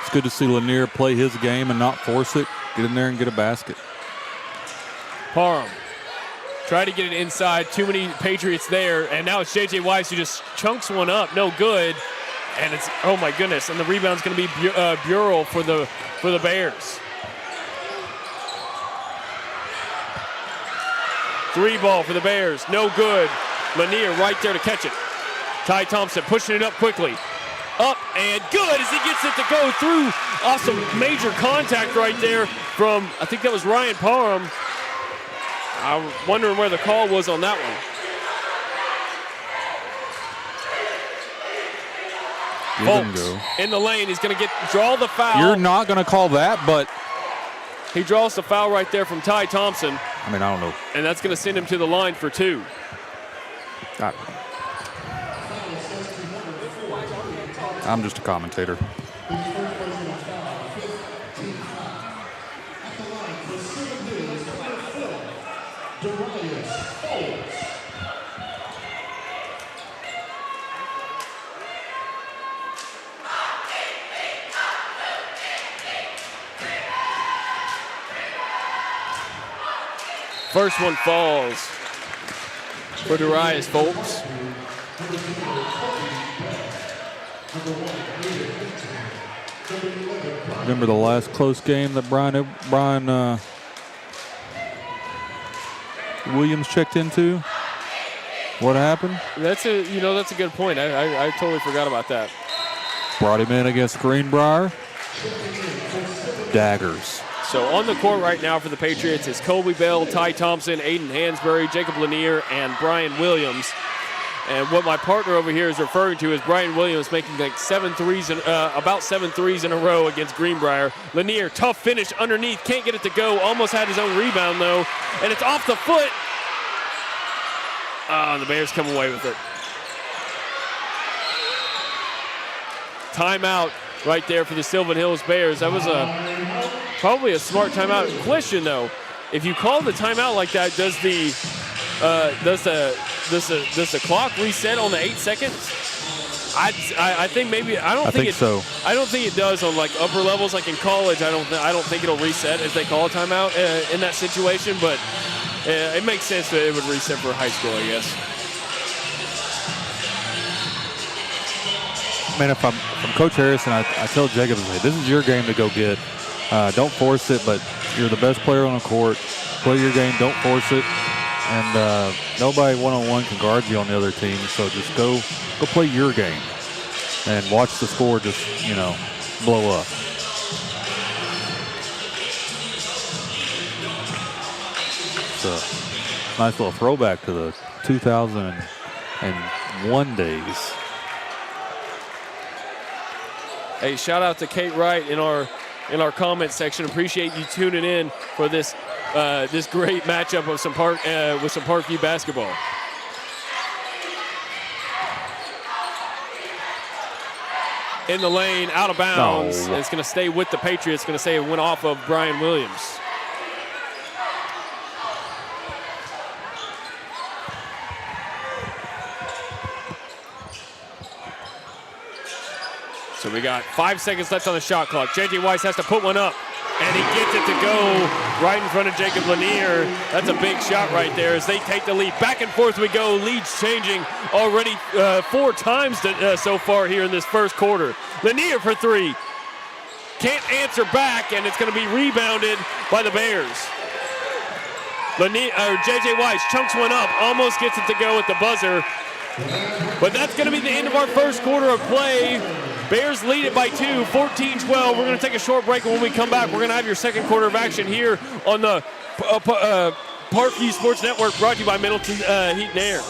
It's good to see Lanier play his game and not force it. Get in there and get a basket. Parham try to get it inside. Too many Patriots there, and now it's J.J. Wise who just chunks one up. No good, and it's, oh my goodness, and the rebound's going to be Burrell for the Bears. 3 ball for the Bears, no good. Lanier right there to catch it. Ty Thompson pushing it up quickly. Up and good as he gets it to go through off some major contact right there from, I think that was Ryan Parham. I'm wondering where the call was on that one. Folks in the lane. He's going to draw the foul. You're not going to call that, but he draws the foul right there from Ty Thompson. I mean, I don't know. And that's going to send him to the line for 2. I'm just a commentator. First one falls for Darius Folks. Remember the last close game that Brian Williams checked into? What happened? That's a good point. I totally forgot about that. Brought him in against Greenbrier. Daggers. So on the court right now for the Patriots is Colby Bell, Ty Thompson, Aiden Hansberry, Jacob Lanier, and Brian Williams. And what my partner over here is referring to is Brian Williams making like about 7 threes in a row against Greenbrier. Lanier, tough finish underneath, can't get it to go. Almost had his own rebound though, and it's off the foot. The Bears come away with it. Timeout right there for the Sylvan Hills Bears. That was probably a smart timeout. Question though, if you call the timeout like that, does the clock reset on the 8 seconds? I think maybe I don't think it does on like upper levels, like in college. I don't think it'll reset if they call a timeout in that situation. But it makes sense that it would reset for high school, I guess. Man, if I'm Coach Harrison, I tell Jacob, this is your game to go get. Don't force it, but you're the best player on the court. Play your game. Don't force it. And nobody one-on-one can guard you on the other team, so just go play your game and watch the score just, blow up. It's a nice little throwback to the 2001 days. Hey, shout out to Kate Wright in our comment section. Appreciate you tuning in for this great matchup of some Parkview basketball. In the lane, out of bounds. No. It's going to stay with the Patriots. Going to say it went off of Brian Williams. So we got 5 seconds left on the shot clock. J.J. Weiss has to put one up, and he gets it to go right in front of Jacob Lanier. That's a big shot right there as they take the lead. Back and forth we go. Leads changing already 4 times so far here in this first quarter. Lanier for 3. Can't answer back, and it's going to be rebounded by the Bears. J.J. Weiss chunks one up, almost gets it to go at the buzzer. But that's going to be the end of our first quarter of play. Bears lead it by 2, 14-12. We're going to take a short break, and when we come back, we're going to have your second quarter of action here on the Parkview Sports Network, brought to you by Middleton Heat and Air.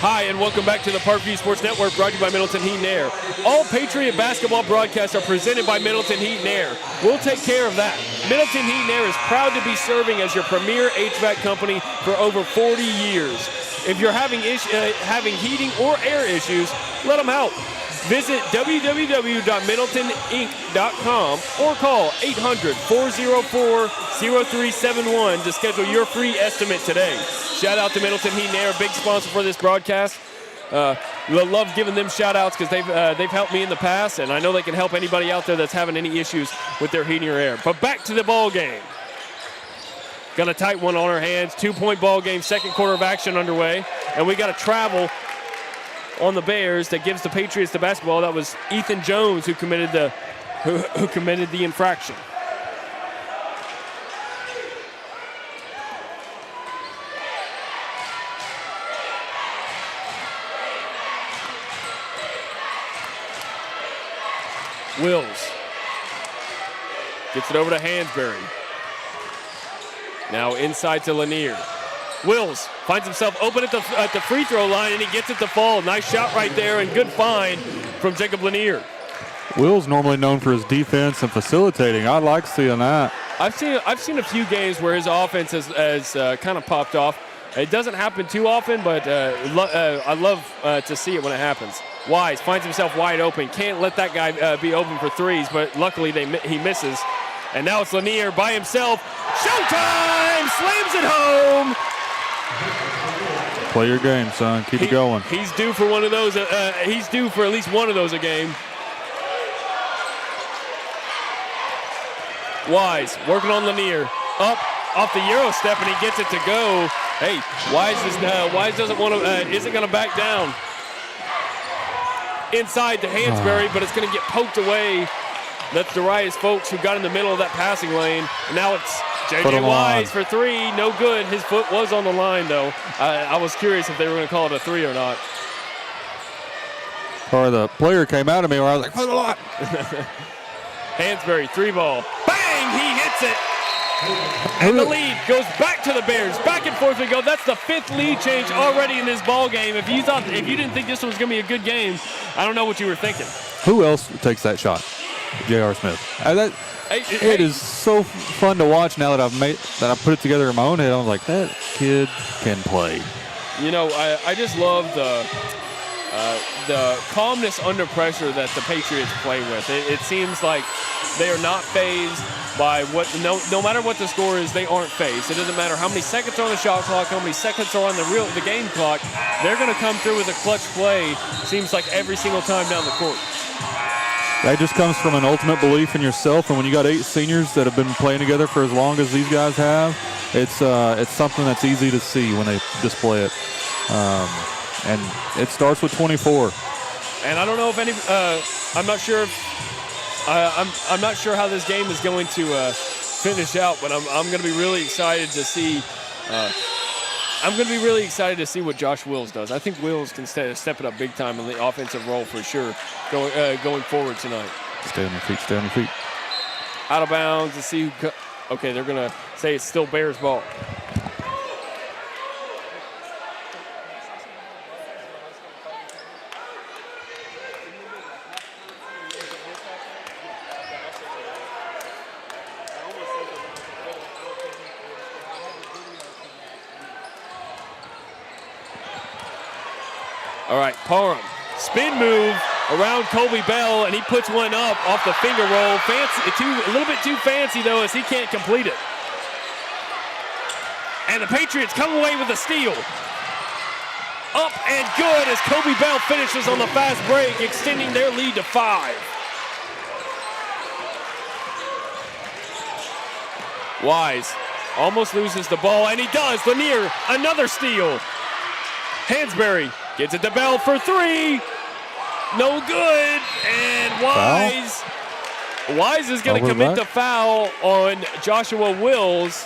Hi, and welcome back to the Parkview Sports Network, brought to you by Middleton Heat and Air. All Patriot basketball broadcasts are presented by Middleton Heat and Air. We'll take care of that. Middleton Heat and Air is proud to be serving as your premier HVAC company for over 40 years. If you're having heating or air issues, let them help. Visit www.middletoninc.com or call 800-404-0371 to schedule your free estimate today. Shout out to Middleton Heat and Air, a big sponsor for this broadcast. We love giving them shout outs because they've helped me in the past, and I know they can help anybody out there that's having any issues with their heating or air. But back to the ball game. Got a tight one on our hands. 2-point ball game, second quarter of action underway, and we got a travel on the Bears that gives the Patriots the basketball. That was Ethan Jones who committed the infraction. Wills gets it over to Hansberry. Now inside to Lanier. Wills finds himself open at the free throw line, and he gets it to fall. Nice shot right there, and good find from Jacob Lanier. Will's normally known for his defense and facilitating. I like seeing that. I've seen a few games where his offense has kind of popped off. It doesn't happen too often, but I love to see it when it happens. Wise finds himself wide open. Can't let that guy be open for threes, but luckily he misses. And now it's Lanier by himself. Showtime! Slams it home. Play your game, son. Keep it going. He's due for one of those. He's due for at least one of those a game. Wise working on Lanier. Up off the Euro step, and he gets it to go. Hey, Wise doesn't want to. Isn't going to back down. Inside to Hansberry, but it's going to get poked away. That's Darius Folks, who got in the middle of that passing lane. And now it's J.J. Wise for three. No good. His foot was on the line, though. I was curious if they were going to call it a three or not. Or the player came out of me where I was like, for the line. Hansberry, three ball. Bang! He hits it. And the lead goes back to the Bears. Back and forth we go. That's the fifth lead change already in this ball game. If you didn't think this was going to be a good game, I don't know what you were thinking. Who else takes that shot? J.R. Smith. It is so fun to watch now that I've put it together in my own head. I was like, that kid can play. You know, I just love the calmness under pressure that the Patriots play with. It seems like they are not fazed by no matter what the score is, they aren't phased. It doesn't matter how many seconds are on the shot clock, how many seconds are on the game clock. They're going to come through with a clutch play. Seems like every single time down the court. That just comes from an ultimate belief in yourself, and when you got 8 seniors that have been playing together for as long as these guys have, it's something that's easy to see when they display it. And it starts with 24. And I don't know if I'm not sure if I'm not sure how this game is going to finish out, but I'm going to be really excited to see. I'm going to be really excited to see what Josh Wills does. I think Wills can step it up big time in the offensive role for sure going forward tonight. Stay on your feet. Stay on your feet. Out of bounds to see who. Okay, they're going to say it's still Bears ball. All right, Parham, spin move around Colby Bell, and he puts one up off the finger roll. A little bit too fancy, though, as he can't complete it. And the Patriots come away with a steal. Up and good as Colby Bell finishes on the fast break, extending their lead to 5. Wise almost loses the ball, and he does. Lanier, another steal. Hansberry gets it to Bell for 3. No good. And Wise is going to commit the foul on Joshua Wills.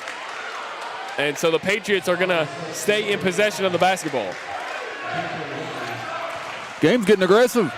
And so the Patriots are going to stay in possession of the basketball. Game's getting aggressive.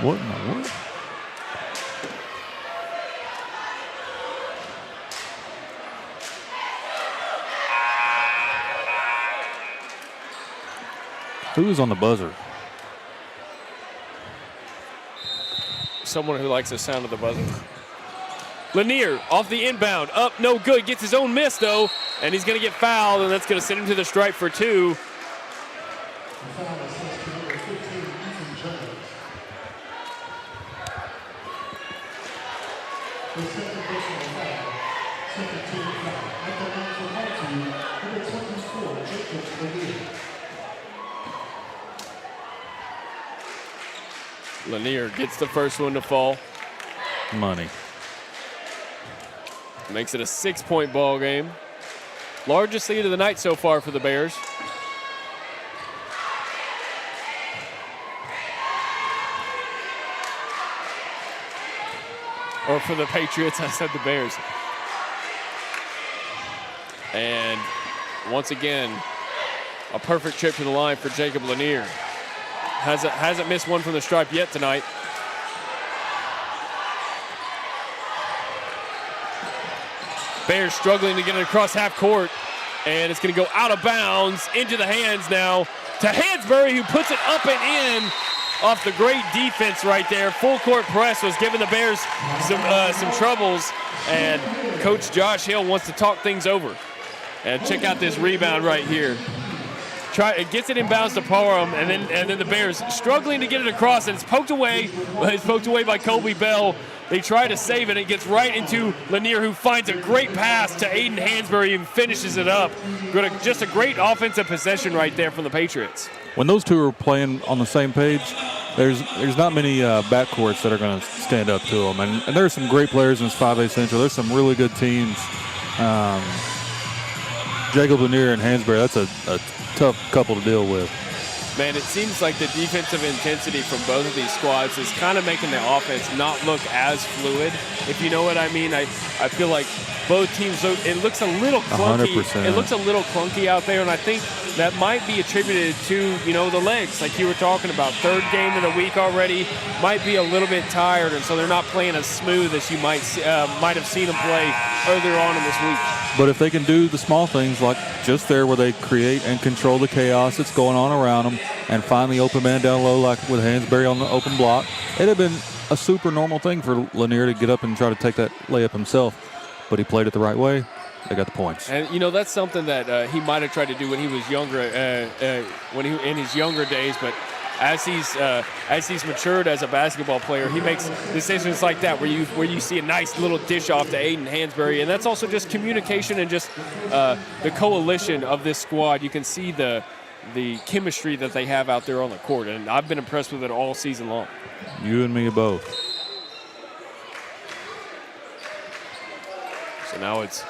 What in the world? Who's on the buzzer? Someone who likes the sound of the buzzer. Lanier off the inbound. Up, no good. Gets his own miss, though. And he's going to get fouled, and that's going to send him to the stripe for 2. Lanier gets the first one to fall. Money. Makes it a 6-point ball game. Largest lead of the night so far for the Bears. Or for the Patriots, I said the Bears. And once again, a perfect trip to the line for Jacob Lanier. Hasn't missed one from the stripe yet tonight. Bears struggling to get it across half court. And it's going to go out of bounds into the hands now to Hansberry, who puts it up and in off the great defense right there. Full court press was giving the Bears some troubles. And Coach Josh Hill wants to talk things over. And check out this rebound right here. It gets it inbounds to Parham, and then the Bears struggling to get it across, and it's poked away. It's poked away by Colby Bell. They try to save it. It gets right into Lanier, who finds a great pass to Aiden Hansberry and finishes it up. Just a great offensive possession right there from the Patriots. When those two are playing on the same page, there's not many backcourts that are going to stand up to them. And there's some great players in this 5A Central. There's some really good teams. Jacob Lanier and Hansberry, that's a tough couple to deal with. Man, it seems like the defensive intensity from both of these squads is kind of making the offense not look as fluid, if you know what I mean. I feel like both teams, it looks a little clunky. 100%. It looks a little clunky out there, and I think that might be attributed to, the legs, like you were talking about. Third game of the week already, might be a little bit tired, and so they're not playing as smooth as you might have seen them play earlier on in this week. But if they can do the small things like just there where they create and control the chaos that's going on around them and find the open man down low like with Hansberry on the open block, it'd have been a super normal thing for Lanier to get up and try to take that layup himself. But he played it the right way. They got the points. And, that's something that he might have tried to do when he was younger, in his younger days. But as he's matured as a basketball player, he makes decisions like that where you see a nice little dish off to Aiden Hansberry. And that's also just communication and just the coalition of this squad. You can see the chemistry that they have out there on the court. And I've been impressed with it all season long. You and me both. So now it's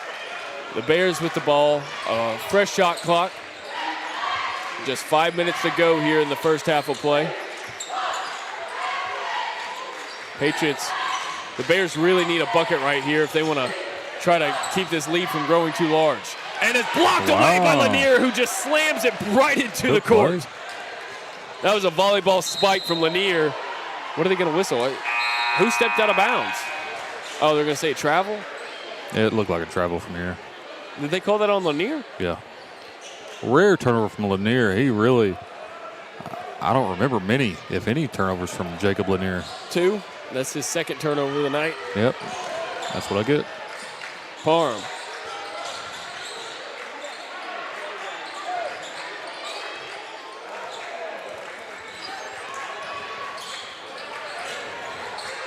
the Bears with the ball. Fresh shot clock. Just 5 minutes to go here in the first half of play. Patriots, the Bears really need a bucket right here if they want to try to keep this lead from growing too large. And it's blocked away by Lanier, who just slams it right into the court. That was a volleyball spike from Lanier. What are they going to whistle? Who stepped out of bounds? Oh, they're going to say travel? It looked like a travel from here. Did they call that on Lanier? Yeah. Rare turnover from Lanier. He really, I don't remember many, if any, turnovers from Jacob Lanier. 2. That's his second turnover of the night. Yep. That's what I get. Parham.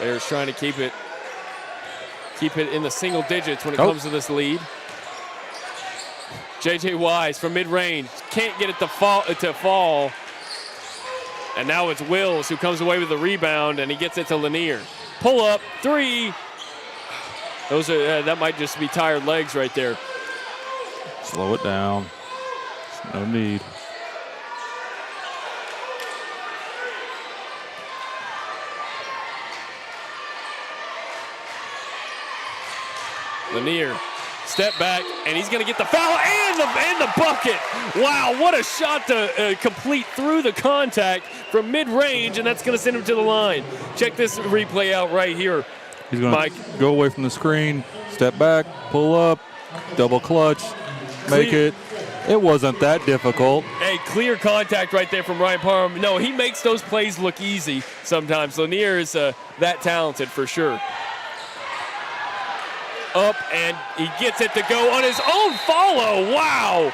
Bears trying to keep it in the single digits when it comes to this lead. J.J. Wise from mid-range. Can't get it to fall. And now it's Wills who comes away with the rebound, and he gets it to Lanier. Pull up, 3. Those are that might just be tired legs right there. Slow it down. No need. Lanier, step back, and he's going to get the foul and the bucket. Wow, what a shot to complete through the contact from mid-range, and that's going to send him to the line. Check this replay out right here. He's going to go away from the screen, step back, pull up, double clutch, make it. It wasn't that difficult. Hey, clear contact right there from Ryan Parham. No, he makes those plays look easy sometimes. Lanier is that talented for sure. Up, and he gets it to go on his own follow. Wow.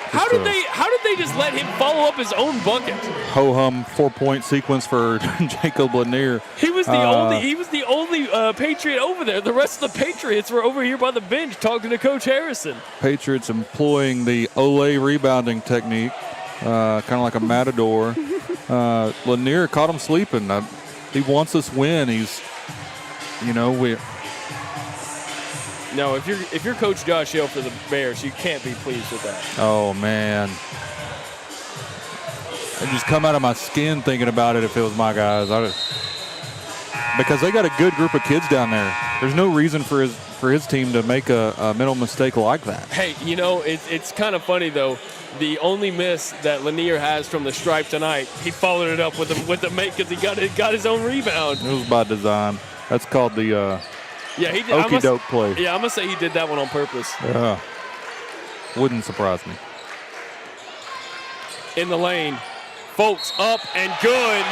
How did they just let him follow up his own bucket? Ho-hum 4-point sequence for Jacob Lanier. He was the only Patriot over there. The rest of the Patriots were over here by the bench talking to Coach Harrison. Patriots employing the Olay rebounding technique, kind of like a matador. Lanier caught him sleeping. He wants this win. No, if you're Coach Josh Hill for the Bears, you can't be pleased with that. Oh, man. I just come out of my skin thinking about it if it was my guys. Because they got a good group of kids down there. There's no reason for his team to make a mental mistake like that. Hey, it's kind of funny, though. The only miss that Lanier has from the stripe tonight, he followed it up with the make because he got his own rebound. It was by design. That's called the Yeah, he did. Okey doke play. Yeah, I'm going to say he did that one on purpose. Yeah. Wouldn't surprise me. In the lane. Folks up and good.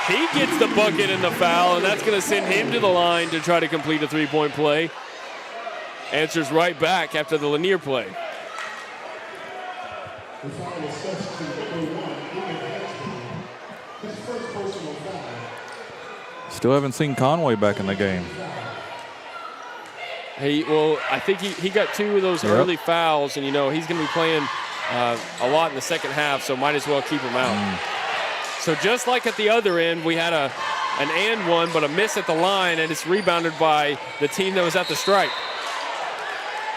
He gets the bucket and the foul, and that's going to send him to the line to try to complete a three-point play. Answers right back after the Lanier play. The foul is set to number 1, his first personal foul. Still haven't seen Conway back in the game. I think he got 2 of those early fouls, and, he's going to be playing a lot in the second half, so might as well keep him out. So just like at the other end, we had an and one, but a miss at the line, and it's rebounded by the team that was at the stripe.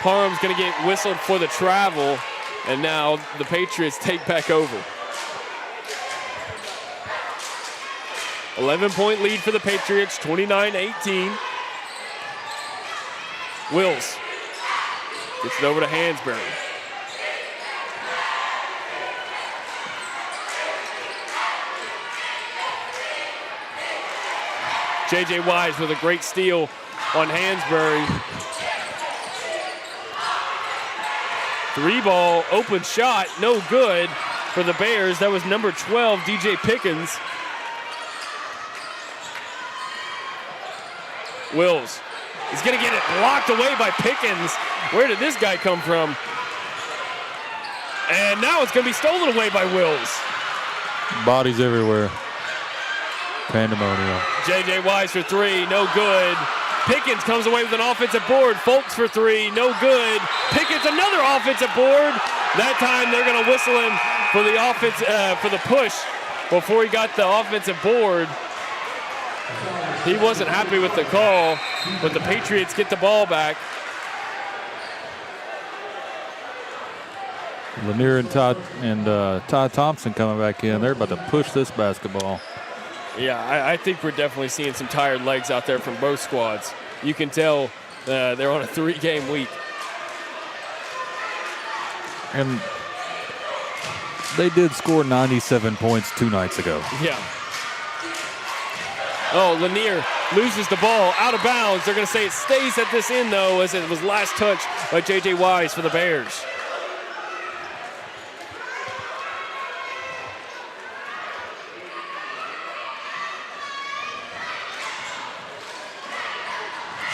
Parham's going to get whistled for the travel, and now the Patriots take back over. 11-point lead for the Patriots, 29-18. Wills gets it over to Hansberry. J.J. Wise with a great steal on Hansberry. 3-ball, open shot, no good for the Bears. That was number 12, DJ Pickens. Wills is going to get it blocked away by Pickens. Where did this guy come from? And now it's going to be stolen away by Wills. Bodies everywhere. Pandemonium. J.J. Wise for 3, no good. Pickens comes away with an offensive board. Folks for 3, no good. Pickens another offensive board. That time they're going to whistle him for the offense for the push before he got the offensive board. He wasn't happy with the call, but the Patriots get the ball back. Lanier and Ty Thompson coming back in. They're about to push this basketball. Yeah, I think we're definitely seeing some tired legs out there from both squads. You can tell they're on a 3-game week. And they did score 97 points 2 nights ago. Yeah. Oh, Lanier loses the ball out of bounds. They're going to say it stays at this end, though, as it was last touched by J.J. Wise for the Bears.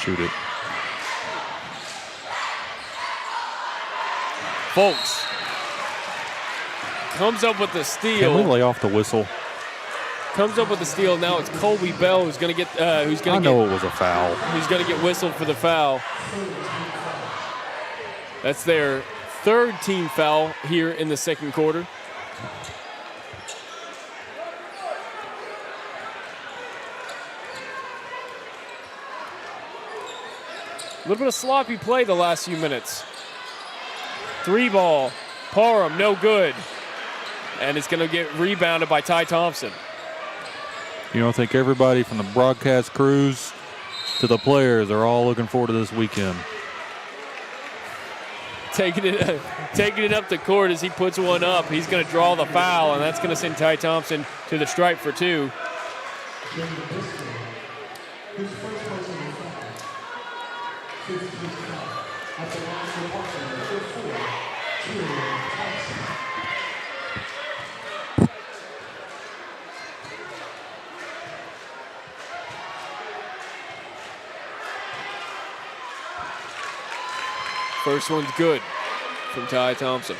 Shoot it. Folks comes up with the steal. Can we lay off the whistle? Comes up with the steal. Now it's Colby Bell who's going to get. It was a foul. Who's going to get whistled for the foul? That's their 3rd team foul here in the second quarter. A little bit of sloppy play the last few minutes. 3-ball, Parham, no good. And it's going to get rebounded by Ty Thompson. I think everybody from the broadcast crews to the players are all looking forward to this weekend. Taking it up the court as he puts one up. He's going to draw the foul, and that's going to send Ty Thompson to the stripe for 2. First one's good from Ty Thompson.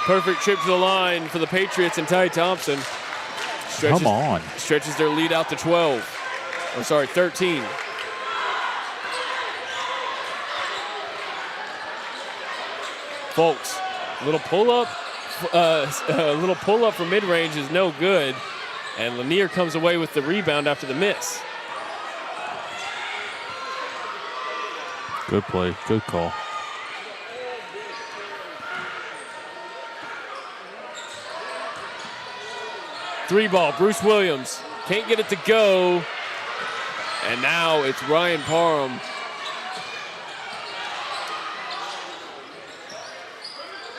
Perfect trip to the line for the Patriots and Ty Thompson. Stretches their lead out to 13. Folks, a little pull up from mid-range is no good, and Lanier comes away with the rebound after the miss. Good play, good call. Three-ball, Bruce Williams can't get it to go, and now it's Ryan Parham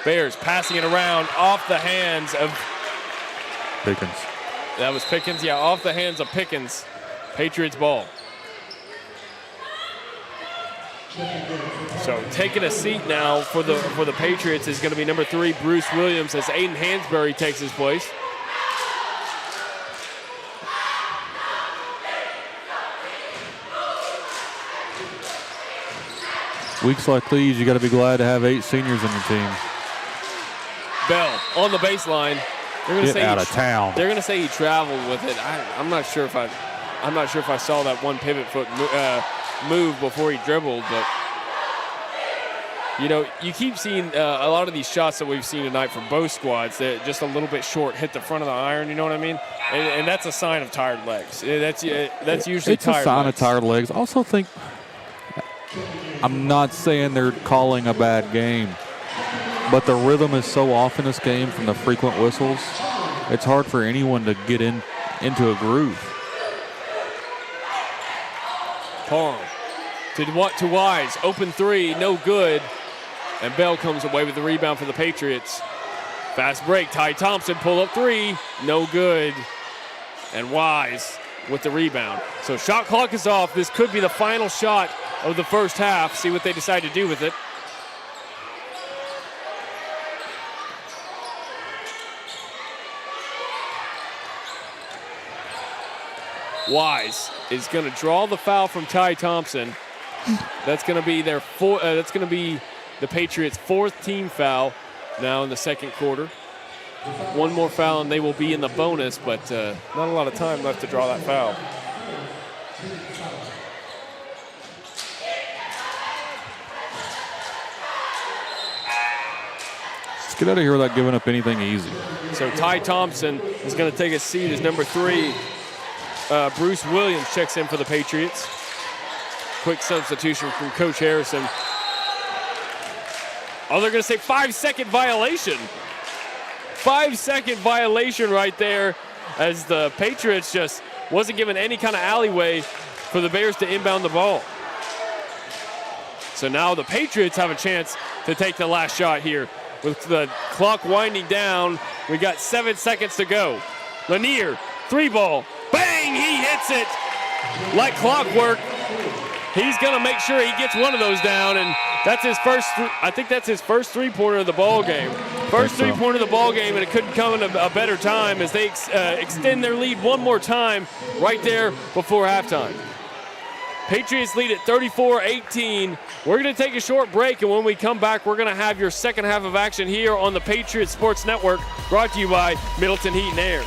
Bears passing it around off the hands of Pickens. That was Pickens, yeah, off the hands of Pickens. Patriots ball. So taking a seat now for the Patriots is going to be number 3, Bruce Williams, as Aiden Hansberry takes his place. Weeks like these, you got to be glad to have 8 seniors on your team. Bell on the baseline. They're going to Get say out of town. They're going to say he traveled with it. I'm not sure if I saw that one pivot foot move before he dribbled, but you know, you keep seeing a lot of these shots that we've seen tonight from both squads that just a little bit short, hit the front of the iron. You know what I mean? And that's a sign of tired legs. That's usually it's a sign of tired legs. Also think, I'm not saying they're calling a bad game, but the rhythm is so off in this game from the frequent whistles, it's hard for anyone to get into a groove. Pong to Wise, open 3, no good. And Bell comes away with the rebound for the Patriots. Fast break, Ty Thompson, pull up 3, no good. And Wise with the rebound. So shot clock is off. This could be the final shot of the first half. See what they decide to do with it. Wise is going to draw the foul from Ty Thompson. That's going to be that's going to be the Patriots' 4th team foul now in the second quarter. One more foul and they will be in the bonus, but not a lot of time left to draw that foul. Let's get out of here without giving up anything easy. So Ty Thompson is going to take a seat as number 3. Bruce Williams checks in for the Patriots. Quick substitution from Coach Harrison. Oh, they're going to say 5-second violation. 5-second violation right there, as the Patriots just wasn't given any kind of alleyway for the Bears to inbound the ball. So now the Patriots have a chance to take the last shot here. With the clock winding down, we got 7 seconds to go. Lanier, 3-ball, bang, he hits it like clockwork. He's going to make sure he gets one of those down, and that's his first. I think that's his first 3-pointer of the ball game. First 3-pointer of the ball game, and it couldn't come in a better time as they extend their lead one more time right there before halftime. Patriots lead at 34-18. We're going to take a short break, and when we come back, we're going to have your second half of action here on the Patriots Sports Network, brought to you by Middleton Heat and Air.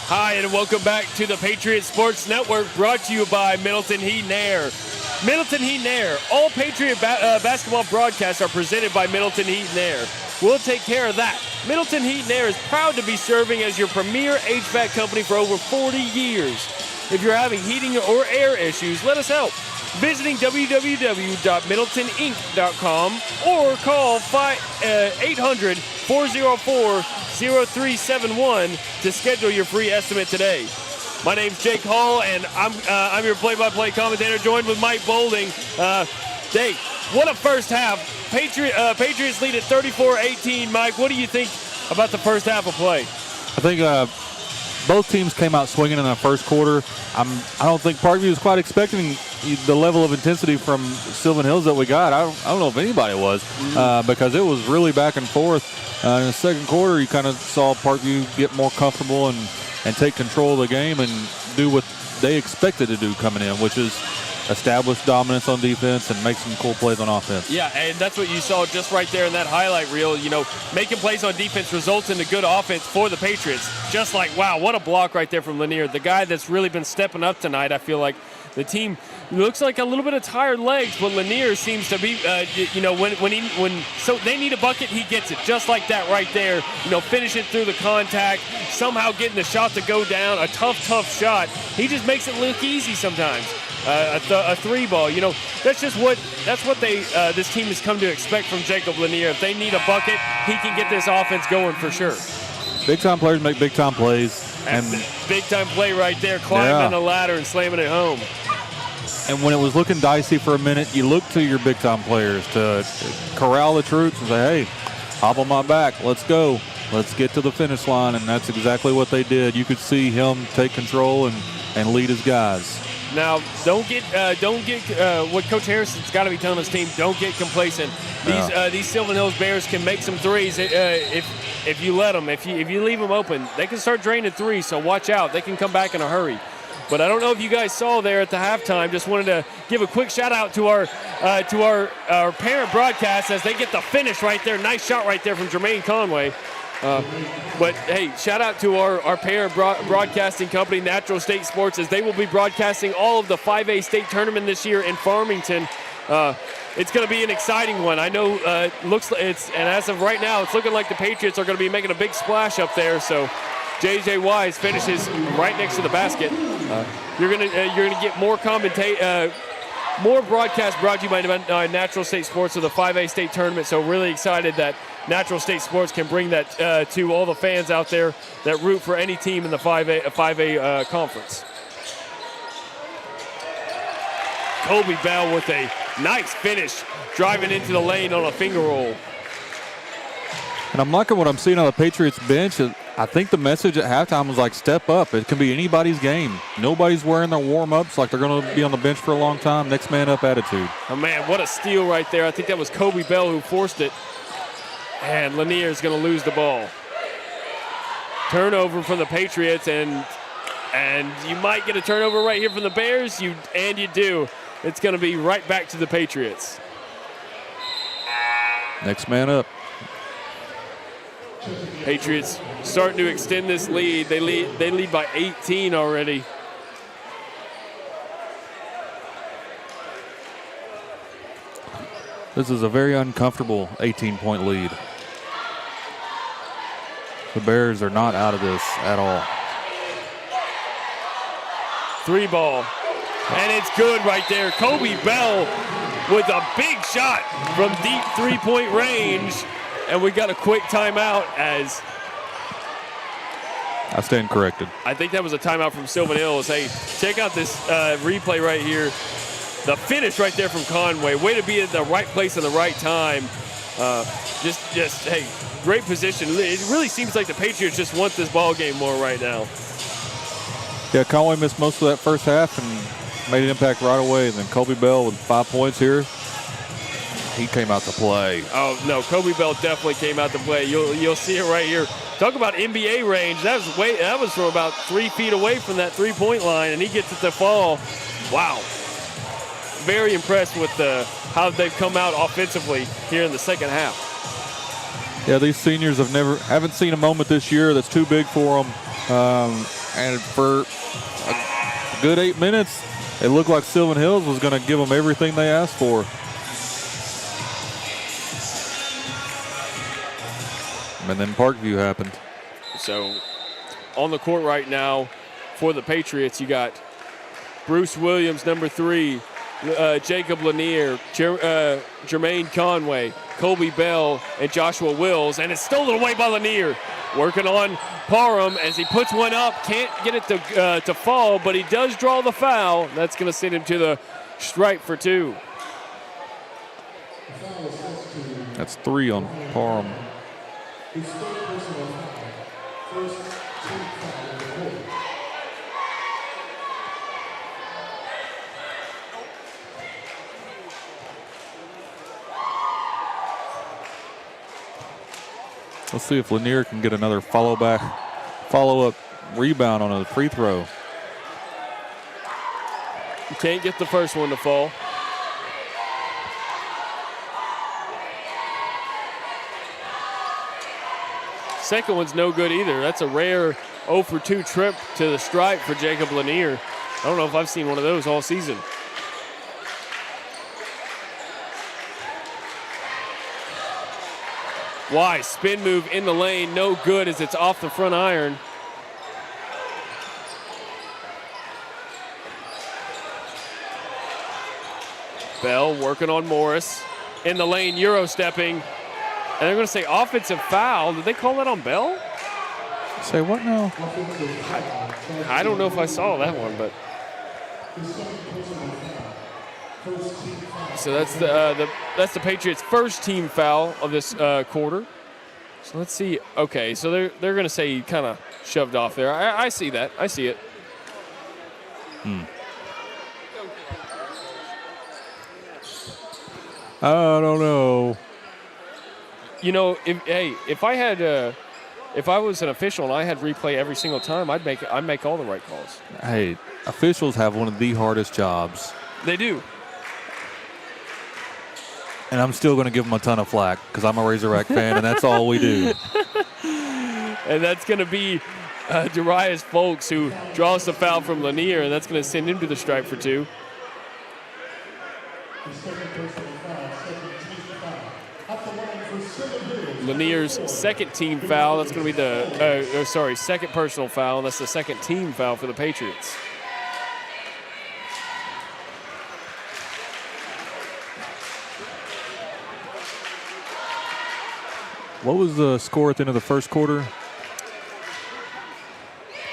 Hi, and welcome back to the Patriots Sports Network, brought to you by Middleton Heat and Air. Middleton Heat and Air. All Patriot basketball broadcasts are presented by Middleton Heat and Air. We'll take care of that. Middleton Heat and Air is proud to be serving as your premier HVAC company for over 40 years. If you're having heating or air issues, let us help. Visiting www.middletoninc.com or call 800-404-0371 to schedule your free estimate today. My name's Jake Hall, and I'm your play-by-play commentator, joined with Mike Bolding. Dave, what a first half. Patriots lead at 34-18. Mike, what do you think about the first half of play? I think both teams came out swinging in the first quarter. I don't think Parkview was quite expecting the level of intensity from Sylvan Hills that we got. I don't know if anybody was, because it was really back and forth. In the second quarter, you kind of saw Parkview get more comfortable and take control of the game and do what they expected to do coming in, which is establish dominance on defense and make some cool plays on offense. Yeah, and that's what you saw just right there in that highlight reel. You know, making plays on defense results in a good offense for the Patriots. Just like, wow, what a block right there from Lanier. The guy that's really been stepping up tonight. I feel like the team looks like a little bit of tired legs, but Lanier seems to be, so they need a bucket, he gets it. Just like that right there. You know, finish it through the contact, somehow getting the shot to go down, a tough shot. He just makes it look easy sometimes. A three ball, you know, that's what this team has come to expect from Jacob Lanier. If they need a bucket, he can get this offense going for sure. Big time players make big time plays. And big time play right there, climbing the ladder and slamming it home. And when it was looking dicey for a minute, you look to your big time players to corral the troops and say, hey, hop on my back, let's go. Let's get to the finish line. And that's exactly what they did. You could see him take control and lead his guys. Now, don't get what Coach Harrison's got to be telling his team. Don't get complacent. These Sylvan Hills Bears can make some threes if you let them. If you leave them open, they can start draining threes. So watch out. They can come back in a hurry. But I don't know if you guys saw there at the halftime. Just wanted to give a quick shout out to our parent broadcast as they get the finish right there. Nice shot right there from Jermaine Conway. But hey, shout out to our parent broadcasting company, Natural State Sports, as they will be broadcasting all of the 5A state tournament this year in Farmington. It's going to be an exciting one. I know and as of right now, it's looking like the Patriots are going to be making a big splash up there. So J.J. Wise finishes right next to the basket. You're gonna get more more broadcast brought to you by Natural State Sports of the 5A state tournament. So really excited that Natural State Sports can bring that to all the fans out there that root for any team in the 5A conference. Kobe Bell with a nice finish, driving into the lane on a finger roll. And I'm liking what I'm seeing on the Patriots bench. I think the message at halftime was like, step up. It can be anybody's game. Nobody's wearing their warm-ups like they're going to be on the bench for a long time. Next man up attitude. Oh, man, what a steal right there. I think that was Kobe Bell who forced it. And Lanier is going to lose the ball. Turnover from the Patriots, and you might get a turnover right here from the Bears. You do. It's going to be right back to the Patriots. Next man up. Patriots starting to extend this lead. They lead by 18 already. This is a very uncomfortable 18-point lead. The Bears are not out of this at all. Three ball. And it's good right there. Kobe Bell with a big shot from deep three-point range. And we got a quick timeout as I stand corrected. I think that was a timeout from Sylvan Hills. Hey, check out this replay right here. The finish right there from Conway. Way to be at the right place at the right time. Hey, great position. It really seems like the Patriots just want this ball game more right now. Yeah, Conway missed most of that first half and made an impact right away. And then Kobe Bell with 5 points here. He came out to play. Oh, no, Kobe Bell definitely came out to play. You'll see it right here. Talk about NBA range. That was from about 3 feet away from that three-point line, and he gets it to fall. Wow. Very impressed with how they've come out offensively here in the second half. Yeah, these seniors haven't seen a moment this year that's too big for them. And for a good 8 minutes, it looked like Sylvan Hills was going to give them everything they asked for. And then Parkview happened. So on the court right now for the Patriots, you got Bruce Williams, number 3, Jacob Lanier, Jermaine Conway, Colby Bell, and Joshua Wills. And it's stolen away by Lanier. Working on Parham as he puts one up. Can't get it to fall, but he does draw the foul. That's going to send him to the stripe for 2. That's 3 on Parham. Let's see if Lanier can get another follow-up rebound on a free throw. You can't get the first one to fall. Second one's no good either. That's a rare 0 for 2 trip to the stripe for Jacob Lanier. I don't know if I've seen one of those all season. Wise spin move in the lane, no good as it's off the front iron. Bell working on Morris. In the lane, Euro stepping. And they're going to say offensive foul. Did they call that on Bell? Say what now? I don't know if I saw that one, but. So that's the Patriots' first team foul of this quarter. So let's see. Okay, so they're going to say he kind of shoved off there. I see that. I see it. I don't know. You know, if I was an official and I had replay every single time, I'd make all the right calls. Hey, officials have one of the hardest jobs. They do. And I'm still going to give them a ton of flack because I'm a Razorback fan, and that's all we do. And that's going to be Darius Folks, who draws the foul from Lanier, and that's going to send him to the stripe for 2. Lanier's second team foul. That's going to be the second personal foul. And that's the second team foul for the Patriots. What was the score at the end of the first quarter?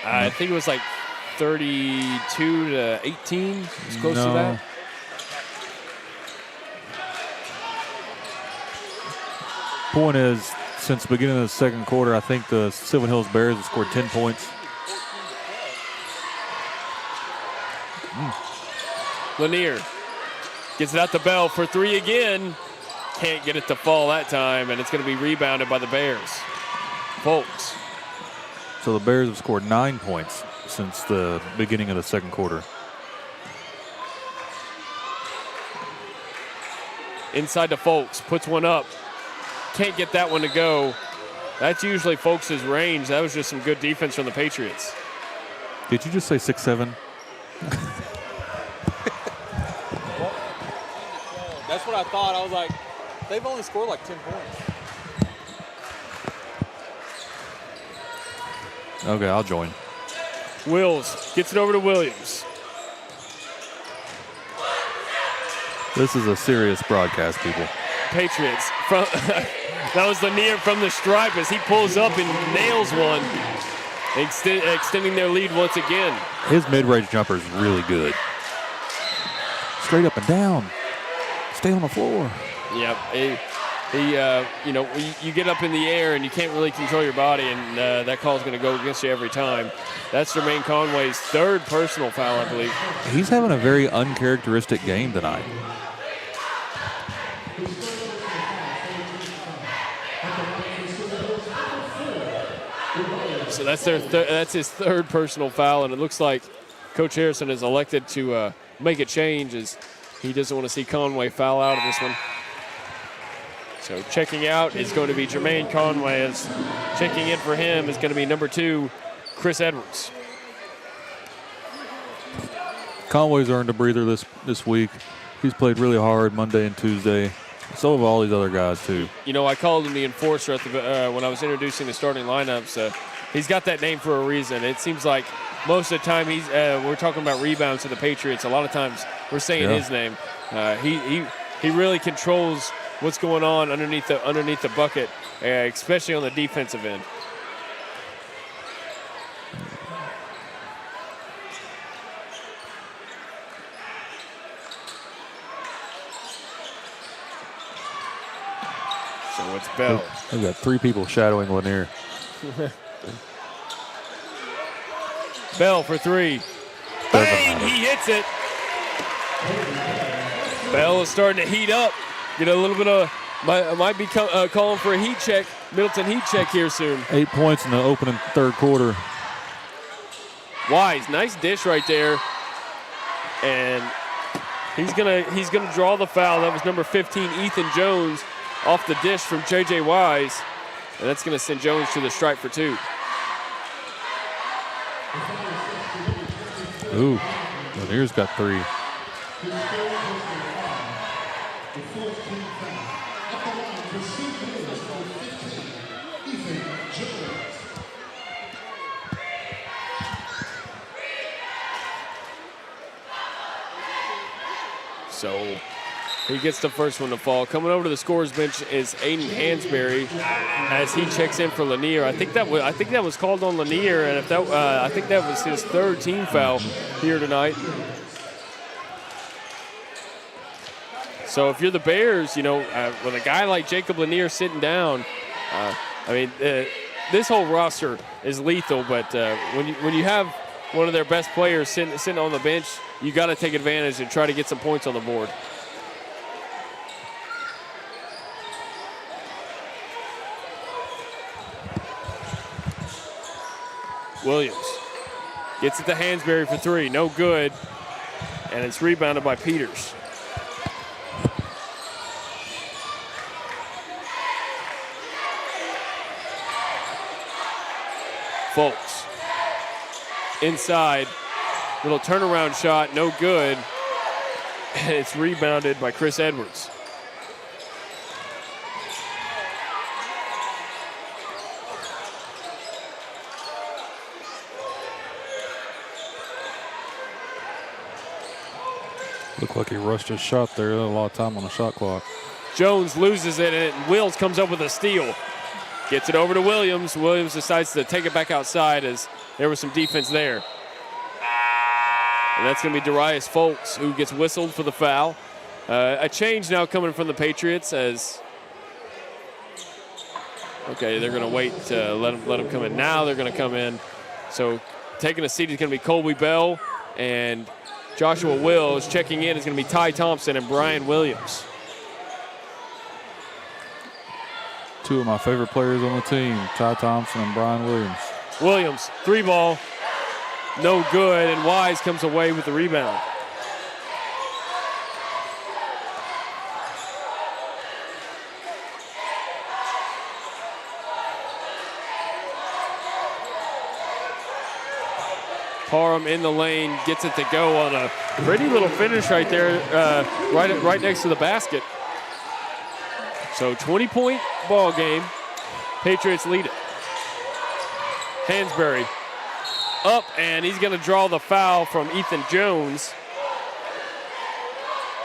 I think it was like 32 to 18. It's close to that. Point is, since the beginning of the second quarter, I think the Sylvan Hills Bears have scored 10 points. Lanier gets it out to Bell for 3 again. Can't get it to fall that time, and it's going to be rebounded by the Bears. Folks. So the Bears have scored 9 points since the beginning of the second quarter. Inside to Folks, puts one up. Can't get that one to go. That's usually Folks' range. That was just some good defense from the Patriots. Did you just say 6'7"? That's what I thought. I was like, they've only scored like 10 points. Okay, I'll join. Wills gets it over to Williams. This is a serious broadcast, people. Patriots from that was Lanier from the stripe as he pulls up and nails one, extending their lead once again. His mid-range jumper is really good. Straight up and down. Stay on the floor. Yep. You get up in the air and you can't really control your body, and that call is going to go against you every time. That's Jermaine Conway's third personal foul, I believe. He's having a very uncharacteristic game tonight. So that's his third personal foul, and it looks like Coach Harrison has elected to make a change as he doesn't want to see Conway foul out of this one. So checking out is going to be Jermaine Conway. As checking in for him is going to be number 2, Chris Edwards. Conway's earned a breather this week. He's played really hard Monday and Tuesday. So have all these other guys, too. You know, I called him the enforcer at when I was introducing the starting lineups. He's got that name for a reason. It seems like most of the time we're talking about rebounds to the Patriots. A lot of times we're saying his name. He really controls what's going on underneath the bucket, especially on the defensive end. So it's Bell. We've got 3 people shadowing Lanier. Bell for 3. Bang! He hits it. Bell is starting to heat up. Get a little bit of might be calling for a heat check, Middleton heat check here soon. 8 points in the opening third quarter. Wise, nice dish right there, and he's gonna draw the foul. That was number 15, Ethan Jones, off the dish from J.J. Wise, and that's gonna send Jones to the stripe for 2. Ooh, Lanier's got 3. So he gets the first one to fall. Coming over to the scorer's bench is Aiden Hansberry as he checks in for Lanier. I think that was called on Lanier, and I think that was his 3rd team foul here tonight. So if you're the Bears, you know, with a guy like Jacob Lanier sitting down, this whole roster is lethal. But when you have one of their best players sitting on the bench, you got to take advantage and try to get some points on the board. Williams gets it to Hansberry for 3, no good, and it's rebounded by Peters. Folks inside, little turnaround shot, no good, and it's rebounded by Chris Edwards. Looked like he rushed his shot there. A lot of time on the shot clock. Jones loses it, and Wills comes up with a steal. Gets it over to Williams. Williams decides to take it back outside as there was some defense there. And that's going to be Darius Folks, who gets whistled for the foul. A change now coming from the Patriots as, okay, they're going to wait to let him come in. Now they're going to come in. So taking a seat is going to be Colby Bell, and Joshua Wills. Checking in is going to be Ty Thompson and Brian Williams. 2 of my favorite players on the team, Ty Thompson and Brian Williams. Williams, 3-ball, no good, and Wise comes away with the rebound. Parham in the lane, gets it to go on a pretty little finish right there, right next to the basket. So 20-point ball game. Patriots lead it. Hansberry up, and he's going to draw the foul from Ethan Jones.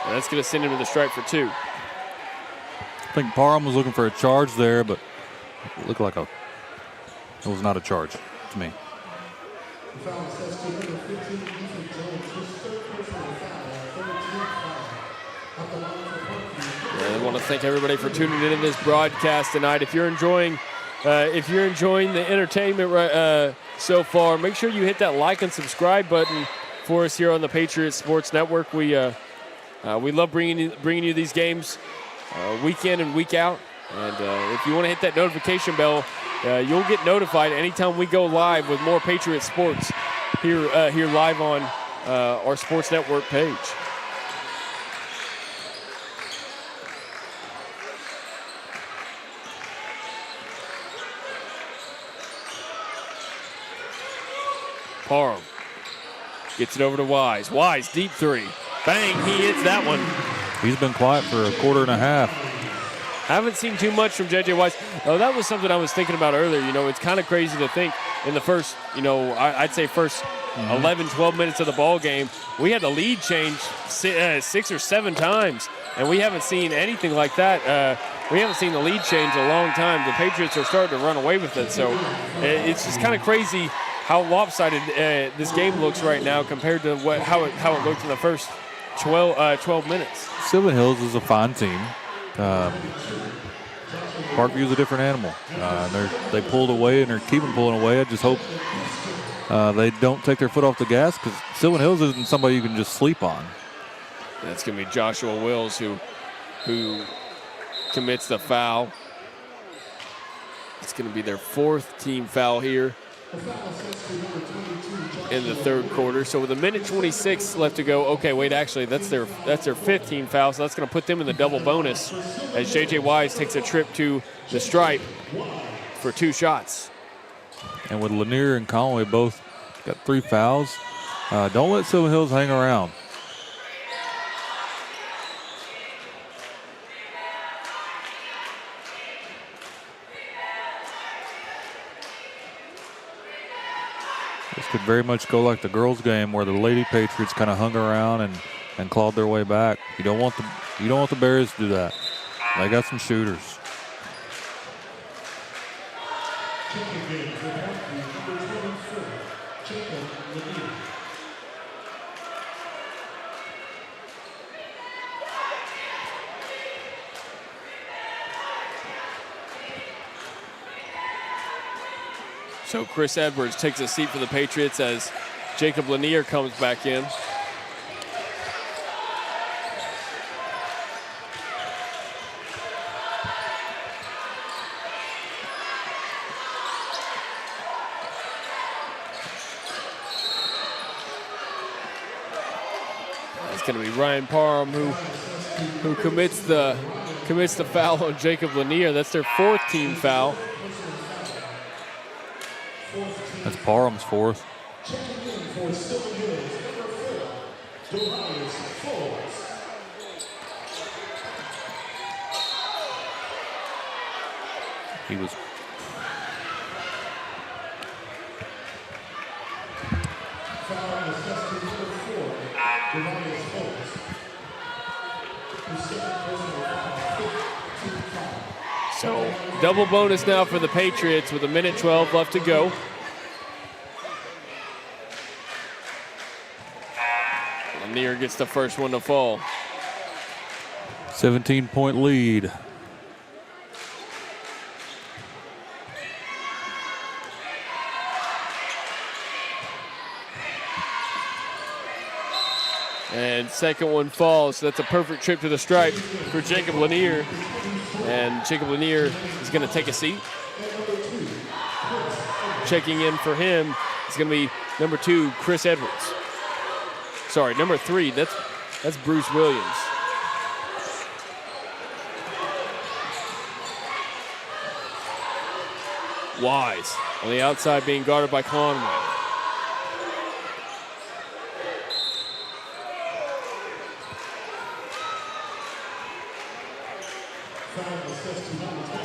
And that's going to send him to the stripe for 2. I think Parham was looking for a charge there, but it looked like it was not a charge to me. I want to thank everybody for tuning in to this broadcast tonight. If you're enjoying the entertainment so far, make sure you hit that like and subscribe button for us here on the Patriots Sports Network. We love bringing you these games week in and week out. And if you want to hit that notification bell, you'll get notified anytime we go live with more Patriots sports here live on our Sports Network page. Parham Gets it over to Wise. Wise, deep three. Bang, he hits that one. He's been quiet for a quarter and a half. Haven't seen too much from J.J. Wise. Oh, that was something I was thinking about earlier. You know, it's kind of crazy to think in the first, I'd say first 11, 12 minutes of the ball game, we had the lead change 6 or 7 times, and we haven't seen anything like that. We haven't seen the lead change in a long time. The Patriots are starting to run away with it, so it's just kind of crazy how lopsided this game looks right now compared to how it looked in the first 12 minutes. Sylvan Hills is a fine team. Parkview is a different animal. They pulled away and they're keeping pulling away. I just hope they don't take their foot off the gas, because Sylvan Hills isn't somebody you can just sleep on. That's going to be Joshua Wills who commits the foul. It's going to be their 4th team foul here in the third quarter. So with 1:26 left to go, okay, wait, actually, that's their 15 foul, so that's going to put them in the double bonus as J.J. Wise takes a trip to the stripe for 2 shots. And with Lanier and Conway both got 3 fouls, don't let Sylvan Hills hang around. This could very much go like the girls' game, where the Lady Patriots kind of hung around and clawed their way back. You don't want the Bears to do that. They got some shooters. So Chris Edwards takes a seat for the Patriots as Jacob Lanier comes back in. It's going to be Ryan Parham who commits the foul on Jacob Lanier. That's their 4th team foul. That's Parham's 4th. He was. So double bonus now for the Patriots with 1:12 left to go. Lanier gets the first one to fall. 17-point lead. And second one falls, so that's a perfect trip to the stripe for Jacob Lanier. And Jacob Lanier is going to take a seat. Checking in for him is going to be number 2, Chris Edwards. Sorry, number 3, that's Bruce Williams. Wise on the outside being guarded by Conway.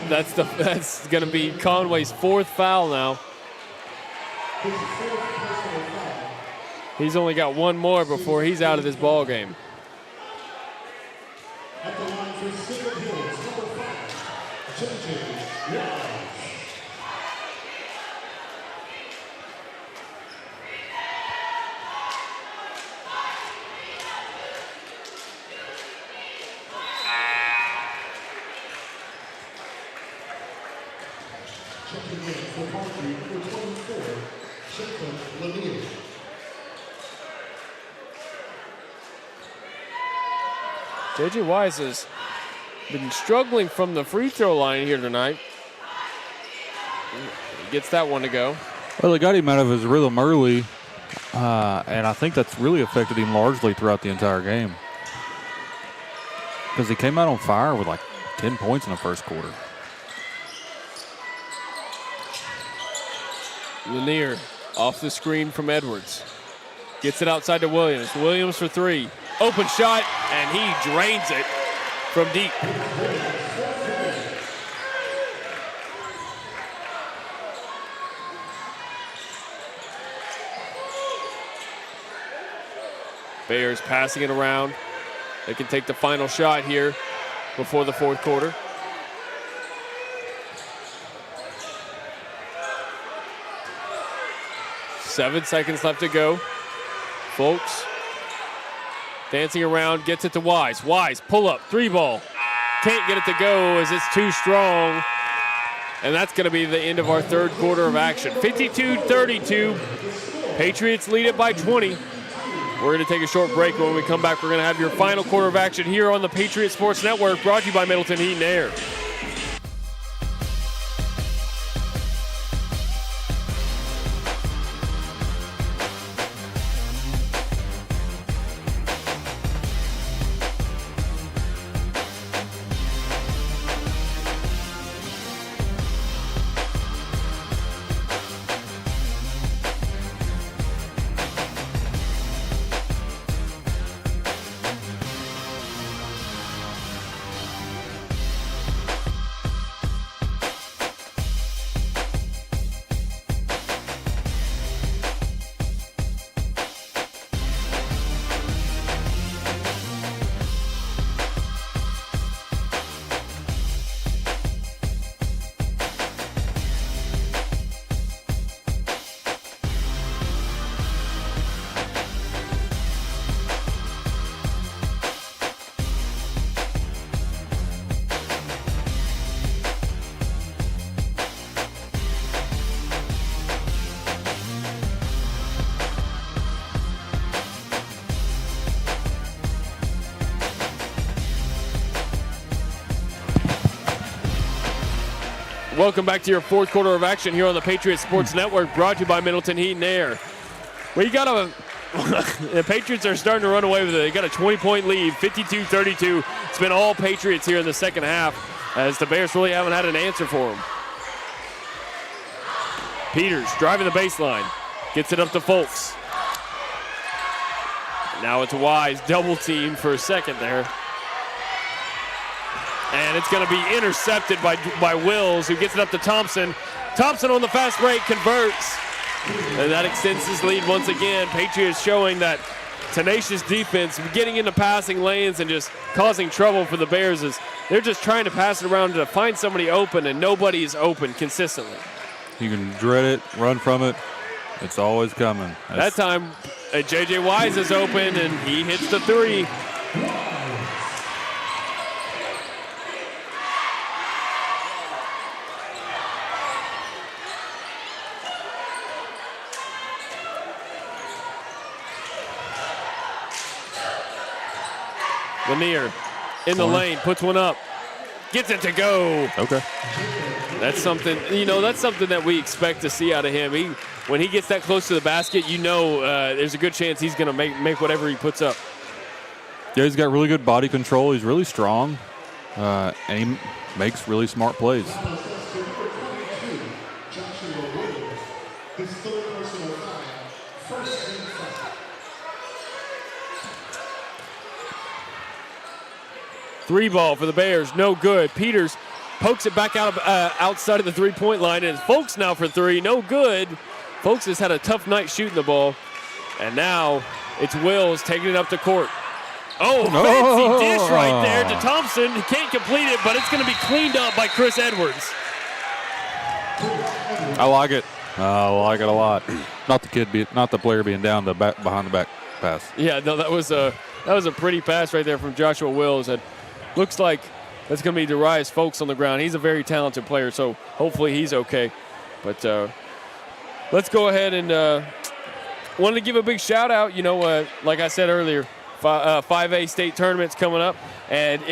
That's going to be Conway's 4th foul now. He's only got 1 more before he's out of this ball game. At the line for Sylvan Hills, number 5, J.J. Wise. Checking in for Parkview, number 24, Jacob Lanier. J.J. Wise has been struggling from the free throw line here tonight. He gets that one to go. Well, they got him out of his rhythm early, and I think that's really affected him largely throughout the entire game, because he came out on fire with like 10 points in the first quarter. Lanier off the screen from Edwards. Gets it outside to Williams. Williams for three. Open shot, and he drains it from deep. Bears passing it around. They can take the final shot here before the fourth quarter. Seven seconds left to go. Folks dancing around, gets it to Wise. Wise, pull up, three ball. Can't get it to go as it's too strong. And that's going to be the end of our third quarter of action. 52-32. Patriots lead it by 20. We're going to take a short break. When we come back, we're going to have your final quarter of action here on the Patriot Sports Network, brought to you by Middleton Heat and Air. Welcome back to your fourth quarter of action here on the Patriot Sports Network, brought to you by Middleton Heat and Air. Well, the Patriots are starting to run away with it. They got a 20-point lead, 52-32. It's been all Patriots here in the second half, as the Bears really haven't had an answer for them. Peters driving the baseline, gets it up to Folks. Now it's Wise, double team for a second there. And it's going to be intercepted by Wills, who gets it up to Thompson. Thompson on the fast break converts. And that extends his lead once again. Patriots showing that tenacious defense, getting into passing lanes and just causing trouble for the Bears. As they're just trying to pass it around to find somebody open, and nobody is open consistently. You can dread it, run from it. It's always coming. That time, J.J. Wise is open, and he hits the three. Lanier in the lane, puts one up, gets it to go. Okay. That's something, that we expect to see out of him. When he gets that close to the basket, there's a good chance he's going to make whatever he puts up. Yeah, he's got really good body control. He's really strong, and he makes really smart plays. Three ball for the Bears, no good. Peters pokes it back out outside of the three-point line, and it's Folks now for three, no good. Folks has had a tough night shooting the ball, and now it's Wills taking it up to court. Oh, fancy dish right there to Thompson. He can't complete it, but it's going to be cleaned up by Chris Edwards. I like it. I like it a lot. Not the player being down behind the back pass. Yeah, no, that was a pretty pass right there from Joshua Wills. That looks like that's going to be Darius Folks on the ground. He's a very talented player, so hopefully he's okay. But let's go ahead and wanted to give a big shout out. Like I said earlier, 5A state tournaments coming up. And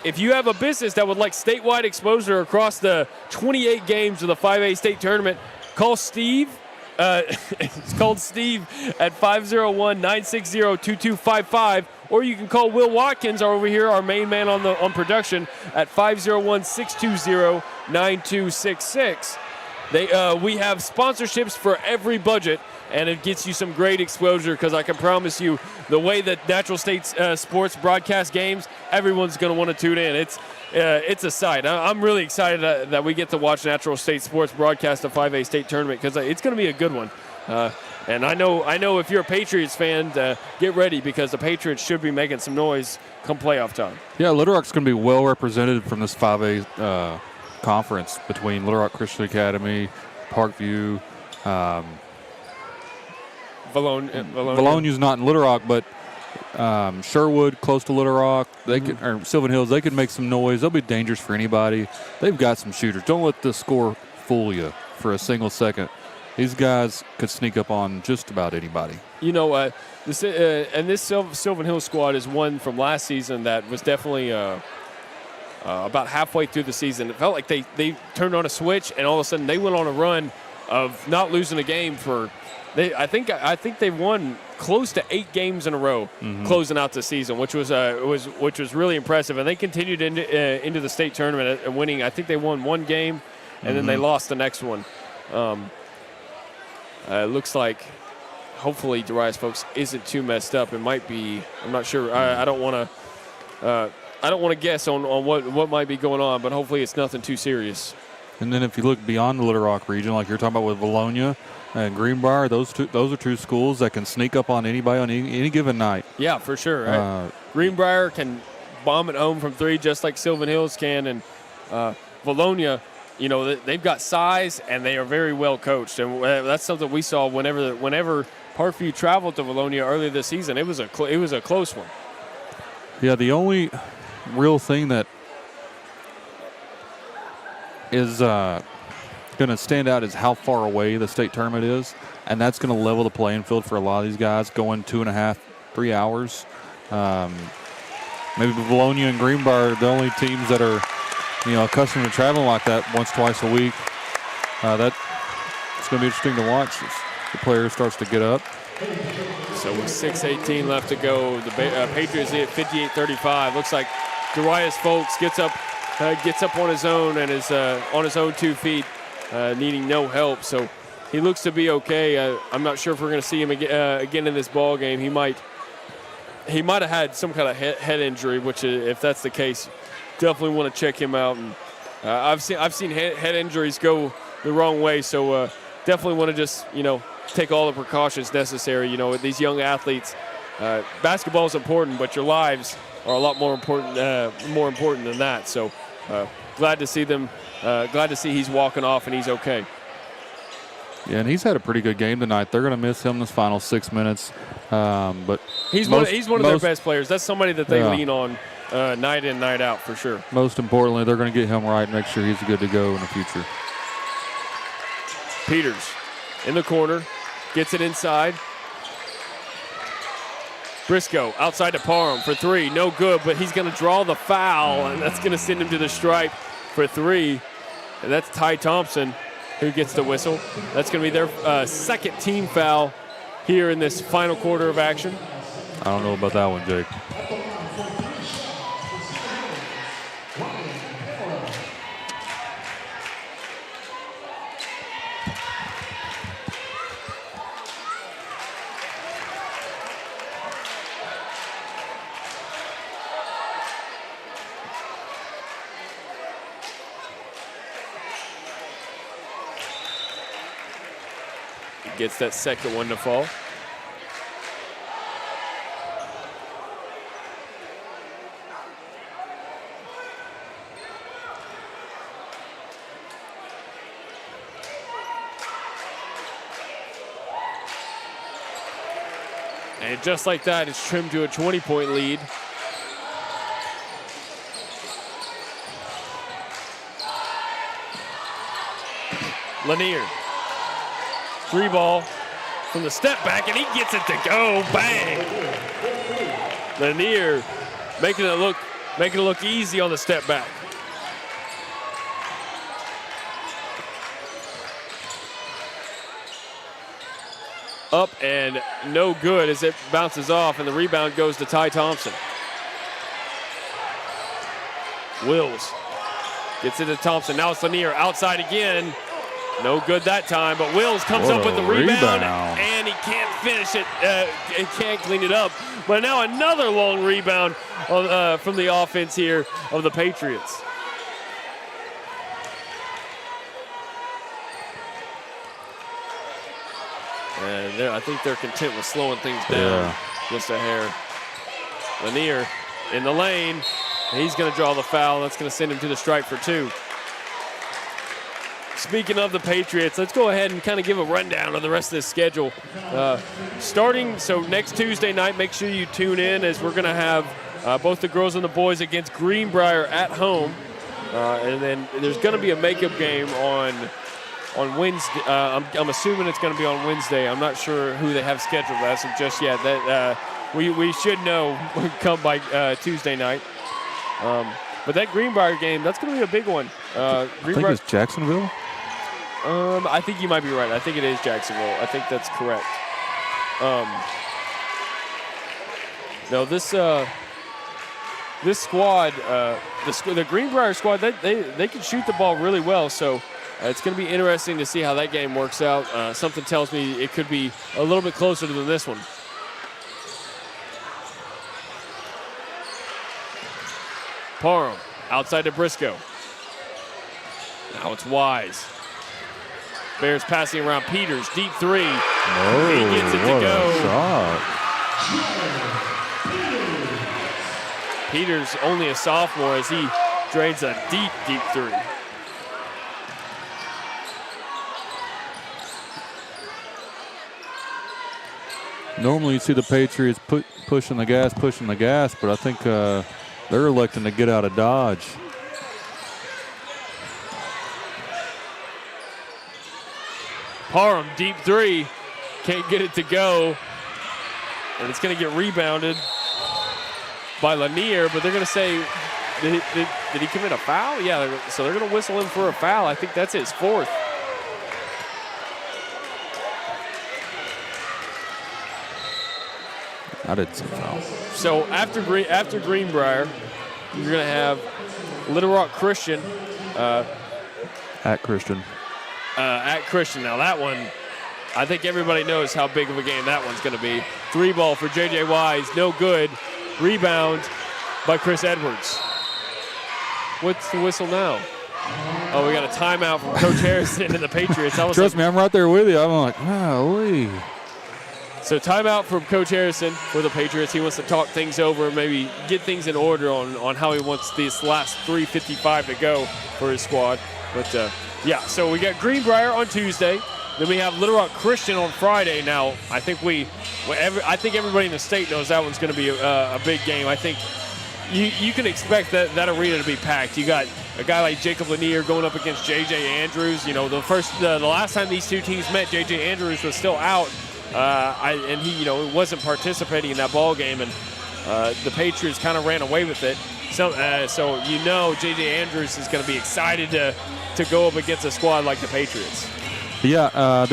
if you have a business that would like statewide exposure across the 28 games of the 5A state tournament, call Steve. It's called Steve at 501-960-2255, or you can call Will Watkins over here, our main man on production, at 501-620-9266. We have sponsorships for every budget, and it gets you some great exposure because I can promise you the way that Natural State Sports broadcast games, everyone's going to want to tune in. It's a sight. I'm really excited that we get to watch Natural State Sports broadcast a 5A state tournament because it's going to be a good one. And I know if you're a Patriots fan, get ready because the Patriots should be making some noise come playoff time. Yeah, Little Rock's going to be well represented from this 5A conference between Little Rock Christian Academy, Parkview. Valonia's not in Little Rock, but Sherwood, close to Little Rock, or Sylvan Hills, they could make some noise. They'll be dangerous for anybody. They've got some shooters. Don't let the score fool you for a single second. These guys could sneak up on just about anybody. This Sylvan Hills squad is one from last season that was definitely about halfway through the season. It felt like they turned on a switch, and all of a sudden they went on a run of not losing a game for. I think they've won close to 8 games in a row, closing out the season, which was really impressive. And they continued into the state tournament and winning. I think they won 1 game, and then they lost the next one. It looks like, hopefully, Darius folks isn't too messed up. It might be. I'm not sure. I don't want to guess on what might be going on, but hopefully it's nothing too serious. And then if you look beyond the Little Rock region, like you're talking about with Valonia and Greenbrier, those are 2 schools that can sneak up on anybody on any given night. Yeah, for sure. Right? Greenbrier can bomb it home from 3 just like Sylvan Hills can, and Valonia, they've got size and they are very well coached, and that's something we saw whenever Parkview traveled to Valonia earlier this season. It was a close one. Yeah, the only real thing that is going to stand out is how far away the state tournament is, and that's going to level the playing field for a lot of these guys going 2.5, 3 hours. Maybe Valonia and Greenbrier are the only teams that are accustomed to traveling like that once, twice a week. It's going to be interesting to watch as the player starts to get up. So with 6:18 left to go, the Patriots at 58-35. Looks like Darius Folks gets up on his own and is on his own 2 feet, needing no help. So he looks to be okay. I'm not sure if we're going to see him again in this ball game. He might have had some kind of head injury, which if that's the case, definitely want to check him out. And I've seen head injuries go the wrong way, so definitely want to just take all the precautions necessary. With these young athletes, basketball is important, but your lives are a lot more important than that. So glad to see them. Glad to see he's walking off and he's okay. Yeah, and he's had a pretty good game tonight. They're going to miss him this final 6 minutes, but he's one of their best players. That's somebody that they lean on night in, night out for sure. Most importantly, they're going to get him right and make sure he's good to go in the future. Peters in the corner, gets it inside. Briscoe outside to Parham for 3, no good, but he's going to draw the foul, and that's going to send him to the stripe for 3. And that's Ty Thompson who gets the whistle. That's going to be their second team foul here in this final quarter of action. I don't know about that one, Jake. Gets that second one to fall. And just like that, it's trimmed to a 20-point lead. Lanier. 3 ball from the step back, and he gets it to go. Bang! Lanier making it look easy on the step back. Up and no good as it bounces off, and the rebound goes to Ty Thompson. Wills gets it to Thompson. Now it's Lanier outside again. No good that time, but Wills comes up with the rebound, and finish it. It can't clean it up. But now another long rebound from the offense here of the Patriots. And I think they're content with slowing things down just a hair. Lanier in the lane. He's going to draw the foul. That's going to send him to the stripe for 2. Speaking of the Patriots, let's go ahead and kind of give a rundown of the rest of this schedule. So next Tuesday night, make sure you tune in as we're going to have both the girls and the boys against Greenbrier at home. And then there's going to be a makeup game on Wednesday. I'm assuming it's going to be on Wednesday. I'm not sure who they have scheduled as of just yet. That we should know come by Tuesday night. But that Greenbrier game, that's going to be a big one. I think it's Jacksonville. I think you might be right. I think it is Jacksonville. I think that's correct. No, this squad, the Greenbrier squad, they can shoot the ball really well. So it's going to be interesting to see how that game works out. Something tells me it could be a little bit closer than this one. Parham outside to Briscoe. Now it's Wise. Bears passing around Peters. Deep 3. He gets it to go. Shot. Peters only a sophomore as he drains a deep 3. Normally you see the Patriots pushing the gas, but I think they're electing to get out of Dodge. Parham, deep 3. Can't get it to go. And it's going to get rebounded by Lanier, but they're going to say, did he commit a foul? Yeah, so they're going to whistle him for a foul. I think that's his 4th. I didn't see a foul. So after Greenbrier, you're going to have Little Rock Christian. At Christian. Now that one, I think everybody knows how big of a game that one's going to be. 3 ball for J.J. Wise, no good. Rebound by Chris Edwards. What's the whistle now? Oh, we got a timeout from Coach Harrison and the Patriots. Trust me, I'm right there with you. I'm like, golly. So timeout from Coach Harrison for the Patriots. He wants to talk things over, maybe get things in order on how he wants this last 3:55 to go for his squad. But yeah, so we got Greenbrier on Tuesday. Then we have Little Rock Christian on Friday. Now, I think everybody in the state knows that one's going to be a big game. I think you can expect that arena to be packed. You got a guy like Jacob Lanier going up against J.J. Andrews. You know, the last time these two teams met, J.J. Andrews was still out. And he, wasn't participating in that ball game, and the Patriots kind of ran away with it. So J.J. Andrews is going to be excited to go up against a squad like the Patriots. Yeah, at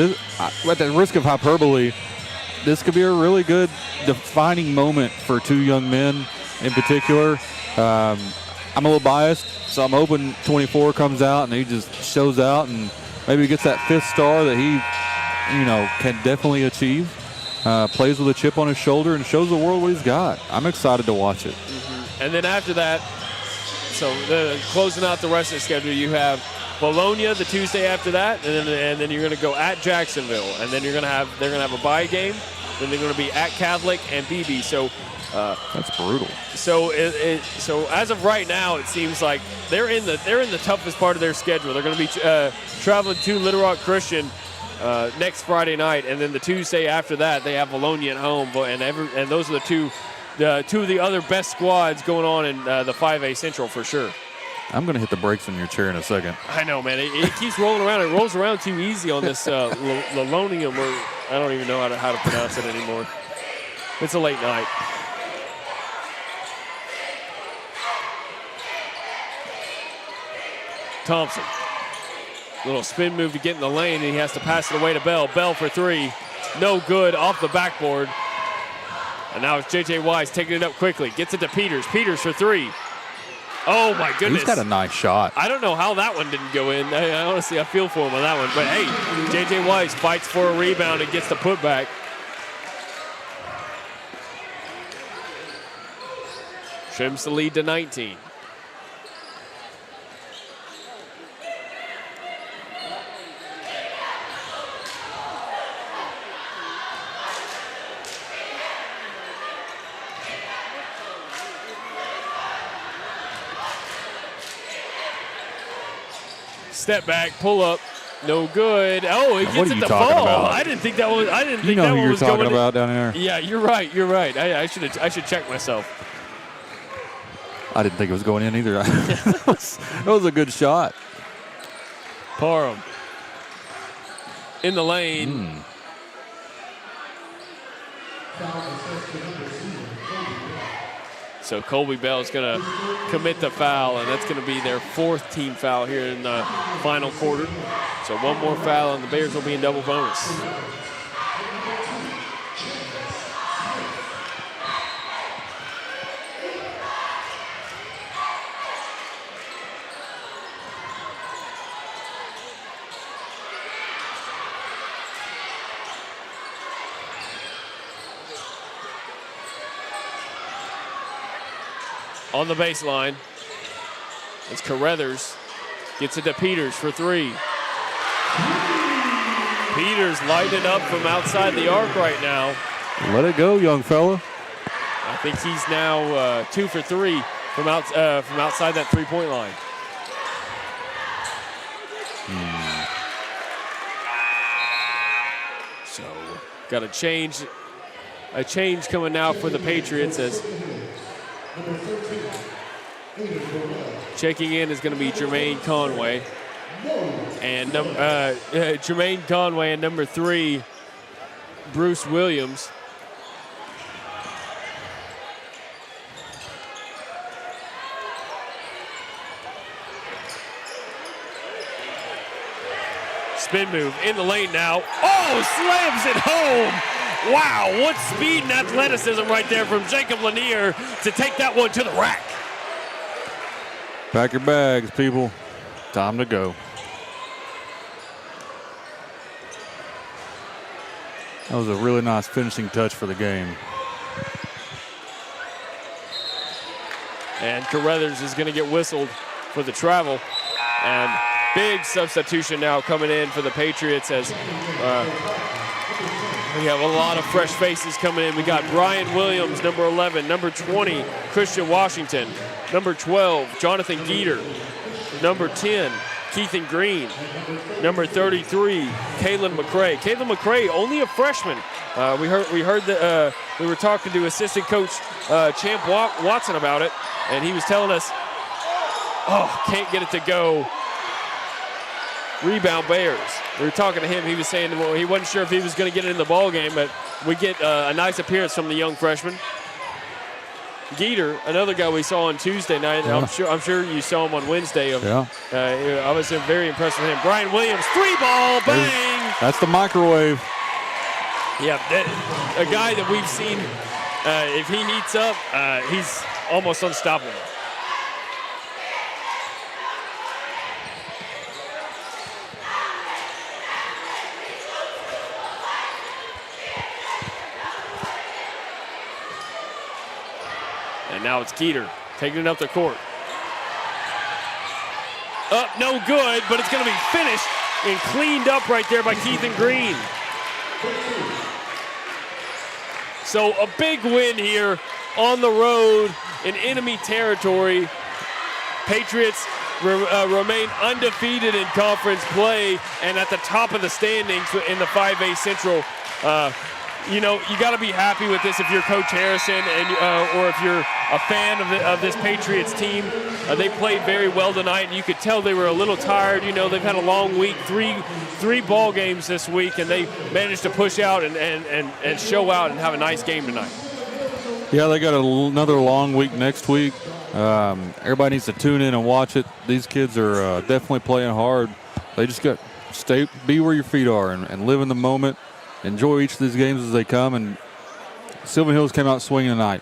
the risk of hyperbole, this could be a really good defining moment for 2 young men in particular. I'm a little biased, so I'm hoping 24 comes out and he just shows out and maybe gets that 5th star that he can definitely achieve. Plays with a chip on his shoulder and shows the world what he's got. I'm excited to watch it. Mm-hmm. And then after that, so closing out the rest of the schedule, you have Bologna the Tuesday after that, and then you're going to go at Jacksonville, and then they're going to have a bye game. Then they're going to be at Catholic and BB. So that's brutal. So so as of right now, it seems like they're in the toughest part of their schedule. They're going to be traveling to Little Rock Christian next Friday night, and then the Tuesday after that they have Bologna at home. And those are two of the other best squads going on in the 5A Central for sure. I'm going to hit the brakes on your chair in a second. I know, man. It keeps rolling around. It rolls around too easy on this Lolonium, or I don't even know how to pronounce it anymore. It's a late night. Thompson. Little spin move to get in the lane, and he has to pass it away to Bell. Bell for 3. No good, off the backboard. And now it's J.J. Wise taking it up quickly. Gets it to Peters. Peters for 3. Oh, my goodness. He's got a nice shot. I don't know how that one didn't go in. I feel for him on that one. But, hey, J.J. Wise fights for a rebound and gets the putback. trims the lead to 19. Step back, pull up, no good. Oh, he gets it to fall. About? I didn't think that was. I didn't think that one was. You know who you're was talking going about down there. Yeah, you're right. You're right. I should check myself. I didn't think it was going in either. That was a good shot. Parham in the lane. So Colby Bell is going to commit the foul, and that's going to be their 4th team foul here in the final quarter. So one more foul, and the Bears will be in double bonus. On the baseline, it's Carruthers. Gets it to Peters for 3. Peters lighting up from outside the arc right now. Let it go, young fella. I think he's now 2 for 3 from outside that 3-point line. So got a change coming out for the Patriots as checking in is going to be Jermaine Conway. And Jermaine Conway and number 3, Bruce Williams. Spin move in the lane now. Oh, slams it home. Wow, what speed and athleticism right there from Jacob Lanier to take that one to the rack. Pack your bags, people. Time to go. That was a really nice finishing touch for the game. And Carruthers is going to get whistled for the travel. And big substitution now coming in for the Patriots as we have a lot of fresh faces coming in. We got Brian Williams, number 11, number 20, Christian Washington, number 12, Jonathan Geeter, number 10, Keithan Green, number 33, Kalen McCray. Kalen McCray, only a freshman. We heard that we were talking to assistant coach Champ Watson about it, and he was telling us, can't get it to go. Rebound Bears. We were talking to him. He was saying, well, he wasn't sure if he was going to get it in the ball game, but we get a nice appearance from the young freshman. Geeter, another guy we saw on Tuesday night. Yeah. I'm sure you saw him on Wednesday. I was very impressed with him. Brian Williams, 3-ball, bang! That's the microwave. Yeah, a guy that we've seen, if he heats up, he's almost unstoppable. And now it's Geeter taking it up the court. Up, no good, but it's going to be finished and cleaned up right there by Keithan Green. So a big win here on the road in enemy territory. Patriots remain undefeated in conference play and at the top of the standings in the 5A Central. You got to be happy with this if you're Coach Harrison and or if you're a fan of this Patriots team. They played very well tonight, and you could tell they were a little tired. They've had a long week, three ball games this week, and they managed to push out and show out and have a nice game tonight. Yeah, they got another long week next week. Everybody needs to tune in and watch it. These kids are definitely playing hard. They just got be where your feet are and live in the moment. Enjoy each of these games as they come. And Sylvan Hills came out swinging tonight.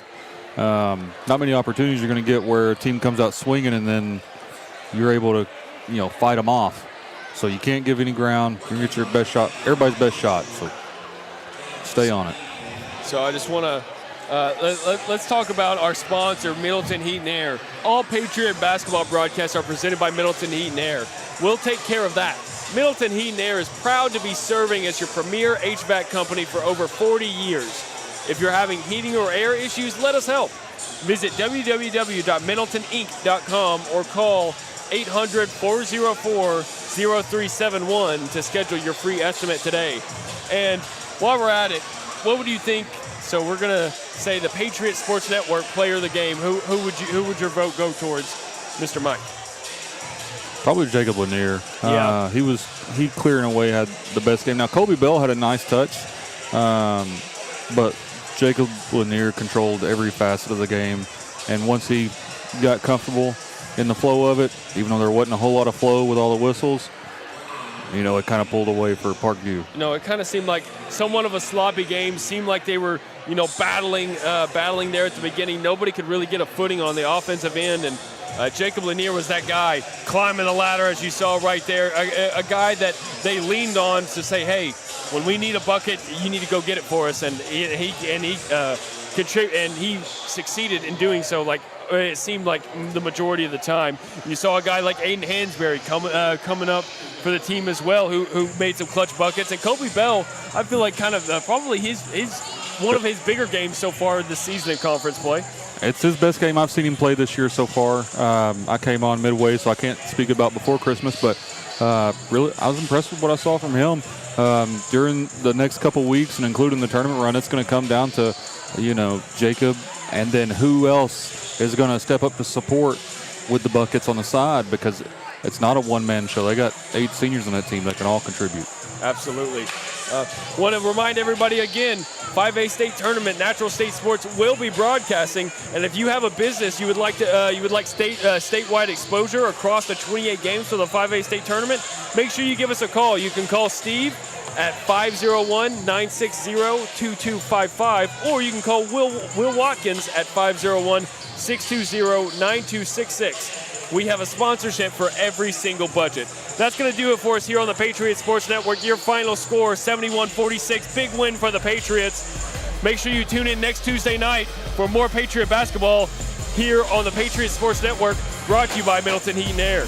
Not many opportunities you're going to get where a team comes out swinging and then you're able to, fight them off. So you can't give any ground. You get your best shot, everybody's best shot. So stay on it. So I just want to Let's talk about our sponsor, Middleton Heat and Air. All Patriot basketball broadcasts are presented by Middleton Heat and Air. We'll take care of that. Middleton Heat and Air is proud to be serving as your premier HVAC company for over 40 years. If you're having heating or air issues, let us help. Visit www.middletoninc.com or call 800-404-0371 to schedule your free estimate today. And while we're at it, what would you think? So we're going to say the Patriots Sports Network player of the game. Who would your vote go towards, Mr. Mike? Probably Jacob Lanier. Yeah. He clearing away had the best game. Now, Kobe Bell had a nice touch, but Jacob Lanier controlled every facet of the game. And once he got comfortable in the flow of it, even though there wasn't a whole lot of flow with all the whistles, it kind of pulled away for Parkview. It kind of seemed like somewhat of a sloppy game. Seemed like they were, battling there at the beginning. Nobody could really get a footing on the offensive end, and Jacob Lanier was that guy climbing the ladder, as you saw right there. A guy that they leaned on to say, "Hey, when we need a bucket, you need to go get it for us." And he succeeded in doing so. Like it seemed like the majority of the time. You saw a guy like Aiden Hansberry coming up for the team as well, who made some clutch buckets. And Kobe Bell, I feel like kind of probably his one of his bigger games so far this season in conference play. It's his best game I've seen him play this year so far. I came on midway, so I can't speak about before Christmas, but really, I was impressed with what I saw from him. During the next couple weeks and including the tournament run, it's going to come down to, Jacob, and then who else is going to step up to support with the buckets on the side, because it's not a one-man show. They got 8 seniors on that team that can all contribute. Absolutely. Want to remind everybody again, 5A state tournament, Natural State Sports will be broadcasting, and if you have a business you would like statewide exposure across the 28 games for the 5A state tournament, make sure you give us a call. You can call Steve at 501-960-2255, or you can call Will Watkins at 501-620-9266. We have a sponsorship for every single budget. That's going to do it for us here on the Patriots Sports Network. Your final score, 71-46. Big win for the Patriots. Make sure you tune in next Tuesday night for more Patriot basketball here on the Patriots Sports Network, brought to you by Middleton Heat and Air.